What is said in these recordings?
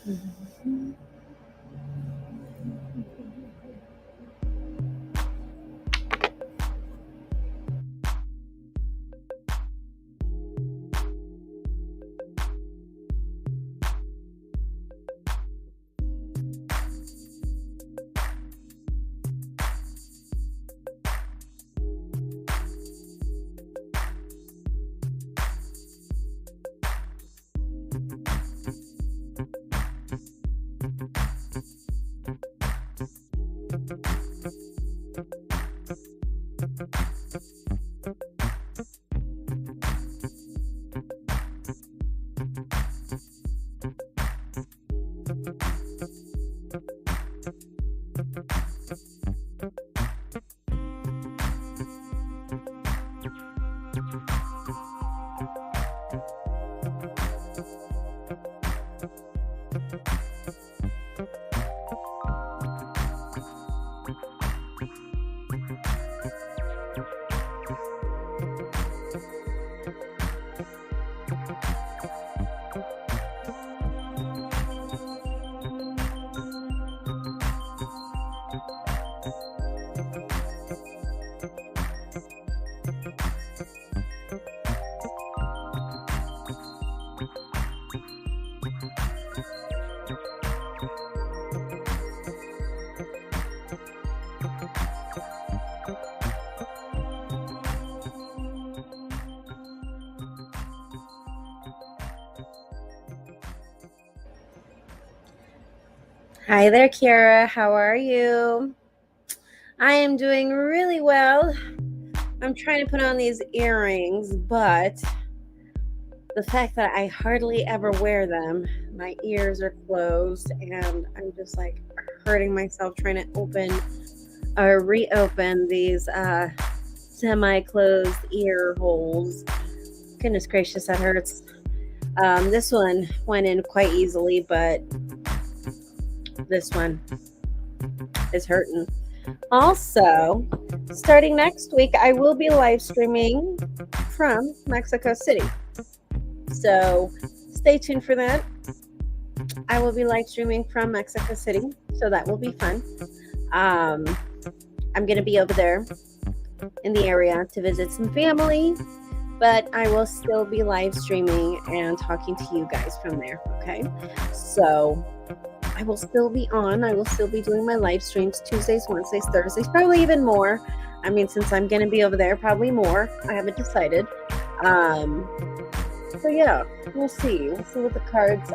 Mhm. Hi there, Kiara. How are you? I am doing really well. I'm trying to put on these earrings, but the fact that I hardly ever wear them, my ears are closed, and I'm just like hurting myself trying to open or reopen these semi-closed ear holes. Goodness gracious, that hurts. This one went in quite easily, but this one is hurting. Also, starting next week, I will be live streaming from Mexico City. So stay tuned for that. I will be live streaming from Mexico City, so that will be fun. I'm going to be over there in the area to visit some family, but I will still be live streaming and talking to you guys from there, okay? So I will still be on. I will still be doing my live streams Tuesdays, Wednesdays, Thursdays, probably even more. I mean, since I'm going to be over there, probably more. I haven't decided. So yeah, we'll see. We'll see what the cards.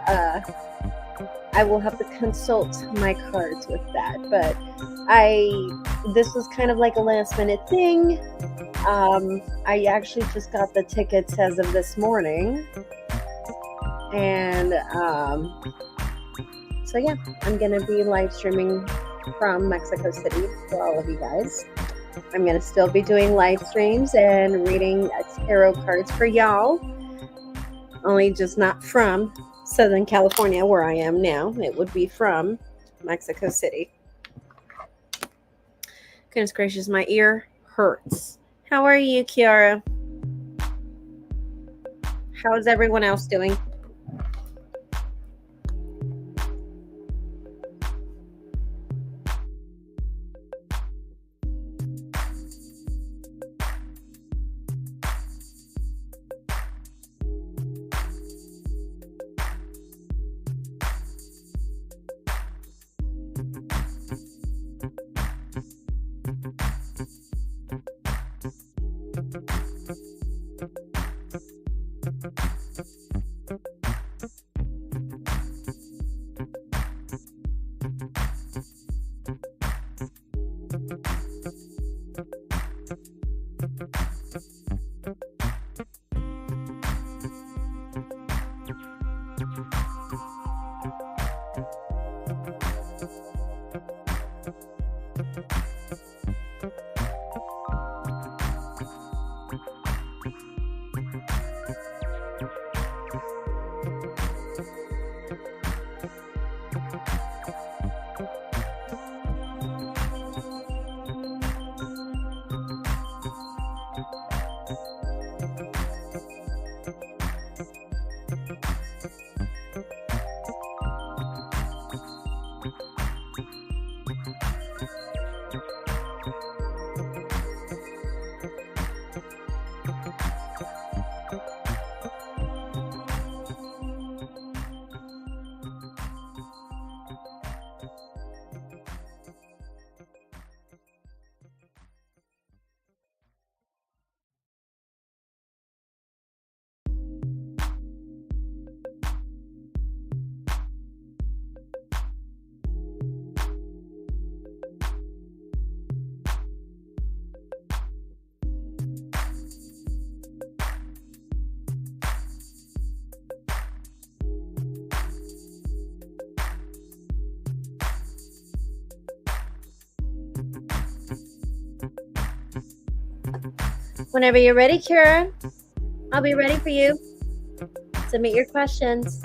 I will have to consult my cards with that. But this was kind of like a last minute thing. I actually just got the tickets as of this morning, and so yeah, I'm going to be live streaming from Mexico City for all of you guys. I'm going to still be doing live streams and reading tarot cards for y'all. Only just not from Southern California where I am now. It would be from Mexico City. Goodness gracious, my ear hurts. How are you, Kiara? How's everyone else doing? Whenever you're ready, Kira, I'll be ready for you. Submit your questions.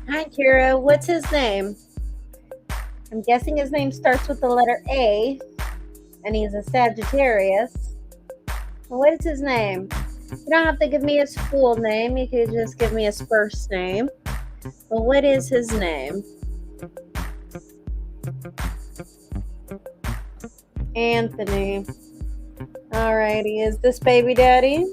Hi, Kira. What's his name? I'm guessing his name starts with the letter A, and he's a Sagittarius. What is his name? You don't have to give me his full name. You could just give me his first name. But what is his name? Anthony. Alrighty. Is this baby daddy?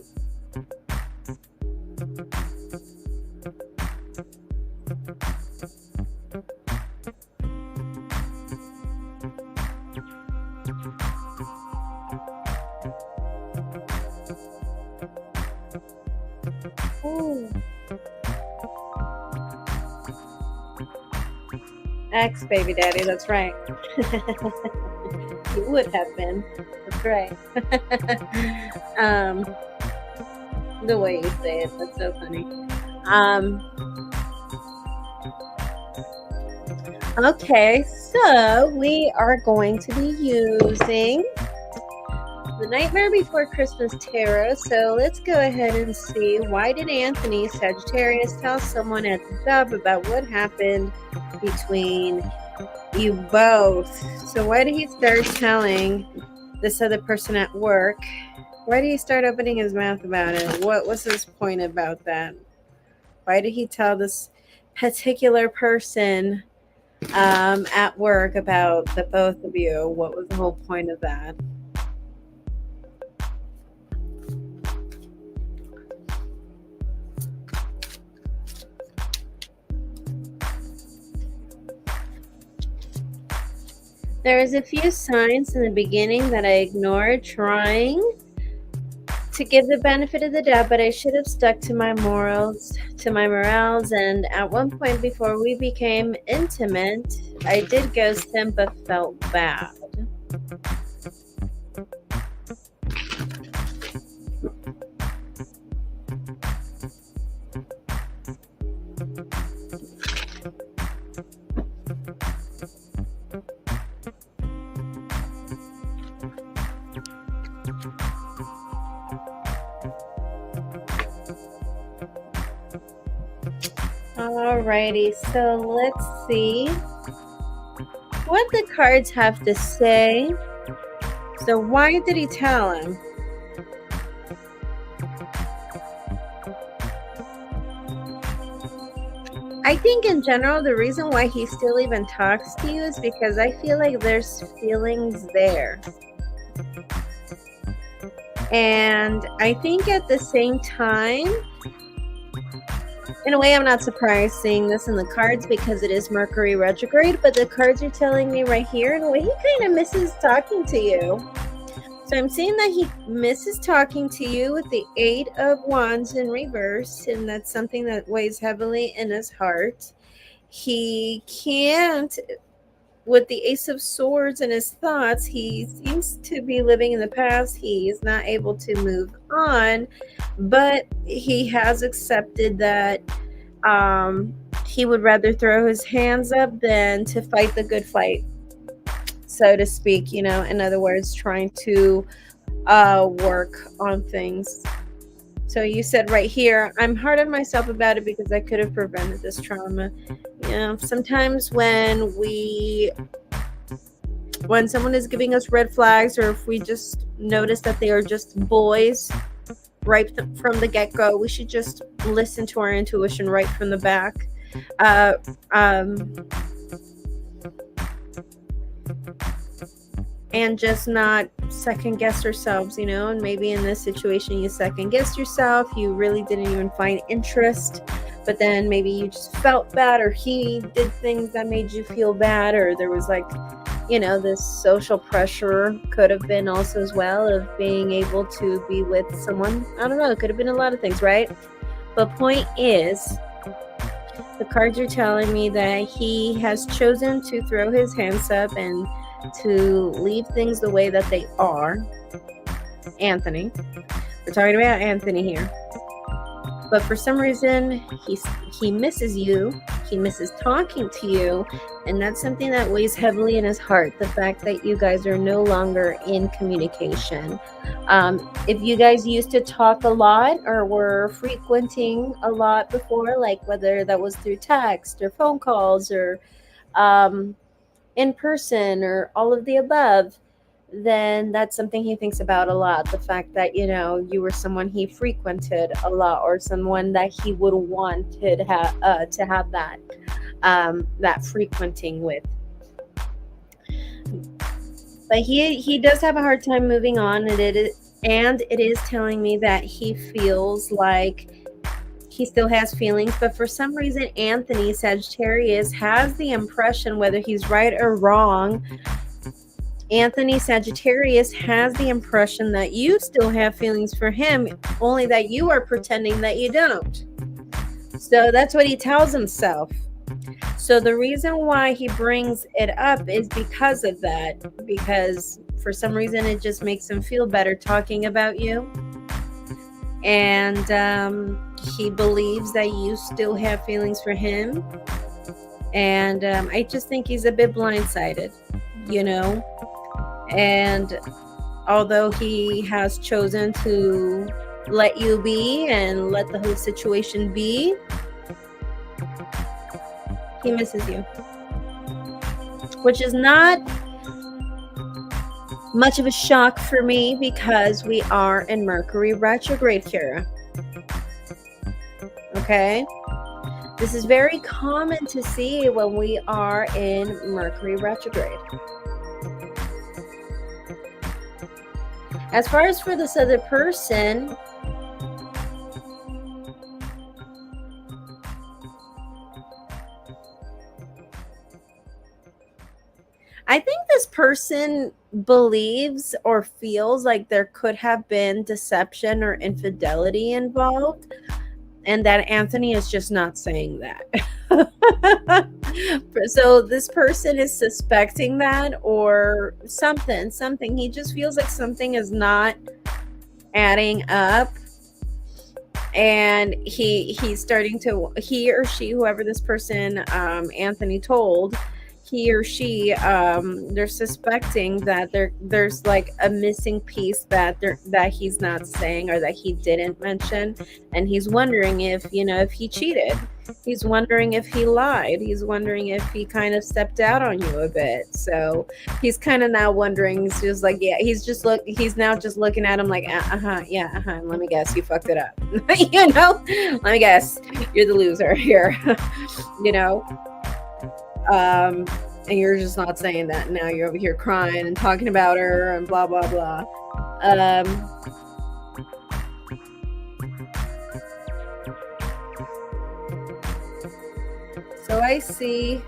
Ooh. Ex baby daddy, that's right. He would have been. That's right. The way you say it, that's so funny. Okay, so we are going to be using the Nightmare Before Christmas Tarot. So let's go ahead and see, why did Anthony, Sagittarius, tell someone at the job about what happened between you both? So why did he start telling this other person at work? Why did he start opening his mouth about it? What was his point about that? Why did he tell this particular person at work about the both of you? What was the whole point of that? There's a few signs in the beginning that I ignored, trying to give the benefit of the doubt, but I should have stuck to my morals, to my morals. And at one point before we became intimate, I did ghost him, but felt bad. Alrighty, so let's see what the cards have to say. So why did he tell him? I think in general, the reason why he still even talks to you is because I feel like there's feelings there. And I think at the same time, in a way, I'm not surprised seeing this in the cards because it is Mercury retrograde, but the cards are telling me right here, in a way, he kind of misses talking to you. So I'm seeing that he misses talking to you with the 8 of Wands in reverse, and that's something that weighs heavily in his heart. He can't, with the Ace of Swords in his thoughts, he seems to be living in the past. He is not able to move on, but he has accepted that he would rather throw his hands up than to fight the good fight, so to speak, you know, in other words, trying to work on things. So you said right here, I'm hard on myself about it because I could have prevented this trauma. You know, sometimes when someone is giving us red flags, or if we just notice that they are just boys right from the get-go, we should just listen to our intuition right from the back. And just not second guess ourselves, you know. And maybe in this situation you second guessed yourself, you really didn't even find interest, but then maybe you just felt bad, or he did things that made you feel bad, or there was like, you know, this social pressure could have been also as well of being able to be with someone. I don't know, it could have been a lot of things, right? But point is, the cards are telling me that he has chosen to throw his hands up and to leave things the way that they are. Anthony, we're talking about Anthony here, but for some reason he misses you, he misses talking to you, and that's something that weighs heavily in his heart, the fact that you guys are no longer in communication. If you guys used to talk a lot or were frequenting a lot before, like whether that was through text or phone calls or in person or all of the above, then that's something he thinks about a lot. The fact that, you know, you were someone he frequented a lot, or someone that he would want to have that frequenting with. But he does have a hard time moving on, and it is telling me that he feels like he still has feelings, but for some reason Anthony Sagittarius has the impression, whether he's right or wrong, Anthony Sagittarius has the impression that you still have feelings for him, only that you are pretending that you don't. So that's what he tells himself. So the reason why he brings it up is because of that, because for some reason it just makes him feel better talking about you. And he believes that you still have feelings for him. And I just think he's a bit blindsided, you know. And although he has chosen to let you be and let the whole situation be, he misses you, which is not much of a shock for me because we are in Mercury retrograde here. Okay, this is very common to see when we are in Mercury retrograde. As far as for this other person, I think this person believes or feels like there could have been deception or infidelity involved, and that Anthony is just not saying that. So this person is suspecting that, or something. He just feels like something is not adding up, and he's starting to, he or she, whoever this person Anthony told, he or she, they're suspecting that there's like a missing piece that he's not saying, or that he didn't mention, and he's wondering if, if he cheated. He's wondering if he lied. He's wondering if he kind of stepped out on you a bit. So he's kind of now wondering. He's just like, yeah, he's now just looking at him like, yeah, let me guess, you fucked it up. Let me guess, you're the loser here. you know and you're just not saying that. Now you're over here crying and talking about her and blah blah blah. So I see.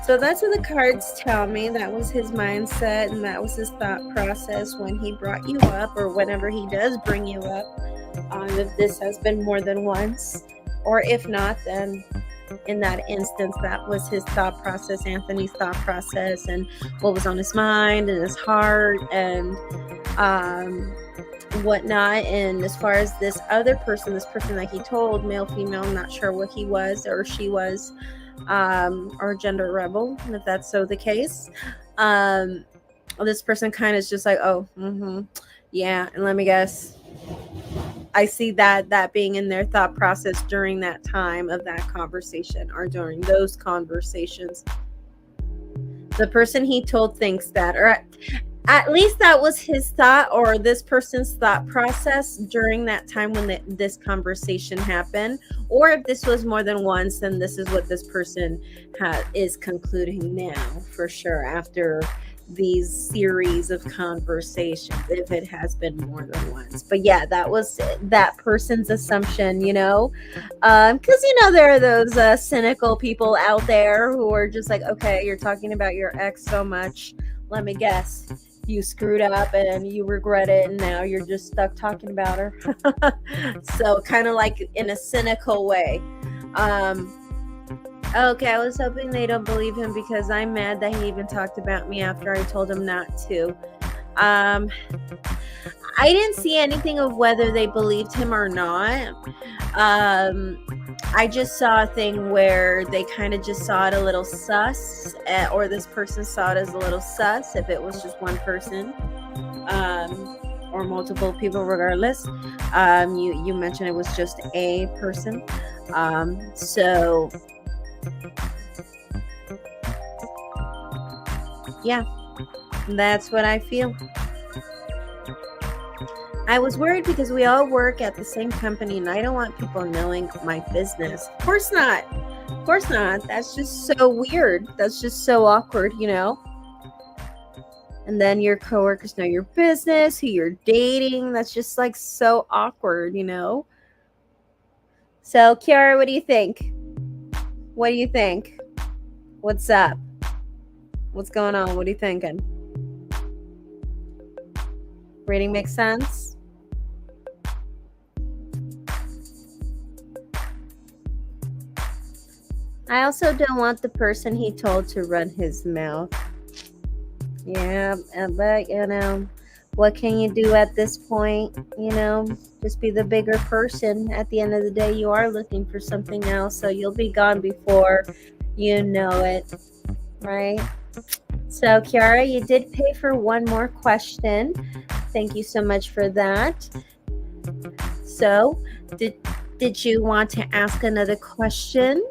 So that's what the cards tell me. That was his mindset, and that was his thought process when he brought you up, or whenever he does bring you up. If this has been more than once, or if not, then in that instance, that was his thought process, Anthony's thought process, and what was on his mind and his heart, and whatnot. And as far as this other person, this person that he told, male, female, I'm not sure what he was or she was, or gender rebel, if that's so the case. This person kind of is just like, oh, yeah, and let me guess. I see that being in their thought process during that time of that conversation, or during those conversations. The person he told thinks that, or at least that was his thought, or this person's thought process during that time when this conversation happened. Or if this was more than once, then this is what this person is concluding now, for sure, after these series of conversations, if it has been more than once. But yeah, that was that person's assumption, because there are those cynical people out there who are just like, okay, you're talking about your ex so much, let me guess, you screwed up and you regret it, and now you're just stuck talking about her. So kind of like in a cynical way. Okay, I was hoping they don't believe him because I'm mad that he even talked about me after I told him not to. I didn't see anything of whether they believed him or not. I just saw a thing where they kind of just saw it a little sus, or this person saw it as a little sus, if it was just one person, or multiple people, regardless. You mentioned it was just a person. So yeah, that's what I feel. I was worried because we all work at the same company, and I don't want people knowing my business. Of course not. Of course not. That's just so weird. That's just so awkward, And then your coworkers know your business, who you're dating. That's just like so awkward, So, Kiara, what do you think? What do you think? What's up? What's going on? What are you thinking? Reading makes sense? I also don't want the person he told to run his mouth. Yeah, but what can you do at this point? Just be the bigger person. At the end of the day, you are looking for something else, so you'll be gone before you know it, right? So, Kiara, you did pay for one more question. Thank you so much for that. So, did you want to ask another question?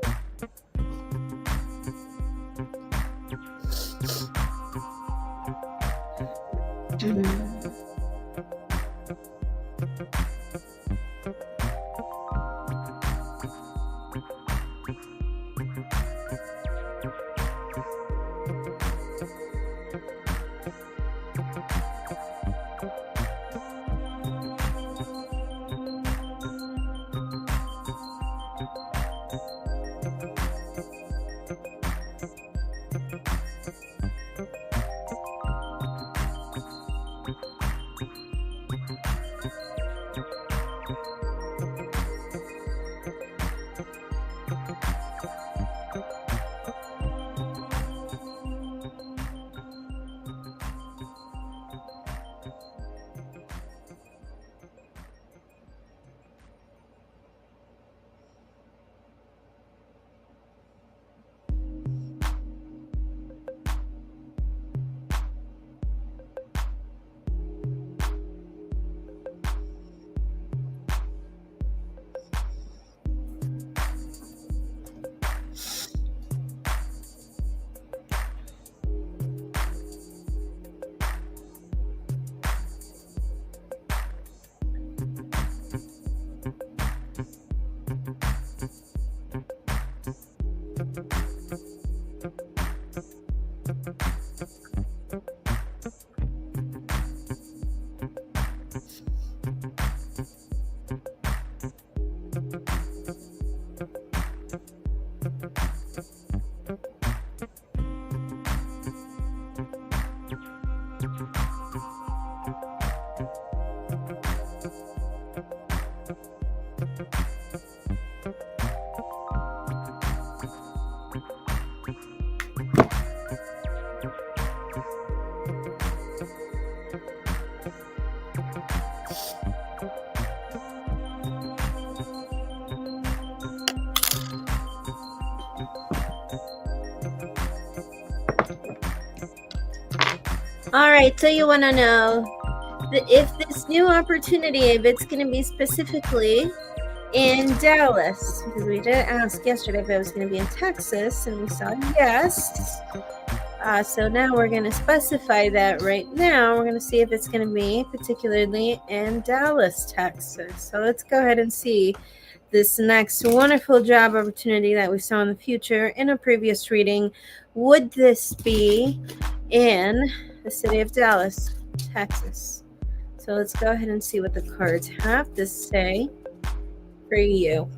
All right, so you want to know if this new opportunity, if it's going to be specifically in Dallas, because we did ask yesterday if it was going to be in Texas, and we saw yes. So now we're going to specify that right now. We're going to see if it's going to be particularly in Dallas, Texas. So let's go ahead and see this next wonderful job opportunity that we saw in the future in a previous reading. Would this be in the city of Dallas, Texas? So let's go ahead and see what the cards have to say for you.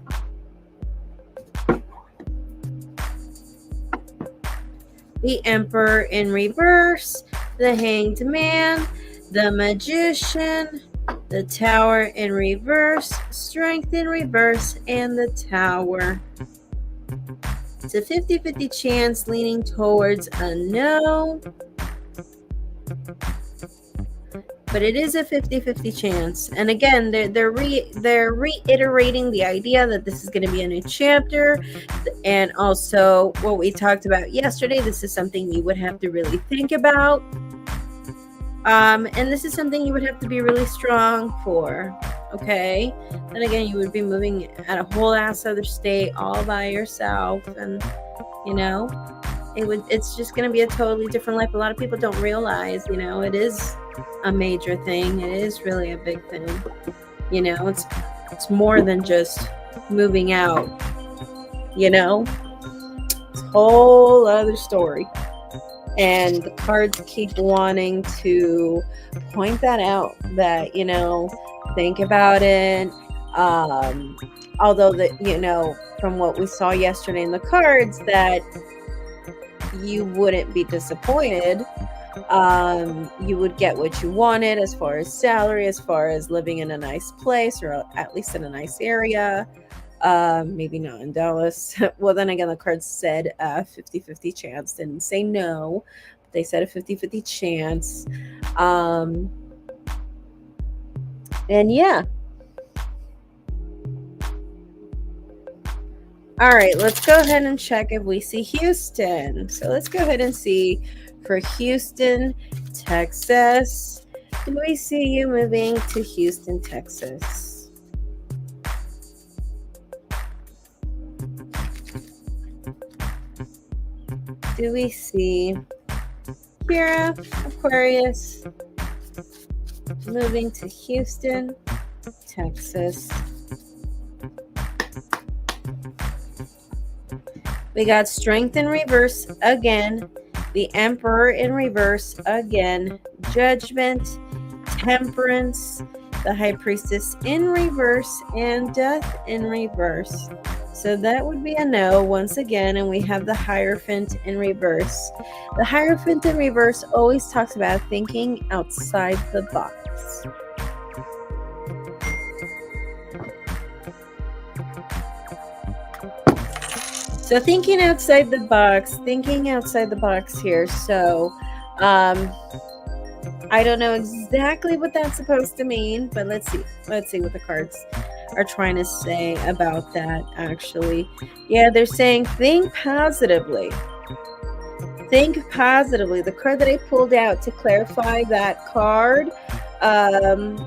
The Emperor in reverse, the Hanged Man, the Magician, the Tower in reverse, Strength in reverse, and the Tower. It's a 50-50 chance leaning towards a no. But it is a 50-50 chance. And again, they're reiterating the idea that this is going to be a new chapter. And also what we talked about yesterday, this is something you would have to really think about. And this is something you would have to be really strong for. Okay? And again, you would be moving at a whole ass other state all by yourself. And, you know, it's just going to be a totally different life. A lot of people don't realize, you know, it is a major thing. It is really a big thing. You know, it's more than just moving out. You know, it's a whole other story. And the cards keep wanting to point that out, that, you know, think about it. Although that, you know, from what we saw yesterday in the cards, that you wouldn't be disappointed. You would get what you wanted as far as salary, as far as living in a nice place, or at least in a nice area. Maybe not in Dallas. Well, then again, the cards said 50-50 chance. Didn't say no. But they said a 50-50 chance. And yeah. All right, let's go ahead and check if we see Houston. So let's go ahead and see for Houston, Texas. Do we see you moving to Houston, Texas? Do we see Kira, Aquarius, moving to Houston, Texas? We got Strength in reverse again, the Emperor in reverse again, Judgment, Temperance, the High Priestess in reverse, and Death in reverse. So that would be a no once again, and we have the Hierophant in reverse. The Hierophant in reverse always talks about thinking outside the box. So thinking outside the box here. So, um, I don't know exactly what that's supposed to mean, but let's see. Let's see what the cards are trying to say about that, actually. Yeah, they're saying think positively. Think positively. The card that I pulled out to clarify that card, um,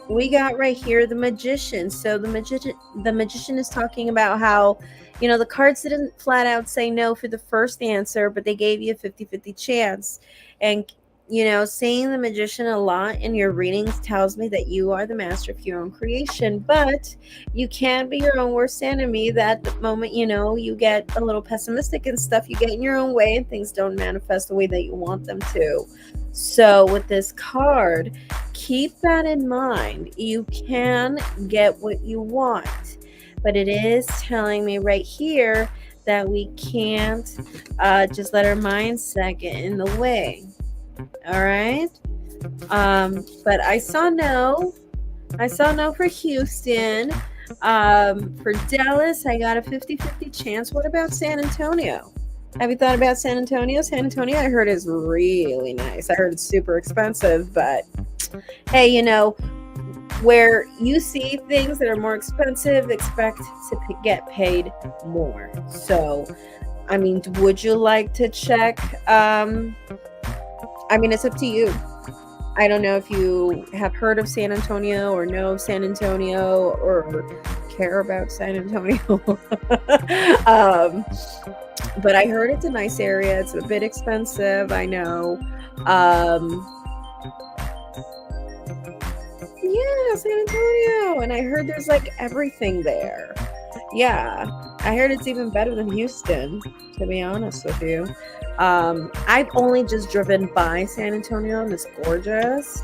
we got right here the magician. So the magician is talking about how, the cards didn't flat out say no for the first answer, but they gave you a 50-50 chance. And seeing the magician a lot in your readings tells me that you are the master of your own creation, but you can be your own worst enemy. That the moment you get a little pessimistic and stuff, you get in your own way and things don't manifest the way that you want them to. So with this card, keep that in mind. You can get what you want, but it is telling me right here that we can't just let our mindset get in the way. All right. But I saw no for Houston. For Dallas, I got a 50-50 chance. What about San Antonio? Have you thought about San Antonio? San Antonio, I heard, is really nice. I heard it's super expensive, but hey, where you see things that are more expensive, expect to get paid more. So, would you like to check? It's up to you. I don't know if you have heard of San Antonio or know of San Antonio or care about San Antonio. But I heard it's a nice area. It's a bit expensive, I know. Yeah, San Antonio. And I heard there's like everything there. Yeah, I heard it's even better than Houston, to be honest with you. I've only just driven by San Antonio and it's gorgeous.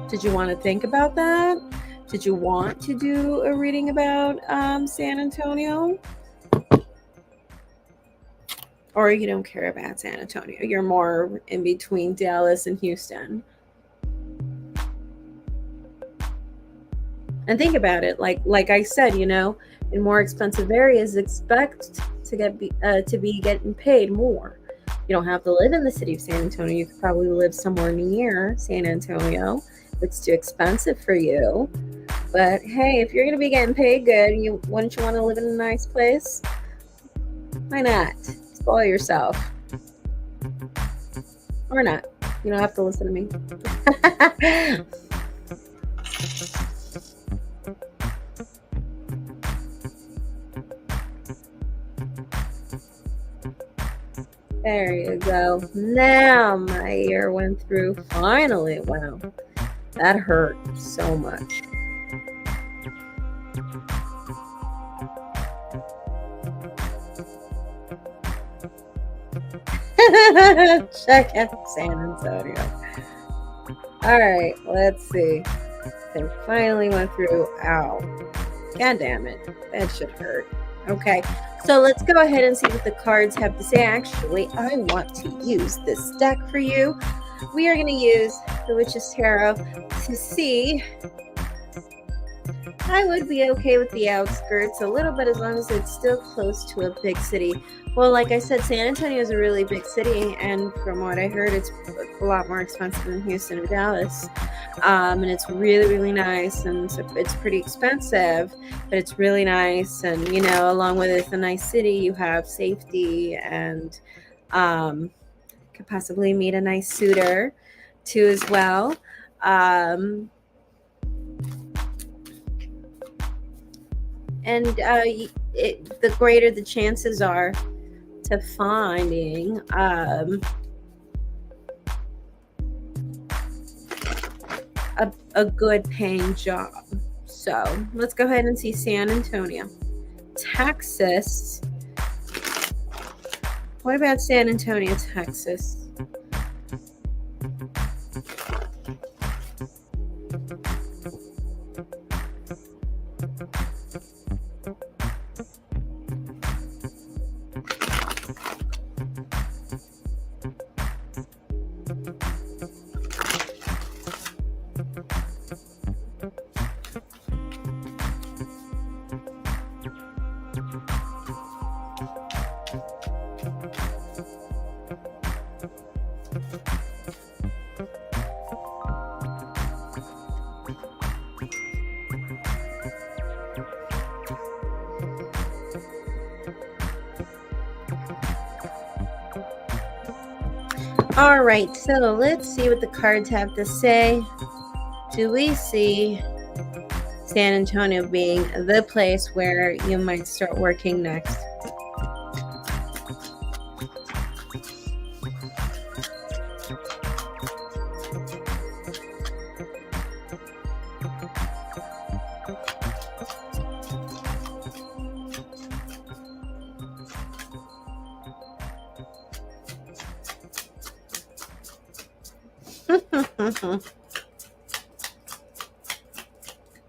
Did you want to think about that? Did you want to do a reading about San Antonio? Or you don't care about San Antonio? You're more in between Dallas and Houston. And think about it, like I said, in more expensive areas, expect to be getting paid more. You don't have to live in the city of San Antonio. You could probably live somewhere near San Antonio if it's too expensive for you. But hey, if you're going to be getting paid good, wouldn't you want to live in a nice place? Why not? Spoil yourself. Or not. You don't have to listen to me. There you go. Now my ear went through. Finally. Wow. That hurt so much. Check out San Antonio. All right. Let's see. They finally went through. Ow. God damn it. That should hurt. Okay, so let's go ahead and see what the cards have to say. Actually, I want to use this deck for you. We are going to use the Witch's Tarot to see. I would be okay with the outskirts a little bit as long as it's still close to a big city. Well, like I said, San Antonio is a really big city, and from what I heard, it's a lot more expensive than Houston or Dallas. And it's really, really nice, and it's pretty expensive, but it's really nice. And, along with it's a nice city, you have safety and could possibly meet a nice suitor too as well. And the greater the chances are to finding a good paying job. So let's go ahead and see San Antonio. Texas. What about San Antonio, Texas? All right, so let's see what the cards have to say. Do we see San Antonio being the place where you might start working next?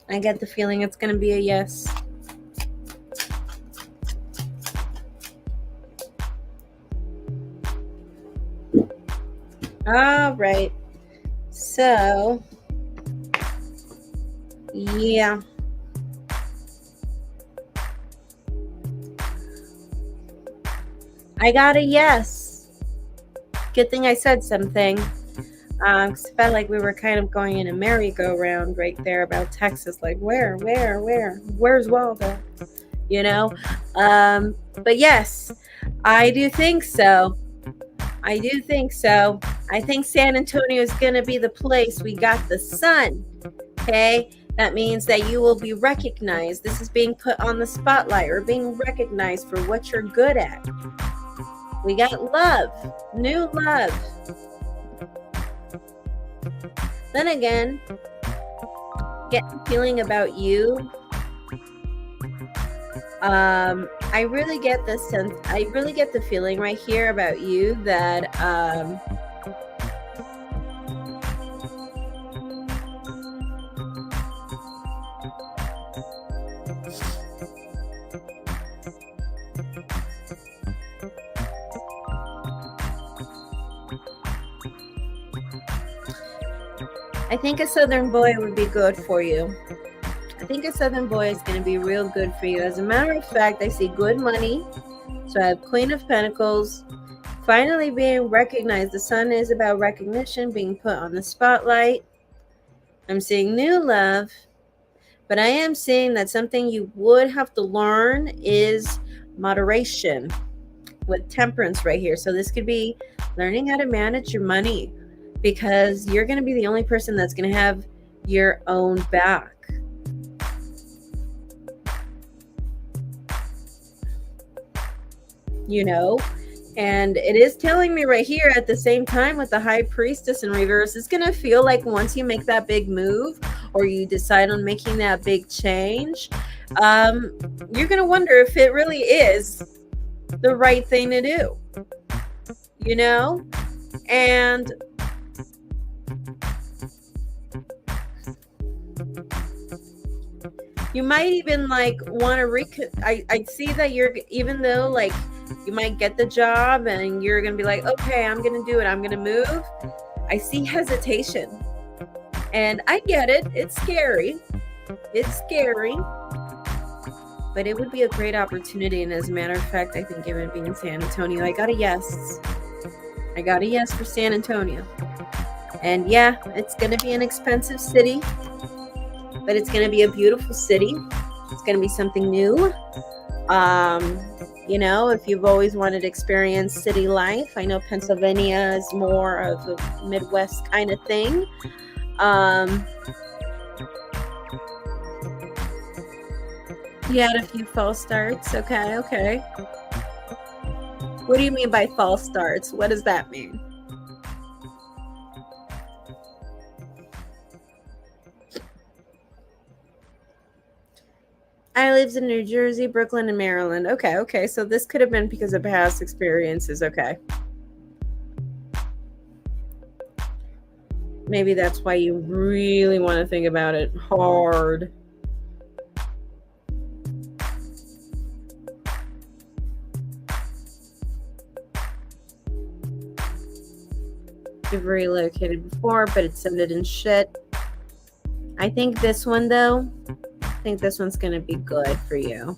I get the feeling it's going to be a yes. All right. So, yeah. I got a yes. Good thing I said something. Because I felt like we were kind of going in a merry-go-round right there about Texas. Like, where's Waldo? You know? But yes, I do think so. I think San Antonio is going to be the place. We got the sun. Okay? That means that you will be recognized. This is being put on the spotlight or being recognized for what you're good at. We got love. New love. Then again, get the feeling about you. I really get the sense, I really get the feeling right here about you that I think a Southern boy would be good for you. I think a Southern boy is going to be real good for you. As a matter of fact, I see good money. So I have Queen of Pentacles. Finally being recognized. The sun is about recognition, being put on the spotlight. I'm seeing new love. But I am seeing that something you would have to learn is moderation with temperance right here. So this could be learning how to manage your money, because you're going to be the only person that's going to have your own back. You know, and it is telling me right here at the same time with the High Priestess in reverse, it's going to feel like once you make that big move or you decide on making that big change, you're going to wonder if it really is the right thing to do, you know, and you might even like want to I see that you're, even though like you might get the job and you're going to be like, okay, I'm going to do it. I'm going to move. I see hesitation, and I get it. It's scary. It's scary, but it would be a great opportunity. And as a matter of fact, I think it would be in San Antonio. I got a yes. I got a yes for San Antonio. And yeah, it's going to be an expensive city, but it's going to be a beautiful city. It's going to be something new. You know, if you've always wanted to experience city life, I know Pennsylvania is more of a Midwest kind of thing. You had a few false starts. Okay. What do you mean by false starts? What does that mean? I lived in New Jersey, Brooklyn, and Maryland. Okay. So this could have been because of past experiences. Okay. Maybe that's why you really want to think about it hard. You've relocated before, but it sounded in shit. I think this one, though, I think this one's going to be good for you.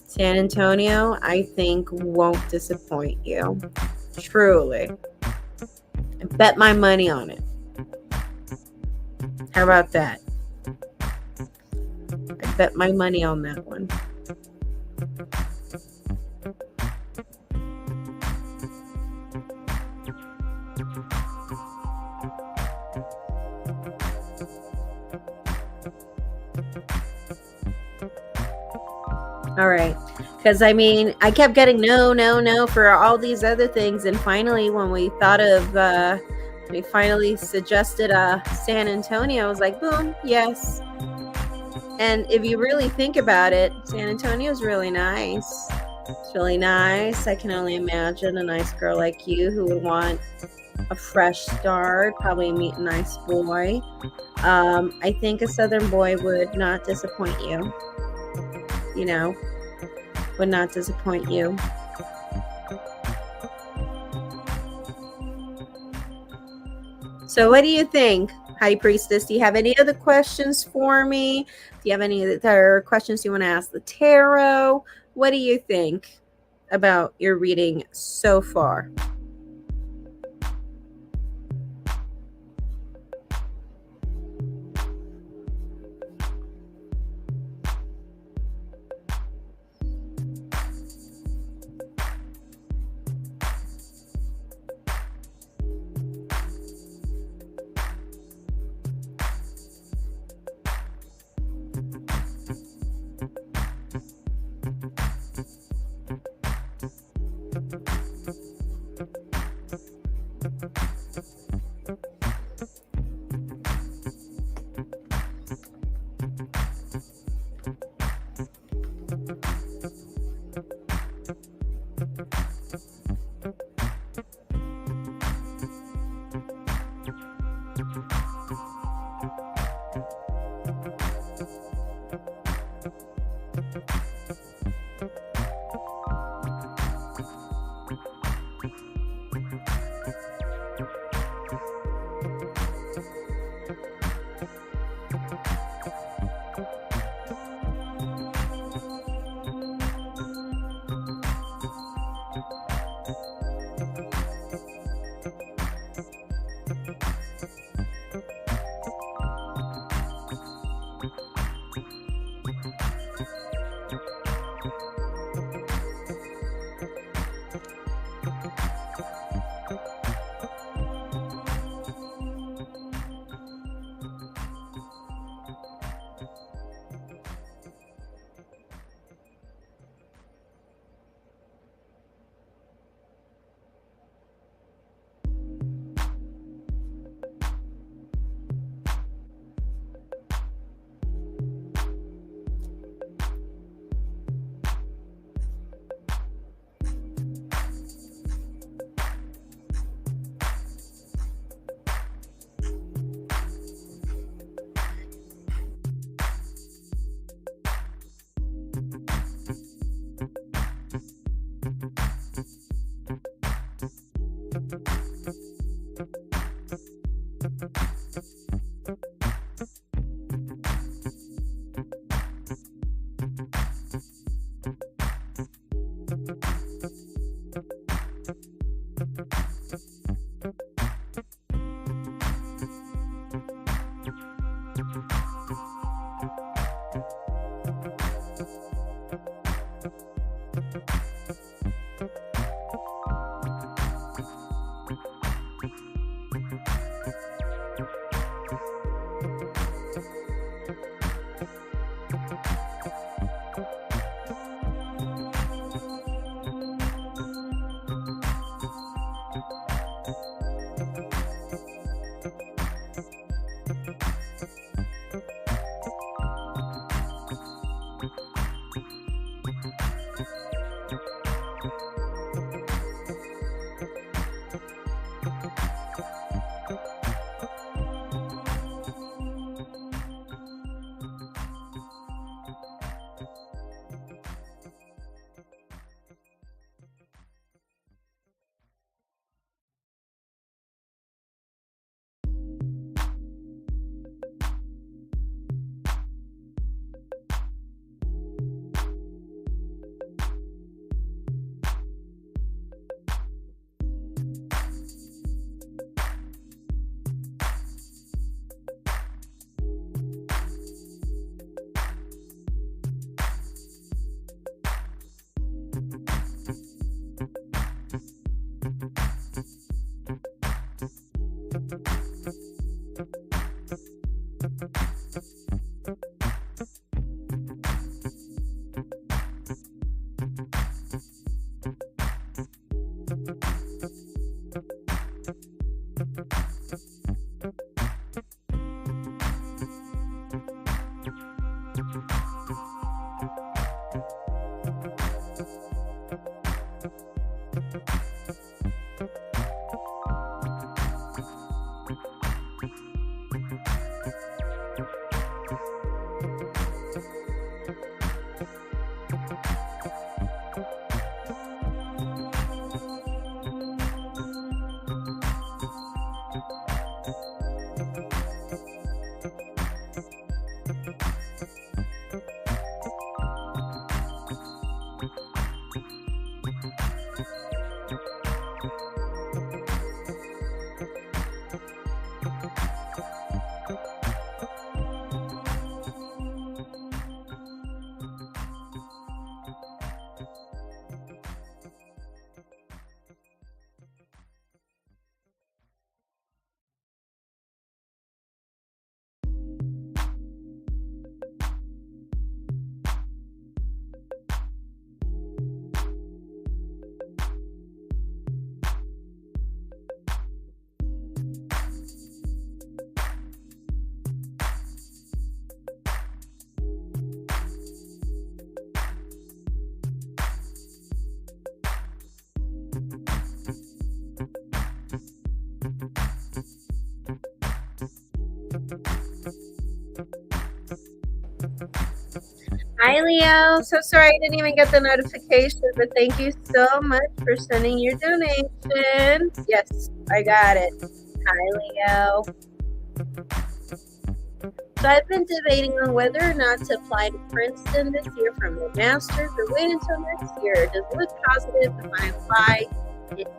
San Antonio, I think, won't disappoint you. Truly. I bet my money on it. How about that? I bet my money on that one. All right. Because I mean, I kept getting no for all these other things. And finally, when we thought of, we finally suggested San Antonio, I was like, boom, yes. And if you really think about it, San Antonio is really nice. It's really nice. I can only imagine a nice girl like you who would want a fresh start, probably meet a nice boy. I think a Southern boy would not disappoint you. You know, would not disappoint you. So what do you think, High Priestess? Do you have any other questions for me? Do you have any other questions you want to ask the tarot? What do you think about your reading so far? Hi, Leo. So sorry I didn't even get the notification, but thank you so much for sending your donation. Yes, I got it. Hi, Leo. So I've been debating on whether or not to apply to Princeton this year from the master's or wait until next year. Does it look positive if I apply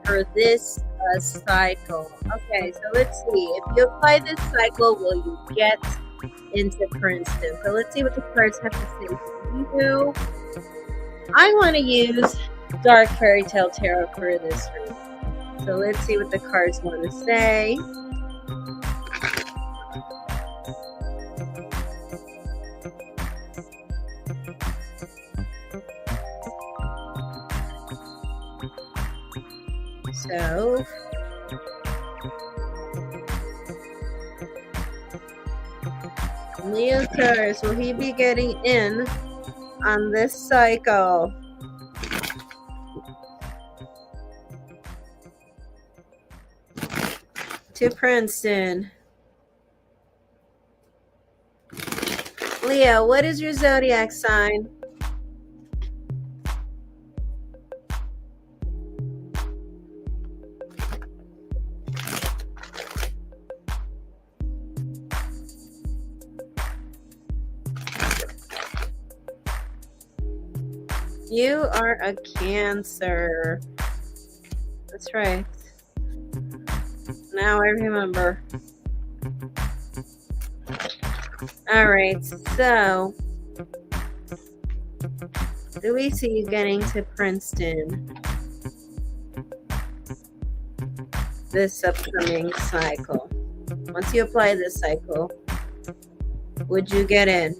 for this cycle? Okay, so let's see. If you apply this cycle, will you get into Princeton? So let's see what the cards have to say for you. I want to use Dark Fairy Tale Tarot for this reading. So let's see what the cards want to say. So Leo Taurus, will he be getting in on this cycle? To Princeton. Leo, what is your zodiac sign? You are a Cancer. That's right. Now I remember. All right, so do we see you getting to Princeton this upcoming cycle? Once you apply this cycle, would you get in?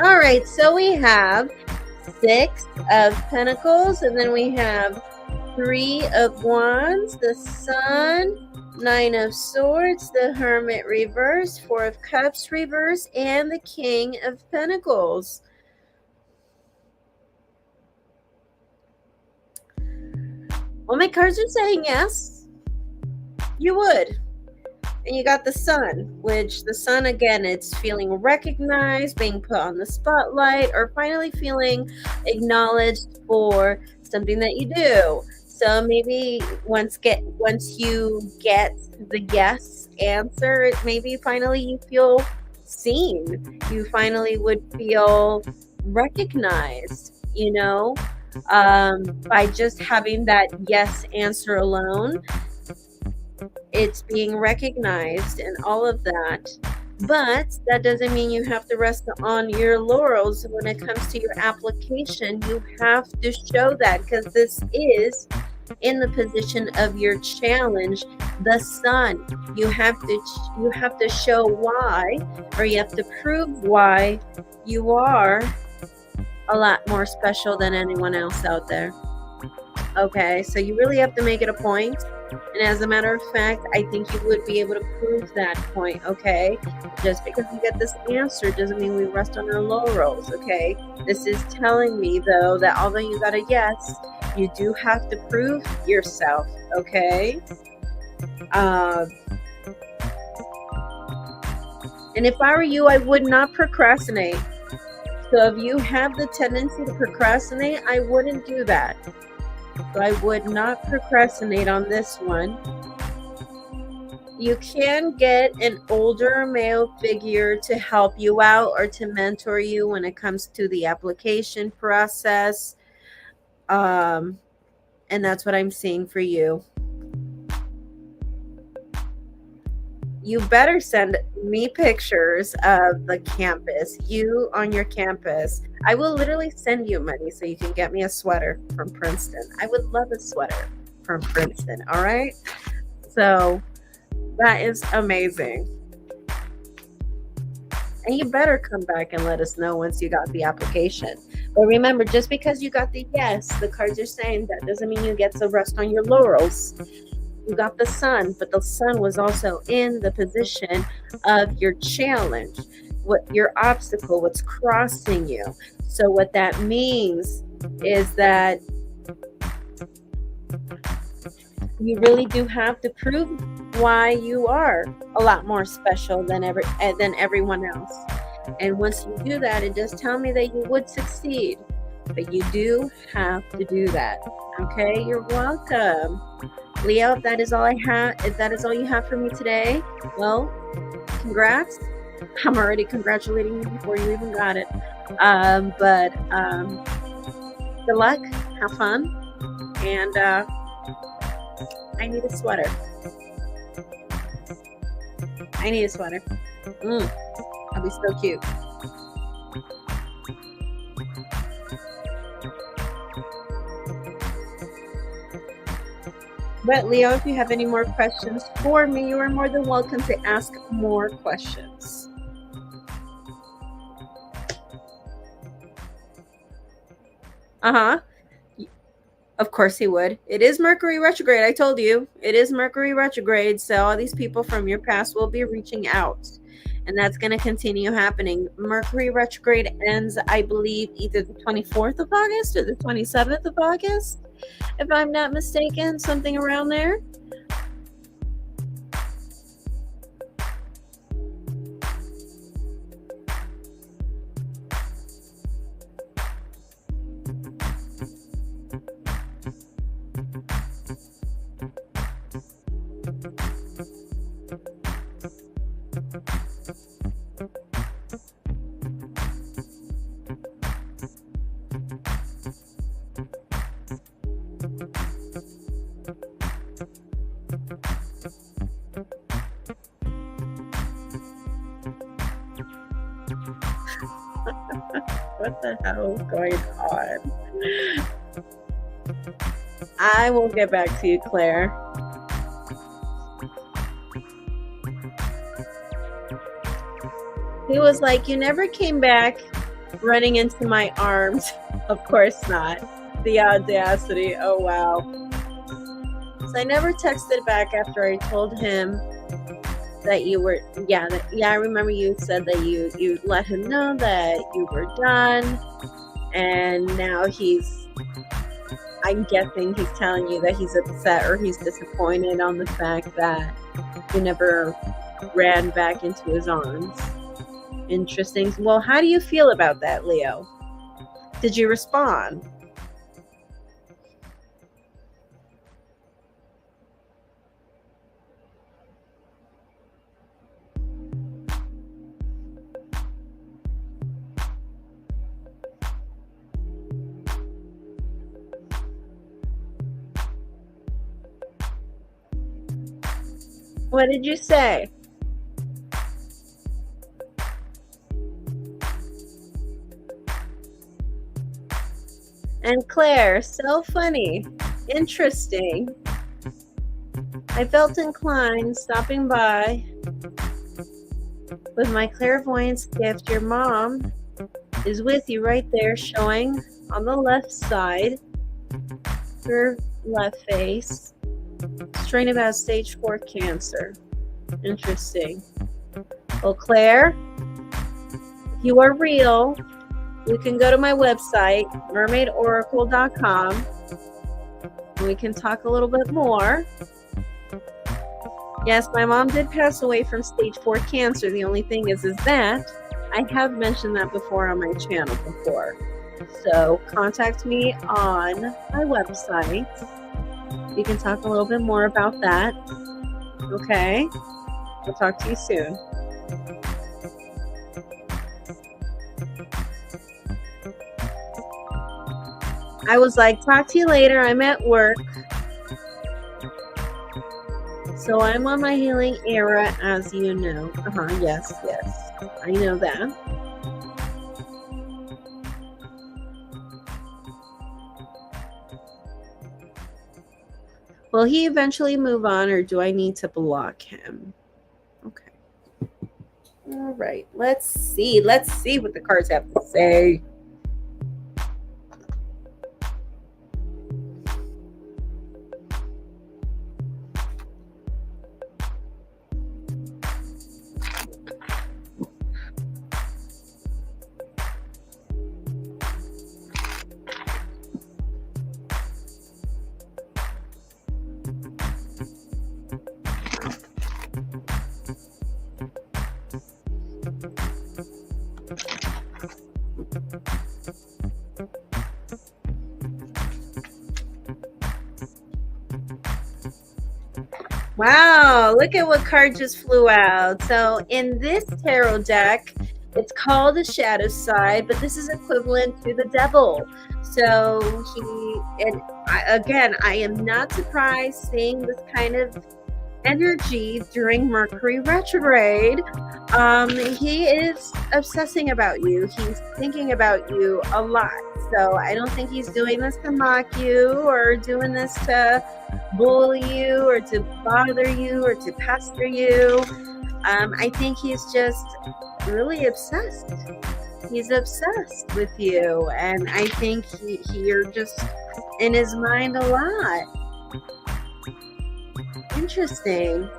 All right, so we have 6 of Pentacles, and then we have 3 of Wands, the Sun, 9 of Swords, the Hermit reverse, 4 of Cups reverse, and the King of Pentacles. Well, my cards are saying yes, you would. And you got the Sun, which the Sun, again, it's feeling recognized, being put on the spotlight, or finally feeling acknowledged for something that you do. So maybe once you get the yes answer, maybe finally you feel seen. You finally would feel recognized, by just having that yes answer alone. It's being recognized and all of that. But that doesn't mean you have to rest on your laurels when it comes to your application. You have to show that, because this is in the position of your challenge, the Sun. You have to show why, or you have to prove why you are a lot more special than anyone else out there. Okay, so you really have to make it a point. And as a matter of fact, I think you would be able to prove that point, okay? Just because we get this answer doesn't mean we rest on our laurels, okay? This is telling me, though, that although you got a yes, you do have to prove yourself, okay? And if I were you, I would not procrastinate. So if you have the tendency to procrastinate, I wouldn't do that. So I would not procrastinate on this one. You can get an older male figure to help you out or to mentor you when it comes to the application process. And that's what I'm seeing for you. You better send me pictures of the campus, you on your campus. I will literally send you money so you can get me a sweater from Princeton. I would love a sweater from Princeton. All right. So that is amazing. And you better come back and let us know once you got the application. But remember, just because you got the yes, the cards are saying that doesn't mean you get to rest on your laurels. You got the sun, but the sun was also in the position of your challenge, what your obstacle, what's crossing you. So what that means is that you really do have to prove why you are a lot more special than everyone else. And once you do that, it does tell me that you would succeed, but you do have to do that. Okay, you're welcome. Leo, if that is all I have, if that is all you have for me today, well, congrats. I'm already congratulating you before you even got it. But good luck, have fun, and I need a sweater. I need a sweater. I'll be so cute. But Leo, if you have any more questions for me, you are more than welcome to ask more questions. Of course he would. It is Mercury retrograde. I told you. It is Mercury retrograde. So all these people from your past will be reaching out. And that's going to continue happening. Mercury retrograde ends, I believe, either the 24th of August or the 27th of August, if I'm not mistaken, something around there. What the hell is going on? I will get back to you, Claire. He was like, you never came back running into my arms. Of course not. The audacity. Oh, wow. So I never texted back after I told him that you were, I remember you said that you let him know that you were done, and now I'm guessing he's telling you that he's upset or he's disappointed on the fact that you never ran back into his arms. Interesting. Well, how do you feel about that, Leo? Did you respond? What did you say? And Claire, so funny. Interesting. I felt inclined stopping by with my clairvoyance gift. Your mom is with you right there, showing on the left side, her left face. Strain about stage 4 cancer. Interesting. Well, Claire, if you are real, you can go to my website, mermaidoracle.com, and we can talk a little bit more. Yes, my mom did pass away from stage 4 cancer. The only thing is that I have mentioned that before on my channel before. So contact me on my website. You can talk a little bit more about that. Okay? I'll talk to you soon. I was like, talk to you later. I'm at work. So I'm on my healing era, as you know. Yes, yes. I know that. Will he eventually move on, or do I need to block him? Okay. All right. Let's see. Let's see what the cards have to say. Wow, look at what card just flew out. So in this tarot deck, it's called the shadow side, but this is equivalent to the devil. So I am not surprised seeing this kind of energy during Mercury retrograde. He is obsessing about you. He's thinking about you a lot. So I don't think he's doing this to mock you or doing this to bully you or to bother you or to pester you. I think he's just really obsessed. He's obsessed with you, and I think you're just in his mind a lot. Interesting.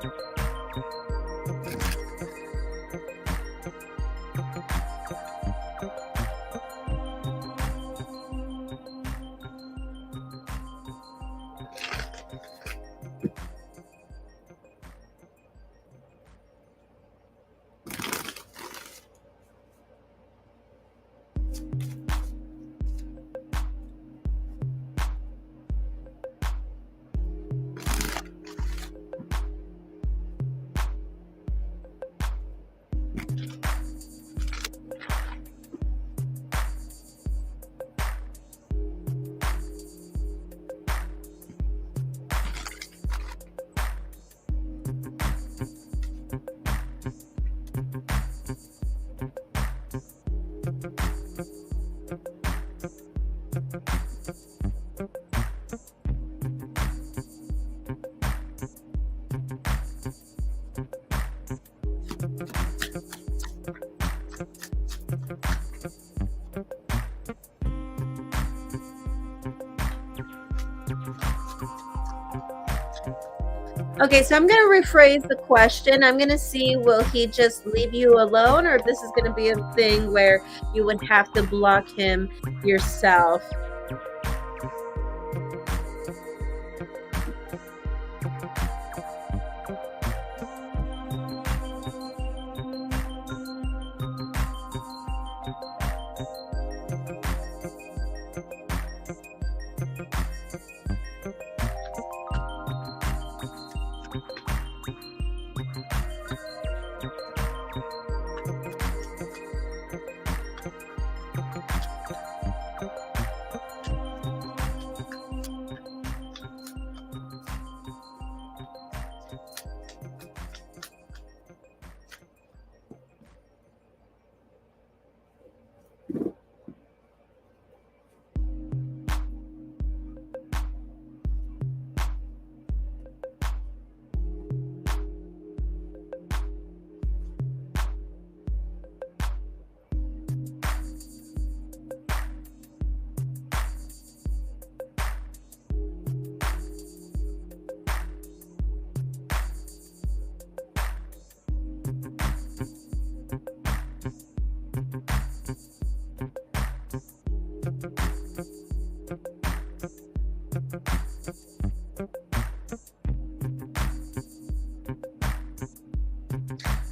Okay, so I'm going to rephrase the question. I'm going to see, will he just leave you alone, or if this is going to be a thing where you would have to block him yourself.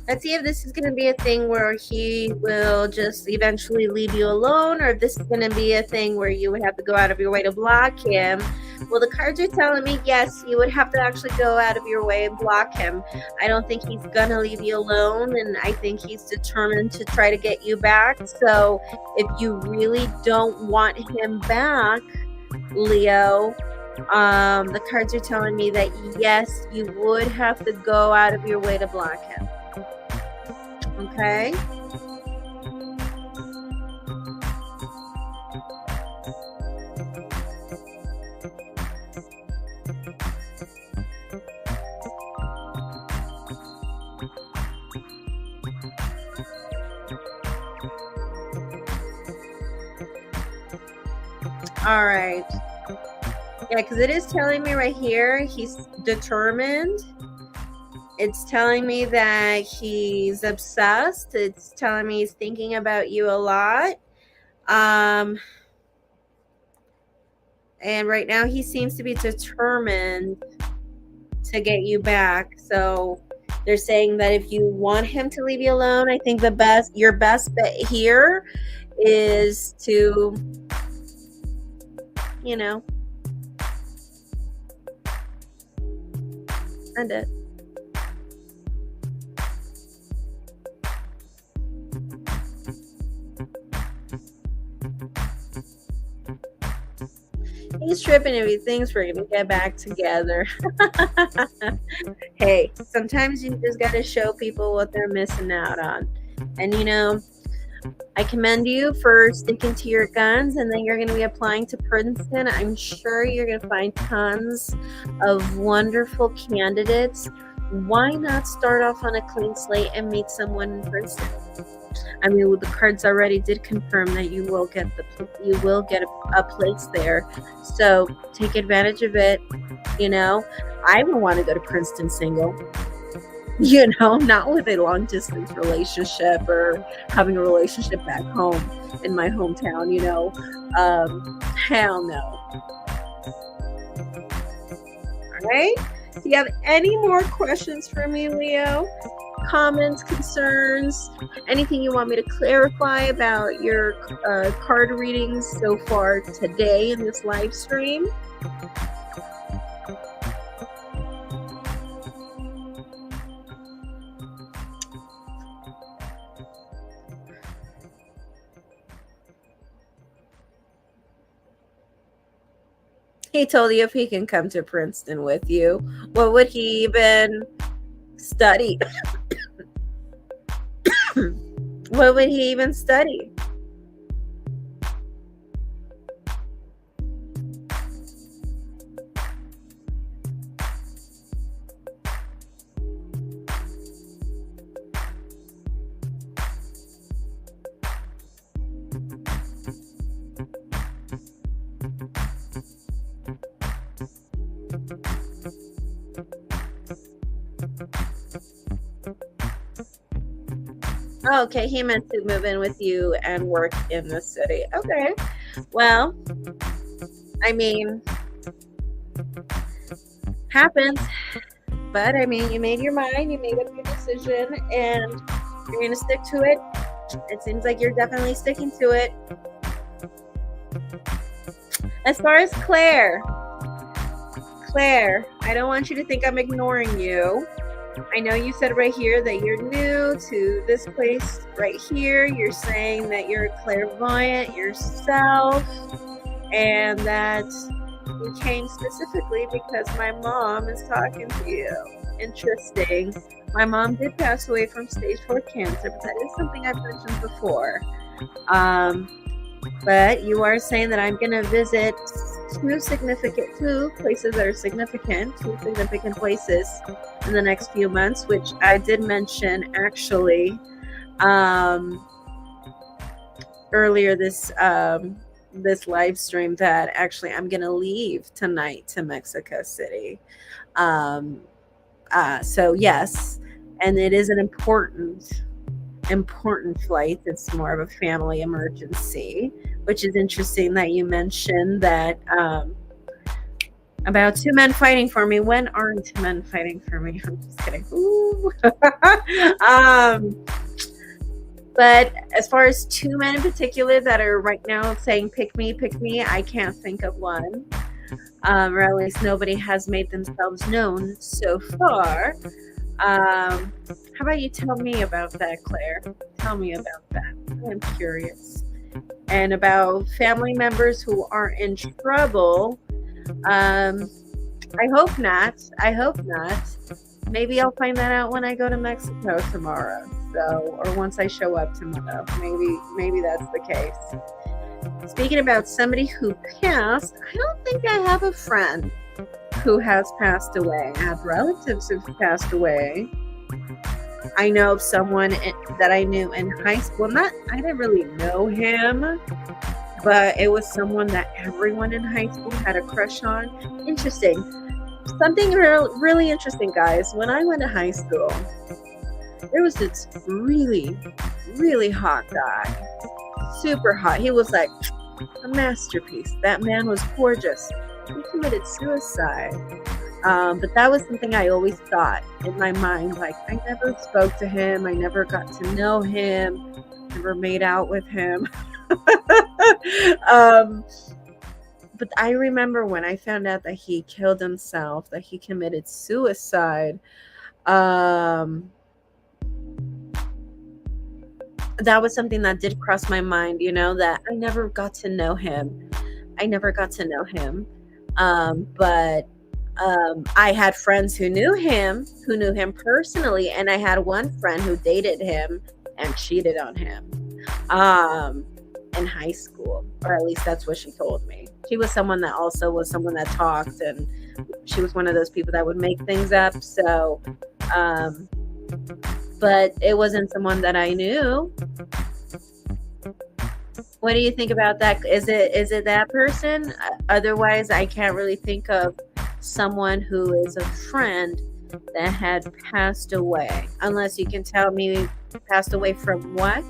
Let's see if this is going to be a thing where he will just eventually leave you alone, or if this is going to be a thing where you would have to go out of your way to block him. Well, the cards are telling me, yes, you would have to actually go out of your way and block him. I don't think he's going to leave you alone, and I think he's determined to try to get you back. So if you really don't want him back, Leo, The cards are telling me that yes, you would have to go out of your way to block him. Okay? All right. Yeah, because it is telling me right here he's determined. It's telling me that he's obsessed. It's telling me he's thinking about you a lot. And right now he seems to be determined to get you back. So they're saying that if you want him to leave you alone, I think your best bet here is to, end it. He's tripping if he thinks we're gonna get back together. Hey, sometimes you just gotta show people what they're missing out on. And I commend you for sticking to your guns, and then you're going to be applying to Princeton. I'm sure you're going to find tons of wonderful candidates. Why not start off on a clean slate and meet someone in Princeton? I mean, the cards already did confirm that you will get a place there. So take advantage of it. I would want to go to Princeton single. Not with a long distance relationship or having a relationship back home in my hometown, hell no. All right. Do you have any more questions for me, Leo? Comments, concerns, anything you want me to clarify about your card readings so far today in this live stream? He told you if he can come to Princeton with you, what would he even study? What would he even study? Oh, okay, he meant to move in with you and work in the city. Okay. Well, I mean, happens. But I mean, you made your mind, you made up your decision, and you're going to stick to it. It seems like you're definitely sticking to it. As far as Claire, I don't want you to think I'm ignoring you. I know you said right here that you're new to this place right here. You're saying that you're clairvoyant yourself and that you came specifically because my mom is talking to you. Interesting. My mom did pass away from stage 4 cancer, but that is something I've mentioned before. But you are saying that I'm going to visit two places that are significant, 2 significant places in the next few months, which I did mention actually earlier this live stream, that actually I'm going to leave tonight to Mexico City. So yes, and it is an important flight. It's more of a family emergency, which is interesting that you mentioned that about 2 men fighting for me. When aren't men fighting for me? I'm just kidding. But as far as 2 men in particular that are right now saying pick me, I can't think of one. Or at least nobody has made themselves known so far. How about you tell me about that, Claire? Tell me about that. I'm curious. And about family members who are in trouble Um, I hope not. I hope not. Maybe I'll find that out when I go to Mexico tomorrow. So, or once I show up tomorrow. Maybe that's the case. Speaking about somebody who passed, I don't think I have a friend who has passed away. I have relatives who've passed away. I know of someone that I knew in high school. I didn't really know him, but it was someone that everyone in high school had a crush on. Interesting. Something really interesting, guys. When I went to high school, there was this really, really hot guy. Super hot. He was like a masterpiece. That man was gorgeous. He committed suicide. But that was something I always thought in my mind. Like, I never spoke to him. I never got to know him. Never made out with him. But I remember when I found out that he killed himself, that he committed suicide. That was something that did cross my mind, that I never got to know him. But I had friends who knew him personally, and I had one friend who dated him and cheated on him in high school, or at least that's what she told me. She was someone that also was someone that talked, and she was one of those people that would make things up. So, but it wasn't someone that I knew. What do you think about that? Is it that person? Otherwise, I can't really think of someone who is a friend that had passed away. Unless you can tell me passed away from what?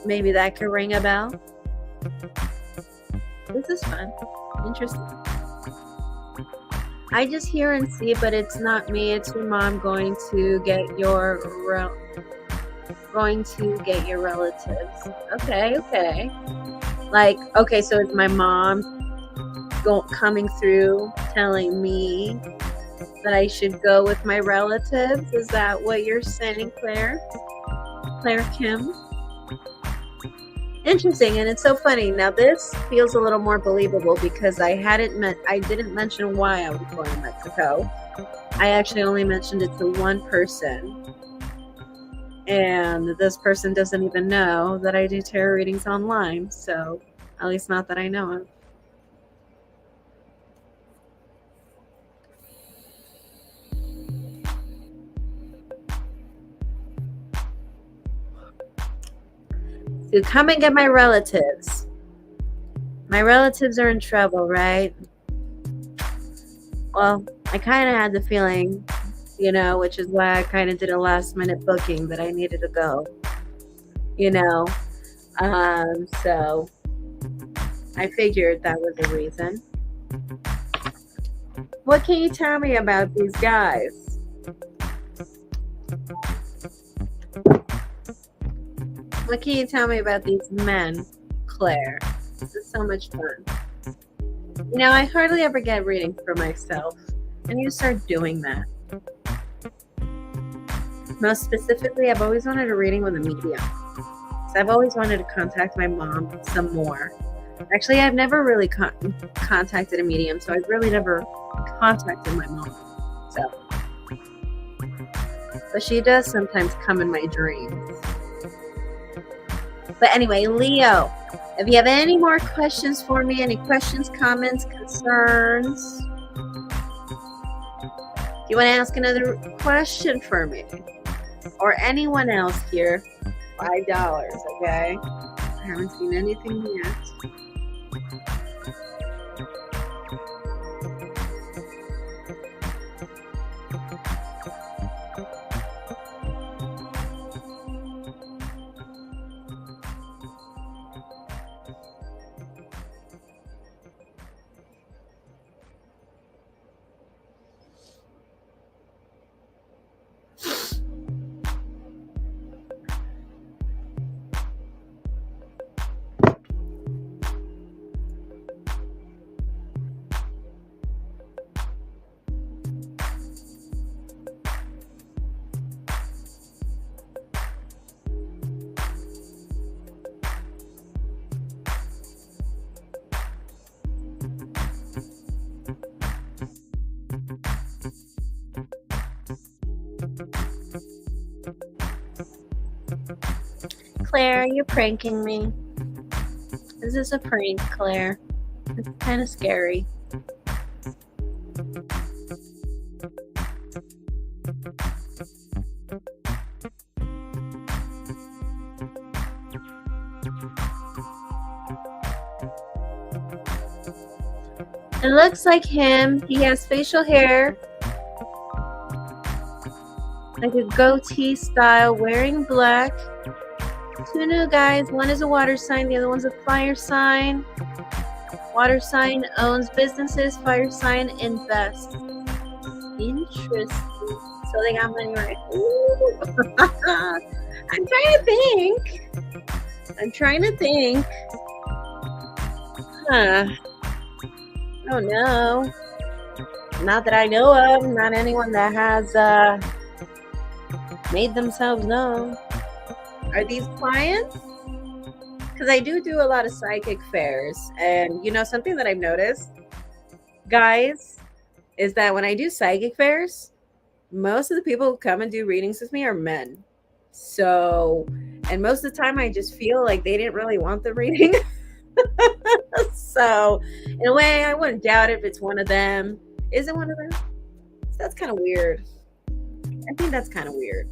Maybe that could ring a bell. This is fun. Interesting. I just hear and see, but it's not me. It's your mom going to get your relatives. Okay. Like, okay, so it's my mom coming through telling me that I should go with my relatives. Is that what you're saying, Claire? Claire Kim? Interesting, and it's so funny. Now this feels a little more believable because I didn't mention why I was going to Mexico. I actually only mentioned it to one person, and this person doesn't even know that I do tarot readings online. So, at least not that I know of. To come and get my relatives. My relatives are in trouble, right? Well, I kind of had the feeling, which is why I kind of did a last minute booking that I needed to go, so I figured that was the reason. What can you tell me about these guys? What can you tell me about these men, Claire? This is so much fun. I hardly ever get readings for myself. I need to start doing that. Most specifically, I've always wanted a reading with a medium. So I've always wanted to contact my mom some more. Actually, I've never really contacted a medium, so I've really never contacted my mom. But she does sometimes come in my dreams. But anyway, Leo, if you have any more questions for me, any questions, comments, concerns, if you want to ask another question for me, or anyone else here, $5, okay? I haven't seen anything yet. Claire, you're pranking me. Is this a prank, Claire? It's kind of scary. It looks like him. He has facial hair, like a goatee style, wearing black. Two new guys. One is a water sign, the other one's a fire sign. Water sign owns businesses, fire sign invests. Interesting. So they got money right. Ooh. I'm trying to think. Huh. Oh no. Not that I know of. Not anyone that has made themselves known. Are these clients? Because I do a lot of psychic fairs. And you know, something that I've noticed, guys, is that when I do psychic fairs, most of the people who come and do readings with me are men. So, and most of the time I just feel like they didn't really want the reading. So, in a way, I wouldn't doubt if it's one of them. Is it one of them? That's kind of weird. I think that's kind of weird.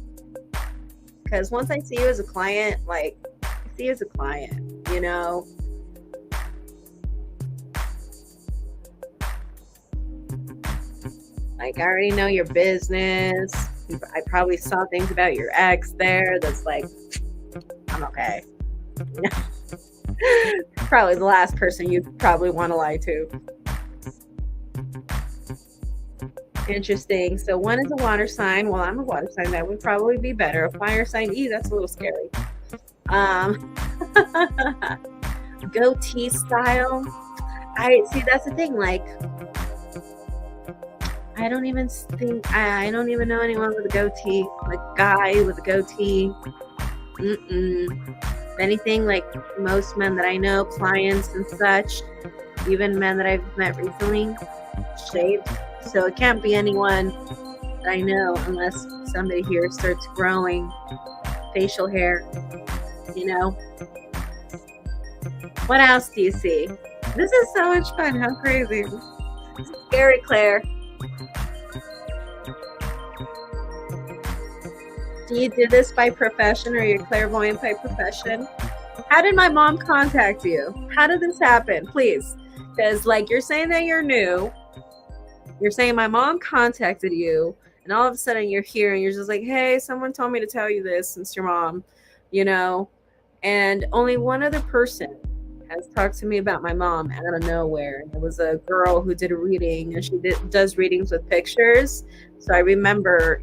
Because once I see you as a client, like, I see you as a client, you know? Like, I already know your business. I probably saw things about your ex there that's like, I'm okay. Probably the last person you probably want to lie to. Interesting. So one is a water sign. Well, I'm a water sign. That would probably be better. A fire sign. That's a little scary. Goatee style. I see. That's the thing. Like, I don't even know anyone with a goatee. Like, guy with a goatee. If anything, like most men that I know, clients and such, even men that I've met recently, shaved. So it can't be anyone that I know unless somebody here starts growing facial hair, you know. What else do you see? This is so much fun. How crazy. It's scary, Claire. Do you do this by profession, or you're clairvoyant by profession? How did my mom contact you? How did this happen? Please. Because, like, you're saying that you're new. You're saying my mom contacted you, and all of a sudden you're here and you're just like, hey, someone told me to tell you this since your mom, you know, and only one other person has talked to me about my mom out of nowhere. And it was a girl who did a reading, and she does readings with pictures. So I remember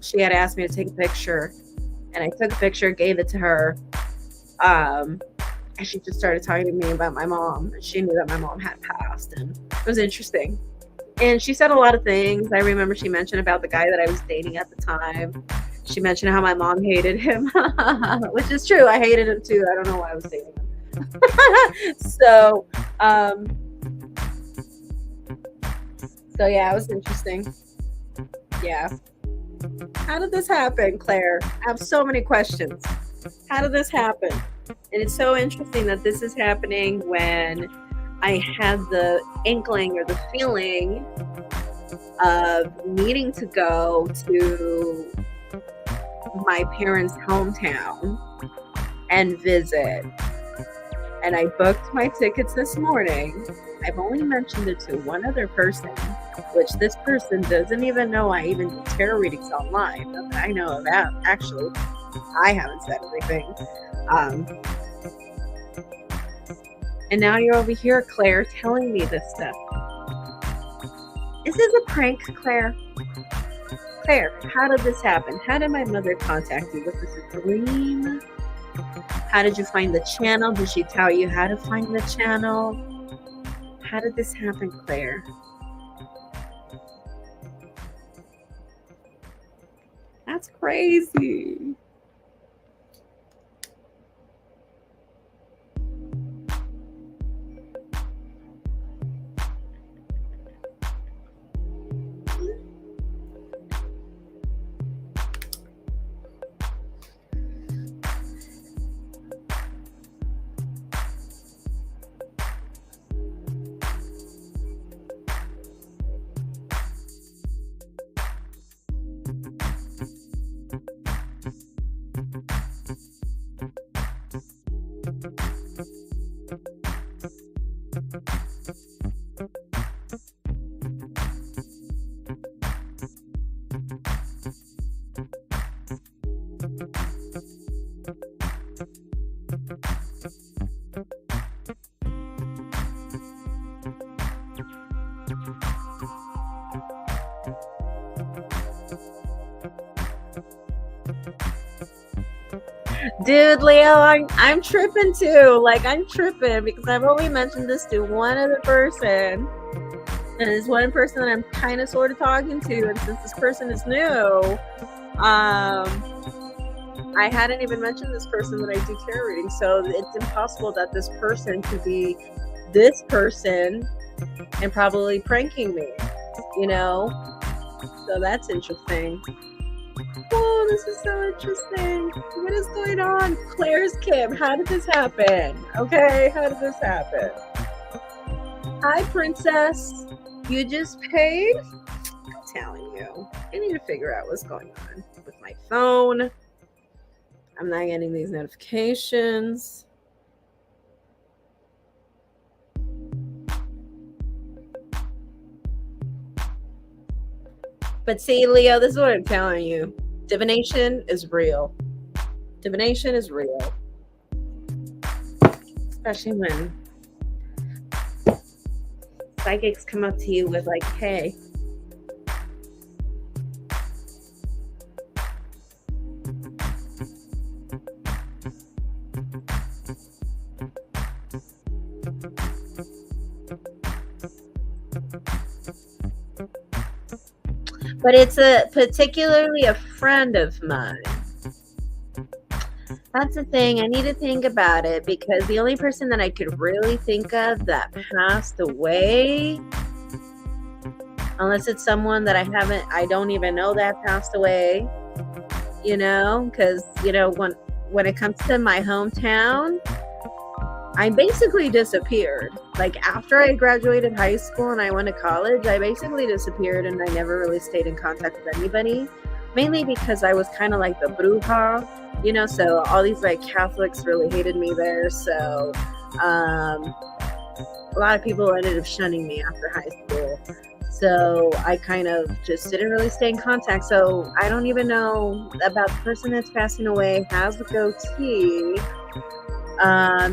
she had asked me to take a picture, and I took a picture, gave it to her. And she just started talking to me about my mom. She knew that my mom had passed, and it was interesting. And she said a lot of things. I remember she mentioned about the guy that I was dating at the time. She mentioned how my mom hated him, which is true. I hated him too. I don't know why I was dating him. So yeah, it was interesting. Yeah. How did this happen, Claire? I have so many questions. How did this happen? And it's so interesting that this is happening when I had the inkling or the feeling of needing to go to my parents' hometown and visit. And I booked my tickets this morning. I've only mentioned it to one other person, which this person doesn't even know I even do tarot readings online. Not that I know of that. Actually, I haven't said anything. And now you're over here, Claire, telling me this stuff. Is this a prank, Claire? Claire, how did this happen? How did my mother contact you? Was this a dream? How did you find the channel? Did she tell you how to find the channel? How did this happen, Claire? That's crazy. Dude, Leo, I'm tripping too. Like, I'm tripping because I've only mentioned this to one other person. And it's one person that I'm kind of sort of talking to. And since this person is new, I hadn't even mentioned this person that I do tarot reading. So it's impossible that this person could be this person and probably pranking me, you know? So that's interesting. Oh, this is so interesting. What is going on? Claire's Kim. How did this happen? Okay, how did this happen? Hi, Princess. You just paid? I'm telling you. I need to figure out what's going on with my phone. I'm not getting these notifications. But see, Leo, this is what I'm telling you. Divination is real. Divination is real. Especially when psychics come up to you with like, hey, but it's particularly a friend of mine. That's the thing. I need to think about it because the only person that I could really think of that passed away, unless it's someone that I don't even know that passed away, you know, because, you know, when it comes to my hometown, I basically disappeared. Like after I graduated high school and I went to college, I basically disappeared and I never really stayed in contact with anybody, mainly because I was kind of like the bruja, you know, so all these like Catholics really hated me there. So a lot of people ended up shunning me after high school. So I kind of just didn't really stay in contact. So I don't even know about the person that's passing away, has a goatee.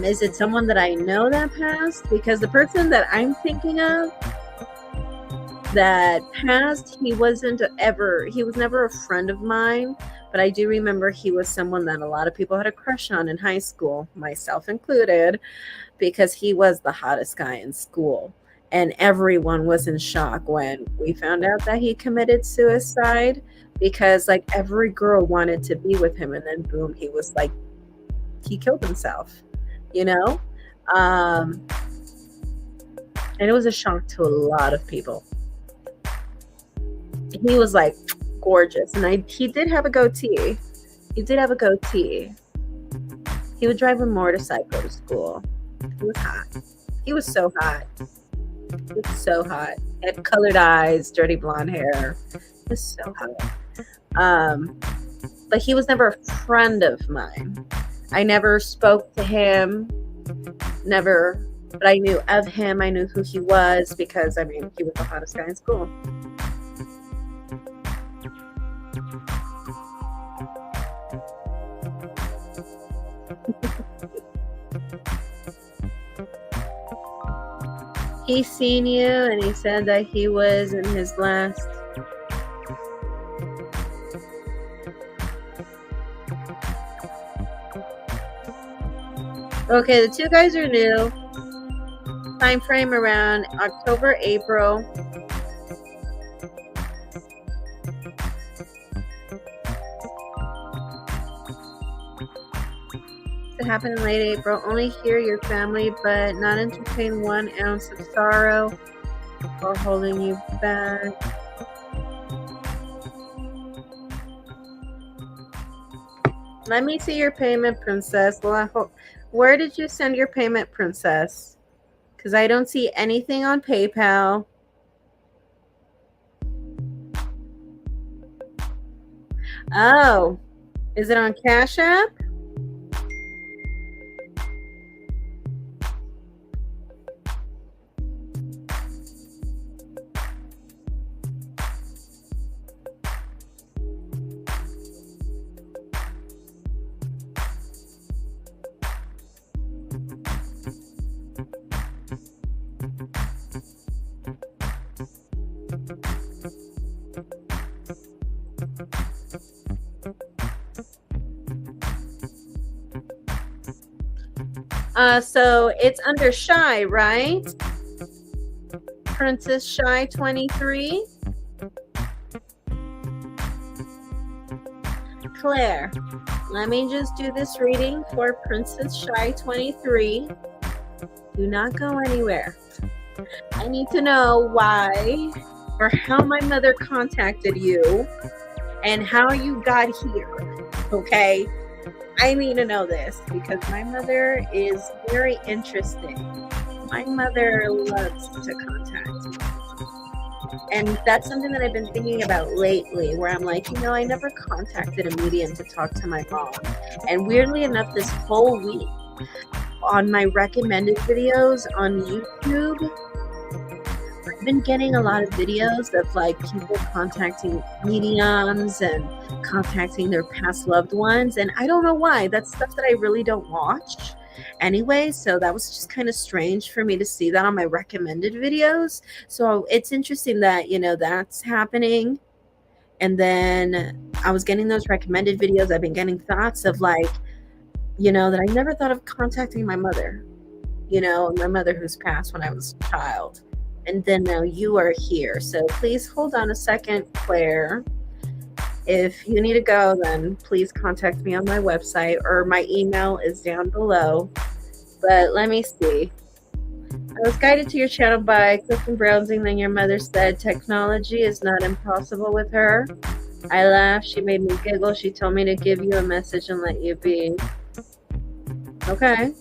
Is it someone that I know that passed? Because the person that I'm thinking of that passed, he was never a friend of mine, but I do remember he was someone that a lot of people had a crush on in high school, myself included, because he was the hottest guy in school. And everyone was in shock when we found out that he committed suicide because like every girl wanted to be with him, and then boom, he killed himself, you know? And it was a shock to a lot of people. He was like gorgeous, and he did have a goatee. He did have a goatee. He would drive a motorcycle to school. He was hot. He was so hot. He was so hot. He had colored eyes, dirty blonde hair. He was so hot. But he was never a friend of mine. I never spoke to him, never, but I knew of him. I knew who he was because, I mean, he was the hottest guy in school. He seen you and he said that he was in his last. Okay, the two guys are new. Time frame around October, April. It happened in late April. Only hear your family, but not entertain 1 ounce of sorrow or holding you back. Let me see your payment, Princess. Where did you send your payment, Princess? Because I don't see anything on PayPal. Oh, is it on Cash App? So it's under Shy, right? Princess Shy 23. Claire, let me just do this reading for Princess Shy 23. Do not go anywhere. I need to know why or how my mother contacted you and how you got here, okay? I need to know this because my mother is very interesting. My mother loves to contact me. And that's something that I've been thinking about lately, where I'm like, I never contacted a medium to talk to my mom. And weirdly enough, this whole week on my recommended videos on YouTube, I've been getting a lot of videos of like people contacting mediums and contacting their past loved ones. And I don't know why. That's stuff that I really don't watch anyway. So that was just kind of strange for me to see that on my recommended videos. So it's interesting that, that's happening. And then I was getting those recommended videos. I've been getting thoughts of like, that I never thought of contacting my mother, my mother who's passed when I was a child. And then now you are here. So please hold on a second, Claire. If you need to go, then please contact me on my website or my email is down below. But let me see. I was guided to your channel by clicking browsing. Then your mother said technology is not impossible with her. I laughed. She made me giggle. She told me to give you a message and let you be. Okay.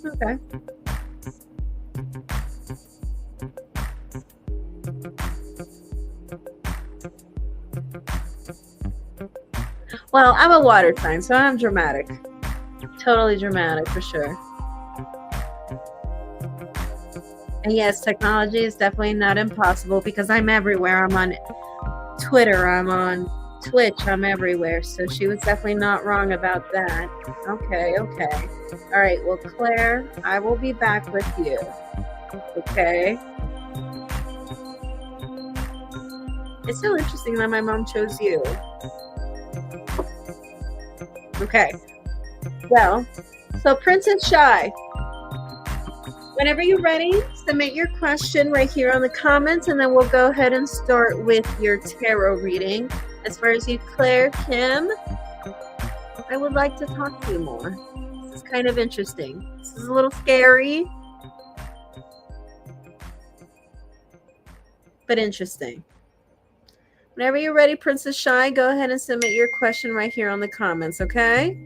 Well, I'm a water sign, so I'm dramatic. Totally dramatic for sure. And yes, technology is definitely not impossible because I'm everywhere. I'm on Twitter, I'm on Twitch, I'm everywhere. So she was definitely not wrong about that. Okay. All right, well, Claire, I will be back with you. Okay. It's so interesting that my mom chose you. Okay. Well, so Princess Shy, whenever you're ready, submit your question right here on the comments, and then we'll go ahead and start with your tarot reading. As far as you, Claire Kim, I would like to talk to you more. This is kind of interesting. This is a little scary, but interesting. Whenever you're ready, Princess Shy, go ahead and submit your question right here on the comments, okay?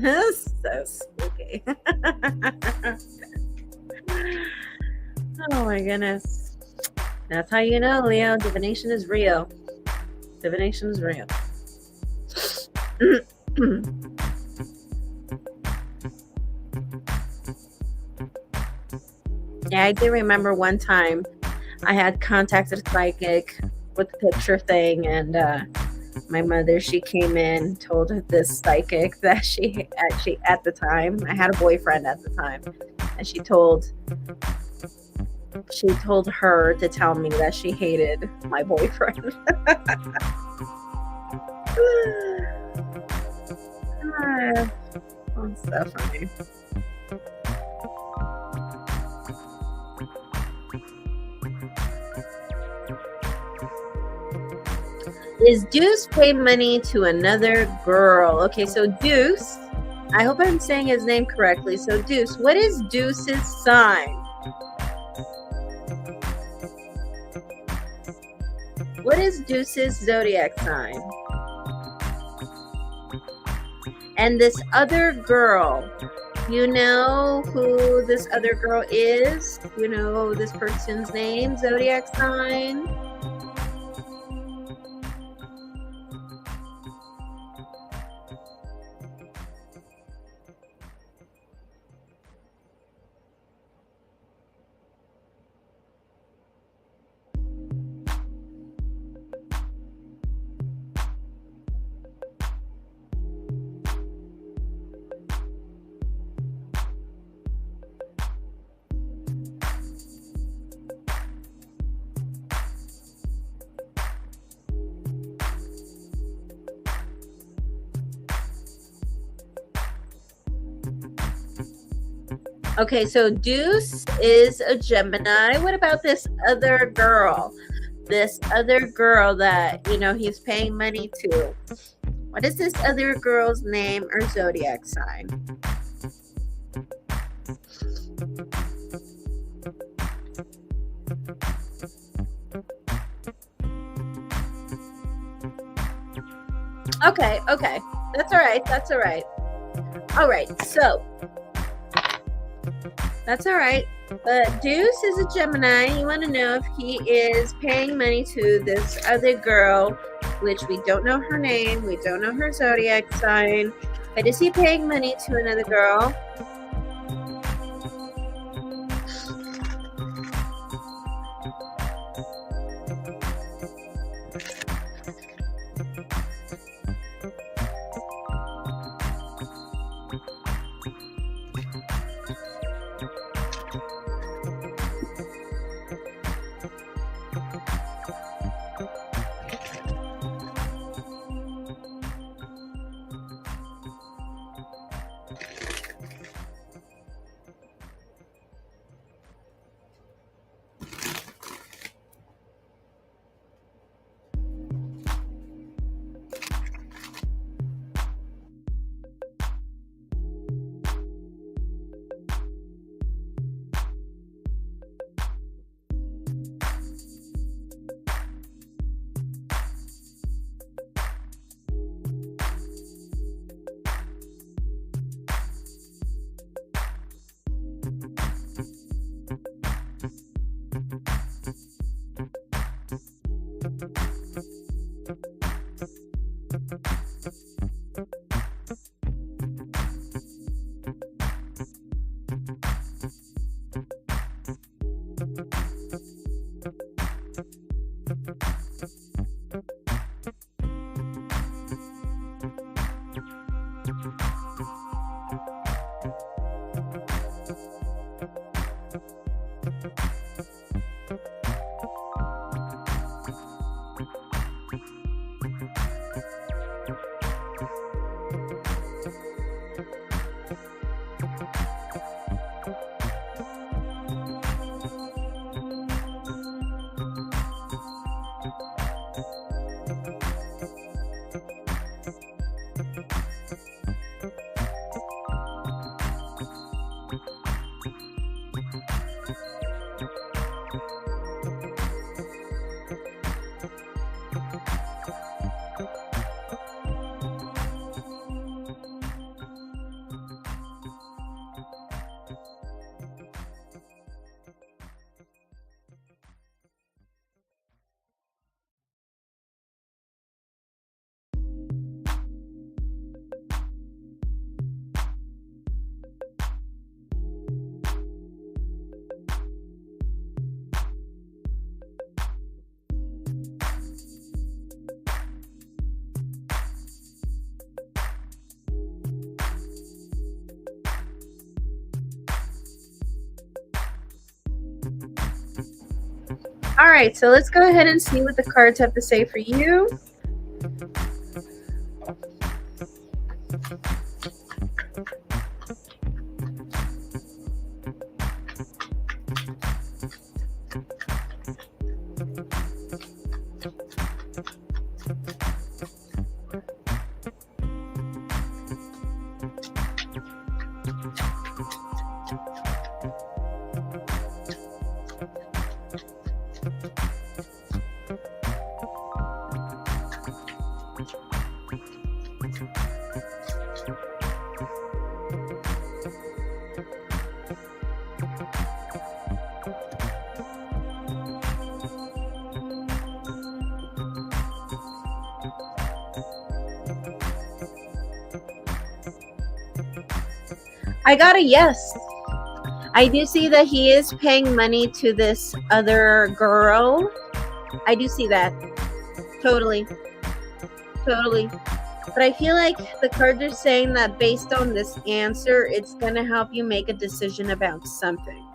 So spooky. Oh my goodness. That's how you know, Leo, divination is real. Divination is real. Yeah, I do remember one time I had contacted a psychic with the picture thing, and my mother, she came in, told this psychic that she at the time, I had a boyfriend at the time, and she told her to tell me that she hated my boyfriend. That's so funny. Is Deuce pay money to another girl? Okay, so Deuce, I hope I'm saying his name correctly. So Deuce, what is Deuce's sign? What is Deuce's zodiac sign? And this other girl, you know who this other girl is? You know this person's name, zodiac sign? Okay, so Deuce is a Gemini. What about this other girl? This other girl that, he's paying money to. What is this other girl's name or zodiac sign? Okay. That's all right. All right, so that's all right. But Deuce is a Gemini. You want to know if he is paying money to this other girl, which we don't know her name, we don't know her zodiac sign, but is he paying money to another girl? All right, so let's go ahead and see what the cards have to say for you. I got a yes. I do see that he is paying money to this other girl. I do see that. Totally. But I feel like the cards are saying that based on this answer, it's going to help you make a decision about something.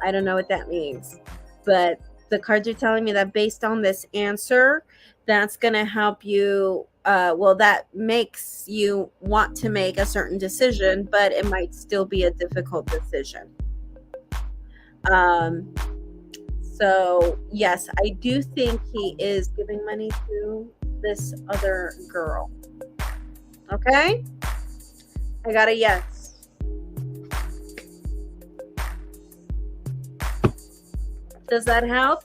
I don't know what that means. But the cards are telling me that based on this answer, that's going to help you. That makes you want to make a certain decision, but it might still be a difficult decision. Um, so yes, I do think he is giving money to this other girl. Okay? I got a yes. Does that help?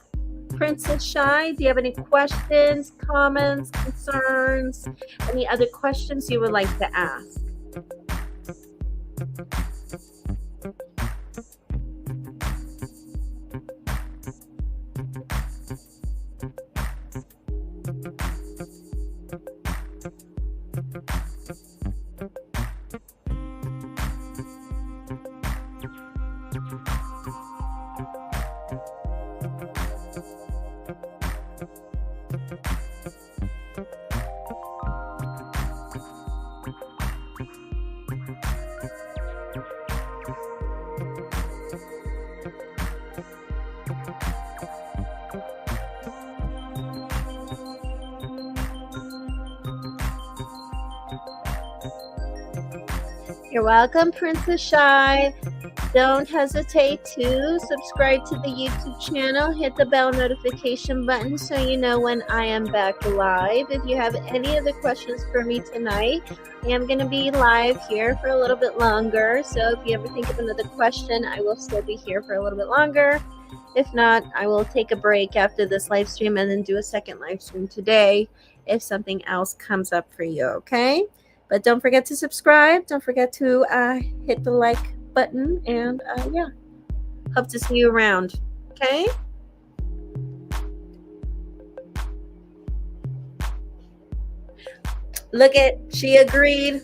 Princess Shy, do you have any questions, comments, concerns, any other questions you would like to ask? You're welcome, Princess Shy. Don't hesitate to subscribe to the YouTube channel. Hit the bell notification button so you know when I am back live. If you have any other questions for me tonight, I am going to be live here for a little bit longer. So if you ever think of another question, I will still be here for a little bit longer. If not, I will take a break after this live stream and then do a second live stream today if something else comes up for you, okay? But don't forget to subscribe. Don't forget to hit the like button. And yeah, hope to see you around. Okay? Look at, she agreed.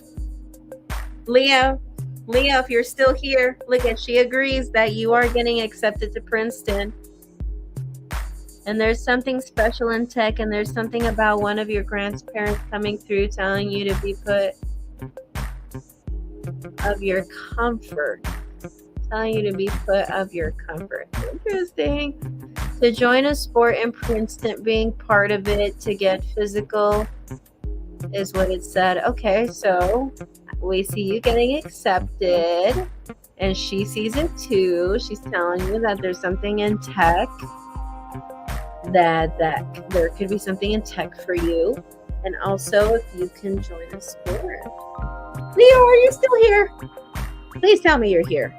Leo, if you're still here, look at, she agrees that you are getting accepted to Princeton. And there's something special in tech, and there's something about one of your grandparents coming through telling you to be put of your comfort. Telling you to be put of your comfort. Interesting. To join a sport in Princeton, being part of it, to get physical is what it said. Okay, so we see you getting accepted, and she sees it too. She's telling you that there's something in tech. That there could be something in tech for you, and also if you can join a sport. Leo, are you still here? Please tell me you're here.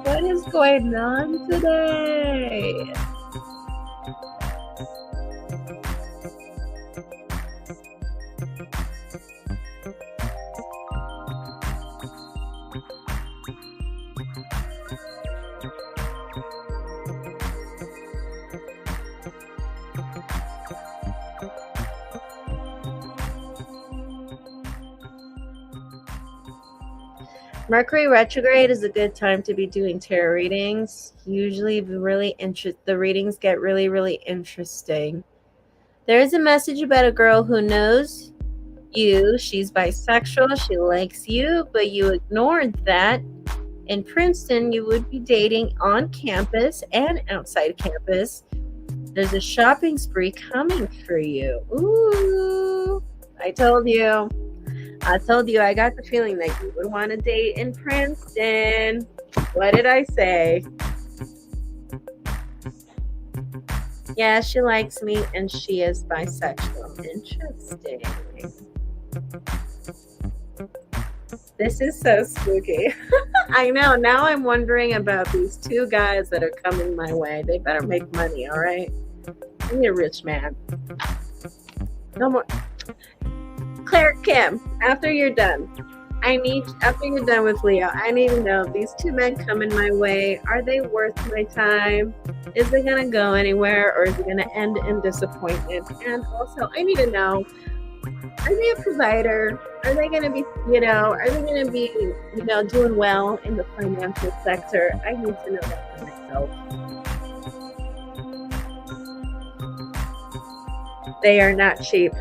What is going on today? Mercury retrograde is a good time to be doing tarot readings. Usually the readings get really, really interesting. There is a message about a girl who knows you. She's bisexual. She likes you, but you ignored that. In Princeton, you would be dating on campus and outside campus. There's a shopping spree coming for you. Ooh, I told you. I got the feeling that you would want to date in Princeton. What did I say? Yeah, she likes me and she is bisexual. Interesting. This is so spooky. I know. Now I'm wondering about these two guys that are coming my way. They better make money, all right? I need a rich man. No more. Claire Kim, after you're done with Leo, I need to know, these two men coming my way, are they worth my time? Is it going to go anywhere, or is it going to end in disappointment? And also, I need to know, are they a provider? Are they going to be, doing well in the financial sector? I need to know that for myself. They are not cheap.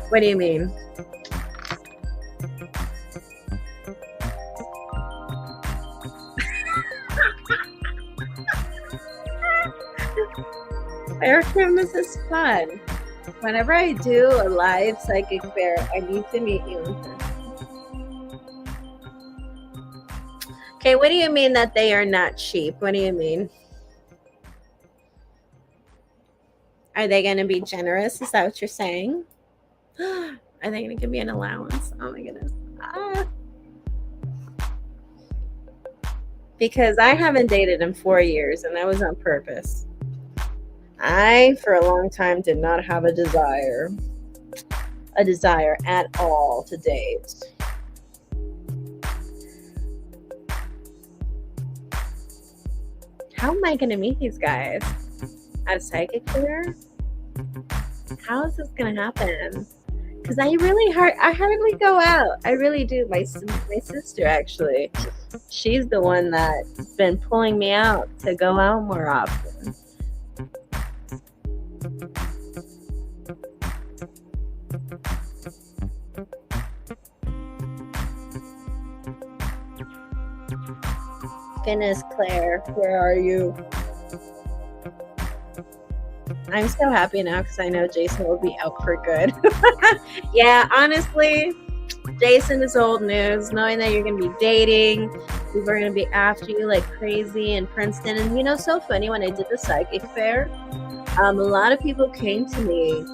What do you mean? Claire Kim, this is fun. Whenever I do a live psychic fair, I need to meet you in person. Okay, what do you mean that they are not cheap? What do you mean? Are they going to be generous? Is that what you're saying? Are they going to give me an allowance? Oh my goodness. Because I haven't dated in 4 years, and that was on purpose. I, for a long time, did not have a desire at all to date. How am I going to meet these guys? At a psychic fair? How is this going to happen? Because I hardly go out. I really do. My sister, actually, she's the one that's been pulling me out to go out more often. Goodness, Claire, where are you? I'm so happy now because I know Jason will be out for good. Yeah, honestly, Jason is old news. Knowing that you're going to be dating, people are going to be after you like crazy in Princeton. And so funny, when I did the psychic fair, a lot of people came to me,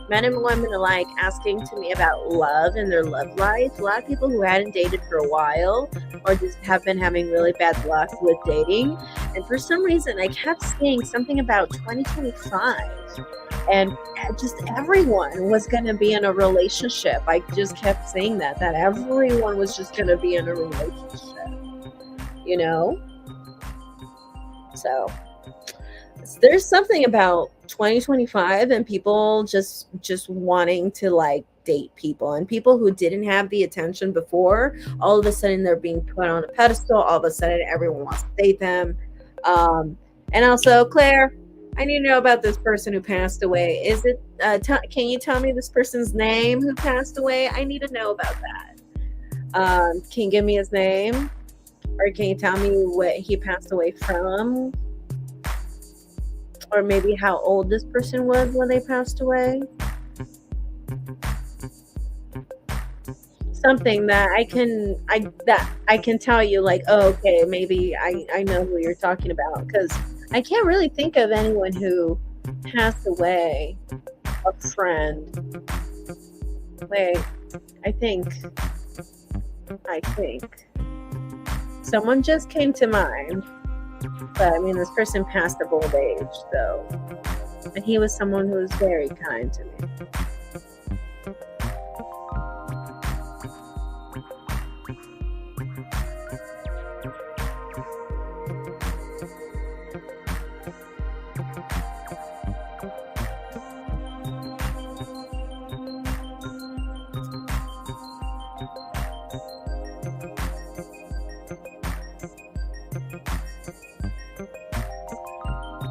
men and women alike, asking to me about love and their love life. A lot of people who hadn't dated for a while or just have been having really bad luck with dating. And for some reason, I kept seeing something about 2025. And just everyone was going to be in a relationship. I just kept saying that everyone was just going to be in a relationship. So there's something about 2025 and people just wanting to like date people, and people who didn't have the attention before, all of a sudden they're being put on a pedestal. All of a sudden everyone wants to date them. And also, Claire, I need to know about this person who passed away. Is it can you tell me this person's name who passed away? I need to know about that. Can you give me his name, or can you tell me what he passed away from? Or maybe how old this person was when they passed away. Something that I can tell you, like, oh, okay, maybe I know who you're talking about, because I can't really think of anyone who passed away, a friend. Wait, I think someone just came to mind. But I mean, this person passed of old age, though. And he was someone who was very kind to me.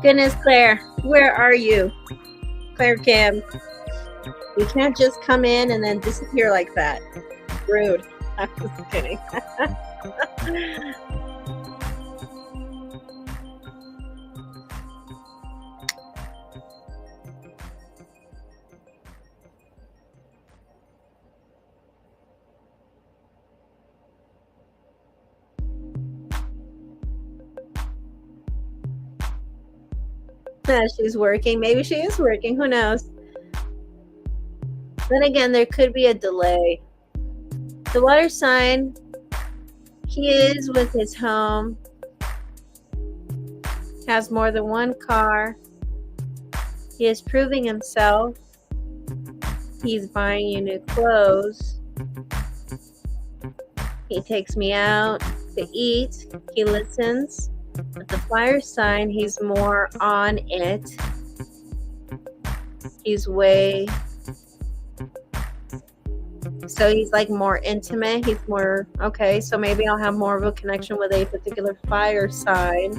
Goodness, Claire, where are you? Claire Kim. You can't just come in and then disappear like that. Rude. I'm just kidding. She's working. Maybe she is working. Who knows? Then again, there could be a delay. The water sign, he is with his home, has more than one car. He is proving himself. He's buying you new clothes. He takes me out to eat. He listens. With the fire sign, he's more on it. He's so he's like more intimate. He's more, okay, so maybe I'll have more of a connection with a particular fire sign.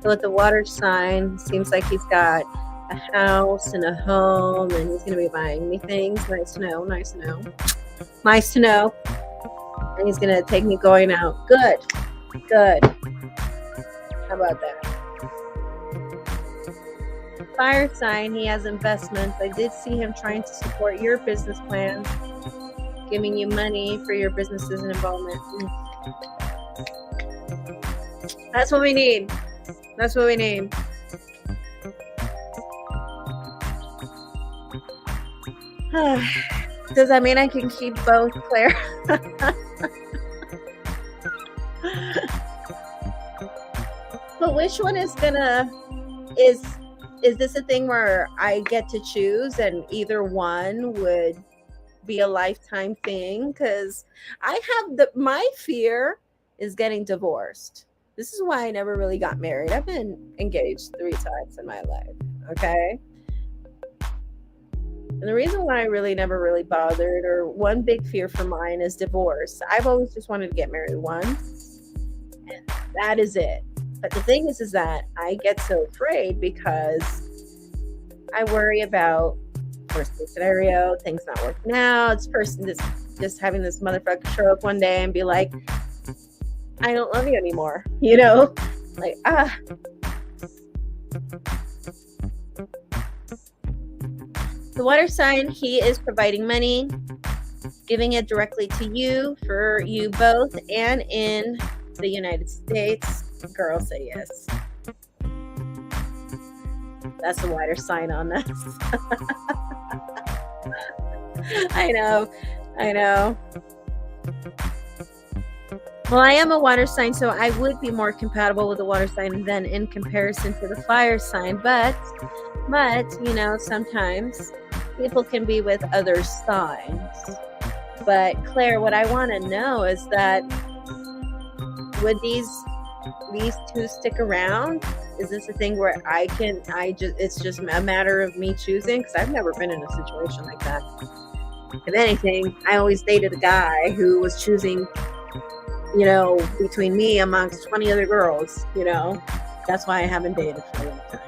So with the water sign, seems like he's got a house and a home, and he's going to be buying me things. Nice to know. And he's going to take me going out. Good. How about that? fire sign, he has investments. I did see him trying to support your business plans, giving you money for your businesses and involvement. That's what we need. That's what we need. Does that mean I can keep both, Claire? But which one is gonna is this a thing where I get to choose and either one would be a lifetime thing? Because I have my fear is getting divorced. This is why I never really got married. I've been engaged 3 times in my life. Okay. And the reason why I really never really bothered, or one big fear for mine, is divorce. I've always just wanted to get married once, and that is it. But the thing is that I get so afraid because I worry about worst case scenario, things not working out. This person just having this motherfucker show up one day and be like, I don't love you anymore. You know, like The water sign, he is providing money, giving it directly to you for you both, and in the United States. Girl, say yes. That's the water sign on this. I know. Well, I am a water sign, so I would be more compatible with the water sign than in comparison to the fire sign. But you know, sometimes people can be with other signs. But Claire, what I want to know is that would these two stick around? Is this a thing where it's just a matter of me choosing? Because I've never been in a situation like that. If anything, I always dated a guy who was choosing, you know, between me amongst 20 other girls, you know. That's why I haven't dated for a long time.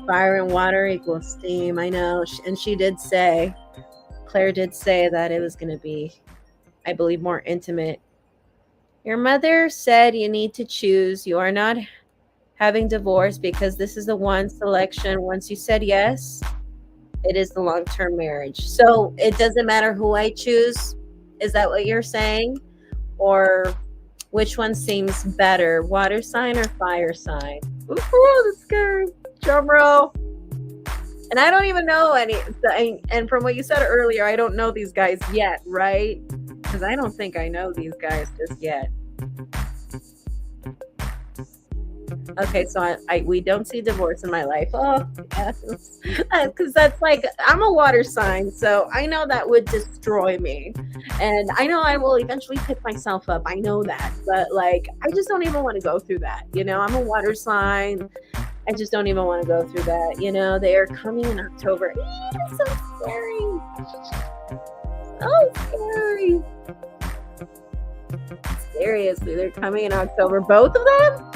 Fire and water equals steam, I know. And Claire did say that it was going to be, I believe, more intimate. Your mother said you need to choose. You are not having divorce because this is the one selection. Once you said yes, it is the long-term marriage. So it doesn't matter who I choose. Is that what you're saying? Or which one seems better, water sign or fire sign? Ooh, that's scary. Drum roll. And I don't even know any. And from what you said earlier, I don't know these guys yet, right? Because I don't think I know these guys just yet. Okay, so we don't see divorce in my life. Oh, yes. Because that's like, I'm a water sign, so I know that would destroy me. And I know I will eventually pick myself up. I know that. But, like, I just don't even want to go through that. You know, I'm a water sign. I just don't even want to go through that. You know, they are coming in October. It's so scary. Oh, scary. Seriously, they're coming in October. Both of them?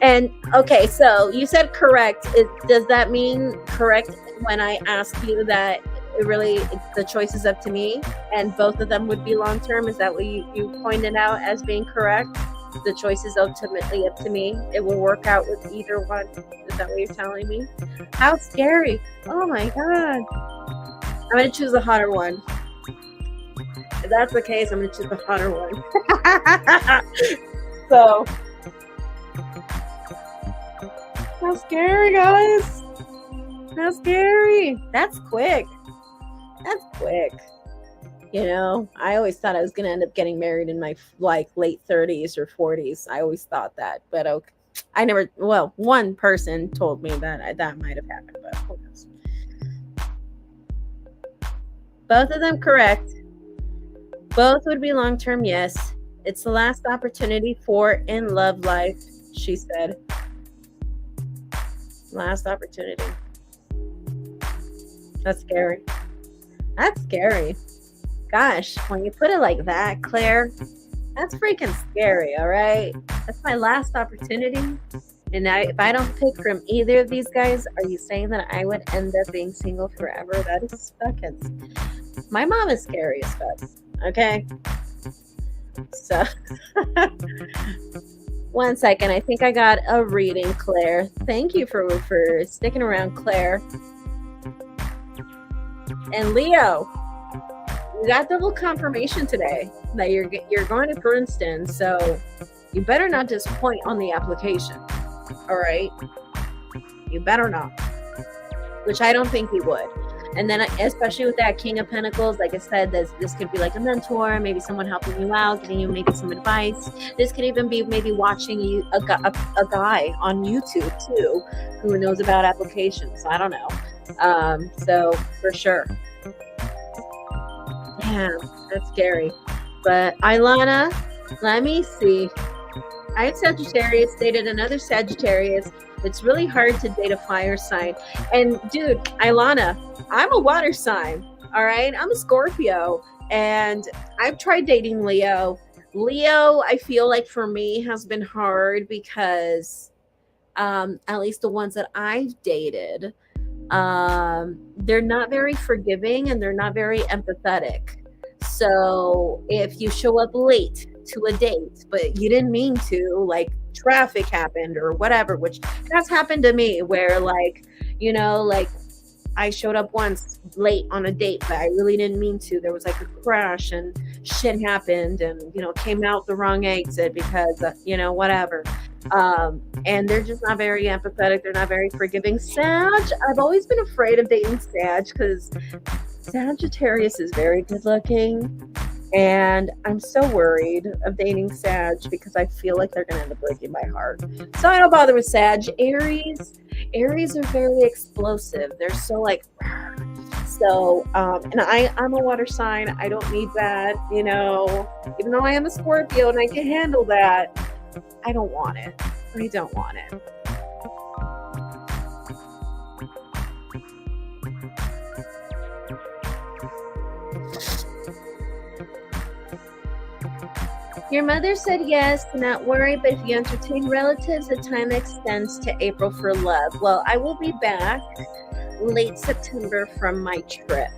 And okay, so you said correct. Does that mean correct when I ask you that the choice is up to me and both of them would be long term? Is that what you pointed out as being correct? The choice is ultimately up to me. It will work out with either one. Is that what you're telling me? How scary. Oh my God. I'm going to choose the hotter one. If that's the case, I'm going to choose the hotter one. So, how scary, guys. How scary. That's quick. You know, I always thought I was going to end up getting married in my late 30s or 40s. I always thought that. But okay. One person told me that might have happened, but who knows. Both of them correct. Both would be long-term, yes. It's the last opportunity for in love life, she said. Last opportunity. That's scary. Gosh, when you put it like that, Claire, that's freaking scary, all right? That's my last opportunity. And if I don't pick from either of these guys, are you saying that I would end up being single forever? That is fucking... My mom is scary as fuck, okay? So, One second. I think I got a reading, Claire. Thank you for sticking around, Claire. And Leo, we got double confirmation today that you're going to Princeton, so you better not disappoint on the application. All right, you better not. Which I don't think you would. And then, especially with that King of Pentacles, like I said, this could be like a mentor, maybe someone helping you out, giving you maybe some advice. This could even be maybe watching you a guy on YouTube too, who knows about applications. I don't know. So for sure. Yeah, that's scary. But Ilana, let me see. I had Sagittarius, dated another Sagittarius. It's really hard to date a fire sign. And dude, Ilana, I'm a water sign. All right. I'm a Scorpio. And I've tried dating Leo. Leo, I feel like for me has been hard because at least the ones that I've dated, they're not very forgiving and they're not very empathetic. So if you show up late to a date, but you didn't mean to, like traffic happened or whatever, which that's happened to me where like, like I showed up once late on a date, but I really didn't mean to. There was like a crash and shit happened and, came out the wrong exit because, whatever. And they're just not very empathetic. They're not very forgiving. Sag, I've always been afraid of dating Sag because Sagittarius is very good looking. And I'm so worried of dating Sag because I feel like they're going to end up breaking my heart. So I don't bother with Sag. Aries are very explosive. They're so like, so, and I'm a water sign. I don't need that, even though I am a Scorpio and I can handle that. I don't want it. I don't want it. Your mother said yes, not worry, but if you entertain relatives, the time extends to April for love. Well, I will be back late September from my trip.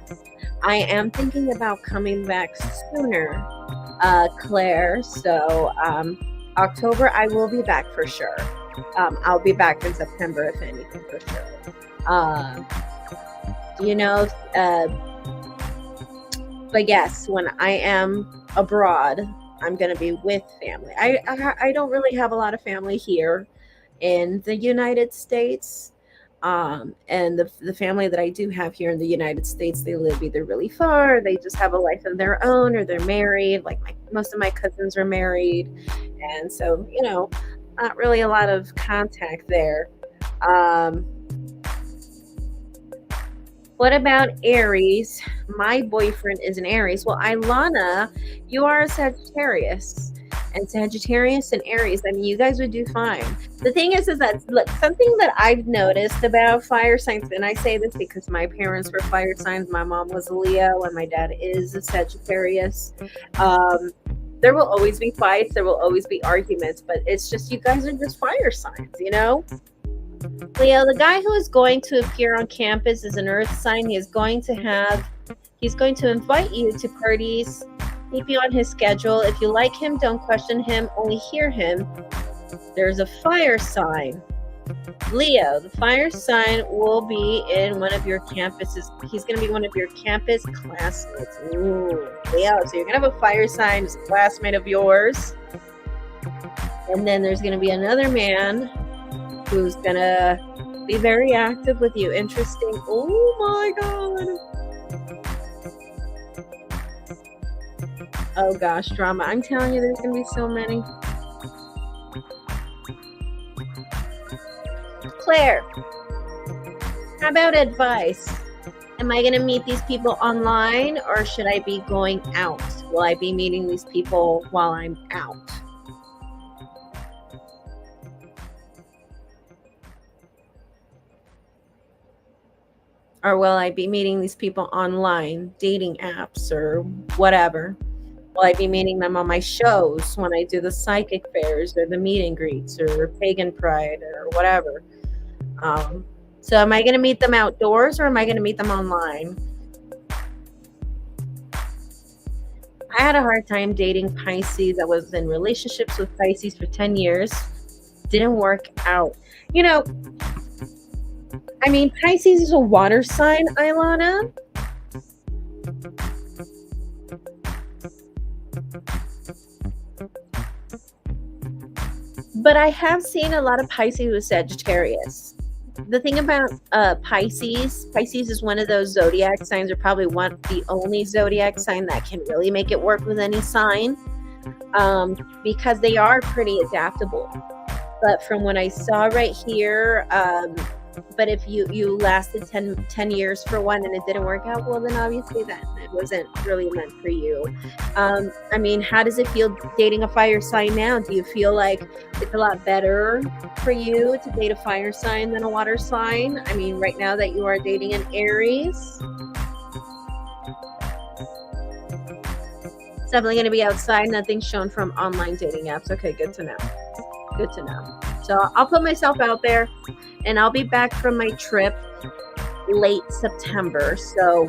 I am thinking about coming back sooner, Claire. So October, I will be back for sure. I'll be back in September, if anything, for sure. But yes, when I am abroad, I'm going to be with family. I don't really have a lot of family here in the United States. And the family that I do have here in the United States, they live either really far, or they just have a life of their own, or they're married. Like most of my cousins are married. And so, not really a lot of contact there. What about Aries? My boyfriend is an Aries. Well, Ilana, you are a Sagittarius. And Sagittarius and Aries, I mean, you guys would do fine. The thing is that, look, something that I've noticed about fire signs, and I say this because my parents were fire signs. My mom was a Leo and my dad is a Sagittarius. There will always be fights. There will always be arguments. But it's just, you guys are just fire signs, Leo, the guy who is going to appear on campus is an earth sign. He's going to invite you to parties, keep you on his schedule. If you like him, don't question him, only hear him. There's a fire sign. Leo, the fire sign will be in one of your campuses. He's going to be one of your campus classmates. Ooh, Leo, so you're going to have a fire sign as a classmate of yours. And then there's going to be another man who's gonna be very active with you. Interesting. Oh my God. Oh gosh, drama. I'm telling you, there's gonna be so many. Claire, how about advice? Am I gonna meet these people online or should I be going out? Will I be meeting these people while I'm out? Or will I be meeting these people online, dating apps or whatever? Will I be meeting them on my shows when I do the psychic fairs or the meet and greets or pagan pride or whatever? So am I going to meet them outdoors or am I going to meet them online? I had a hard time dating Pisces. I was in relationships with Pisces for 10 years. Didn't work out. You know, I mean, Pisces is a water sign, Ilana. But I have seen a lot of Pisces with Sagittarius. The thing about Pisces is one of those zodiac signs, or probably the only zodiac sign that can really make it work with any sign, because they are pretty adaptable. But from what I saw right here, but if you lasted 10 years for one and it didn't work out, well, then obviously that it wasn't really meant for you. I mean, how does it feel dating a fire sign now? Do you feel like it's a lot better for you to date a fire sign than a water sign? I mean, right now that you are dating an Aries, it's definitely going to be outside. Nothing shown from online dating apps. Okay, good to know. Good to know. So I'll put myself out there, and I'll be back from my trip late September. So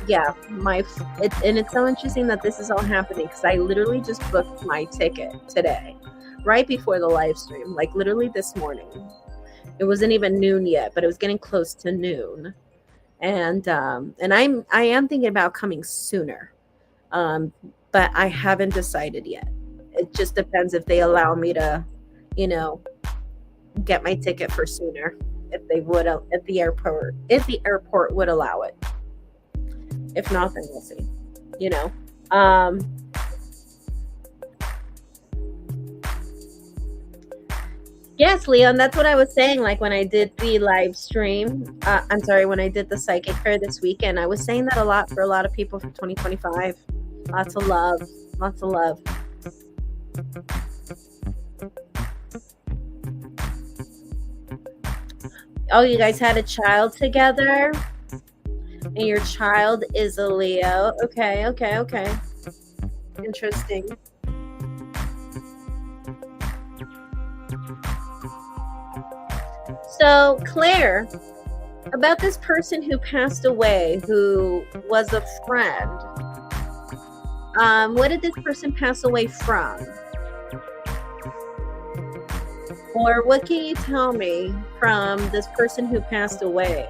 yeah, and it's so interesting that this is all happening, because I literally just booked my ticket today, right before the live stream, like literally this morning. It wasn't even noon yet, but it was getting close to noon, and I am thinking about coming sooner, but I haven't decided yet. It just depends if they allow me to, get my ticket for sooner, if they would, if the airport would allow it. If not, then we'll see. Yes, Leon, that's what I was saying. Like when I did the live stream, when I did the psychic fair this weekend, I was saying that a lot for a lot of people for 2025. Lots of love. Lots of love. Oh, you guys had a child together? And your child is a Leo. Okay. Interesting. So, Claire, about this person who passed away, who was a friend, what did this person pass away from? Or what can you tell me from this person who passed away?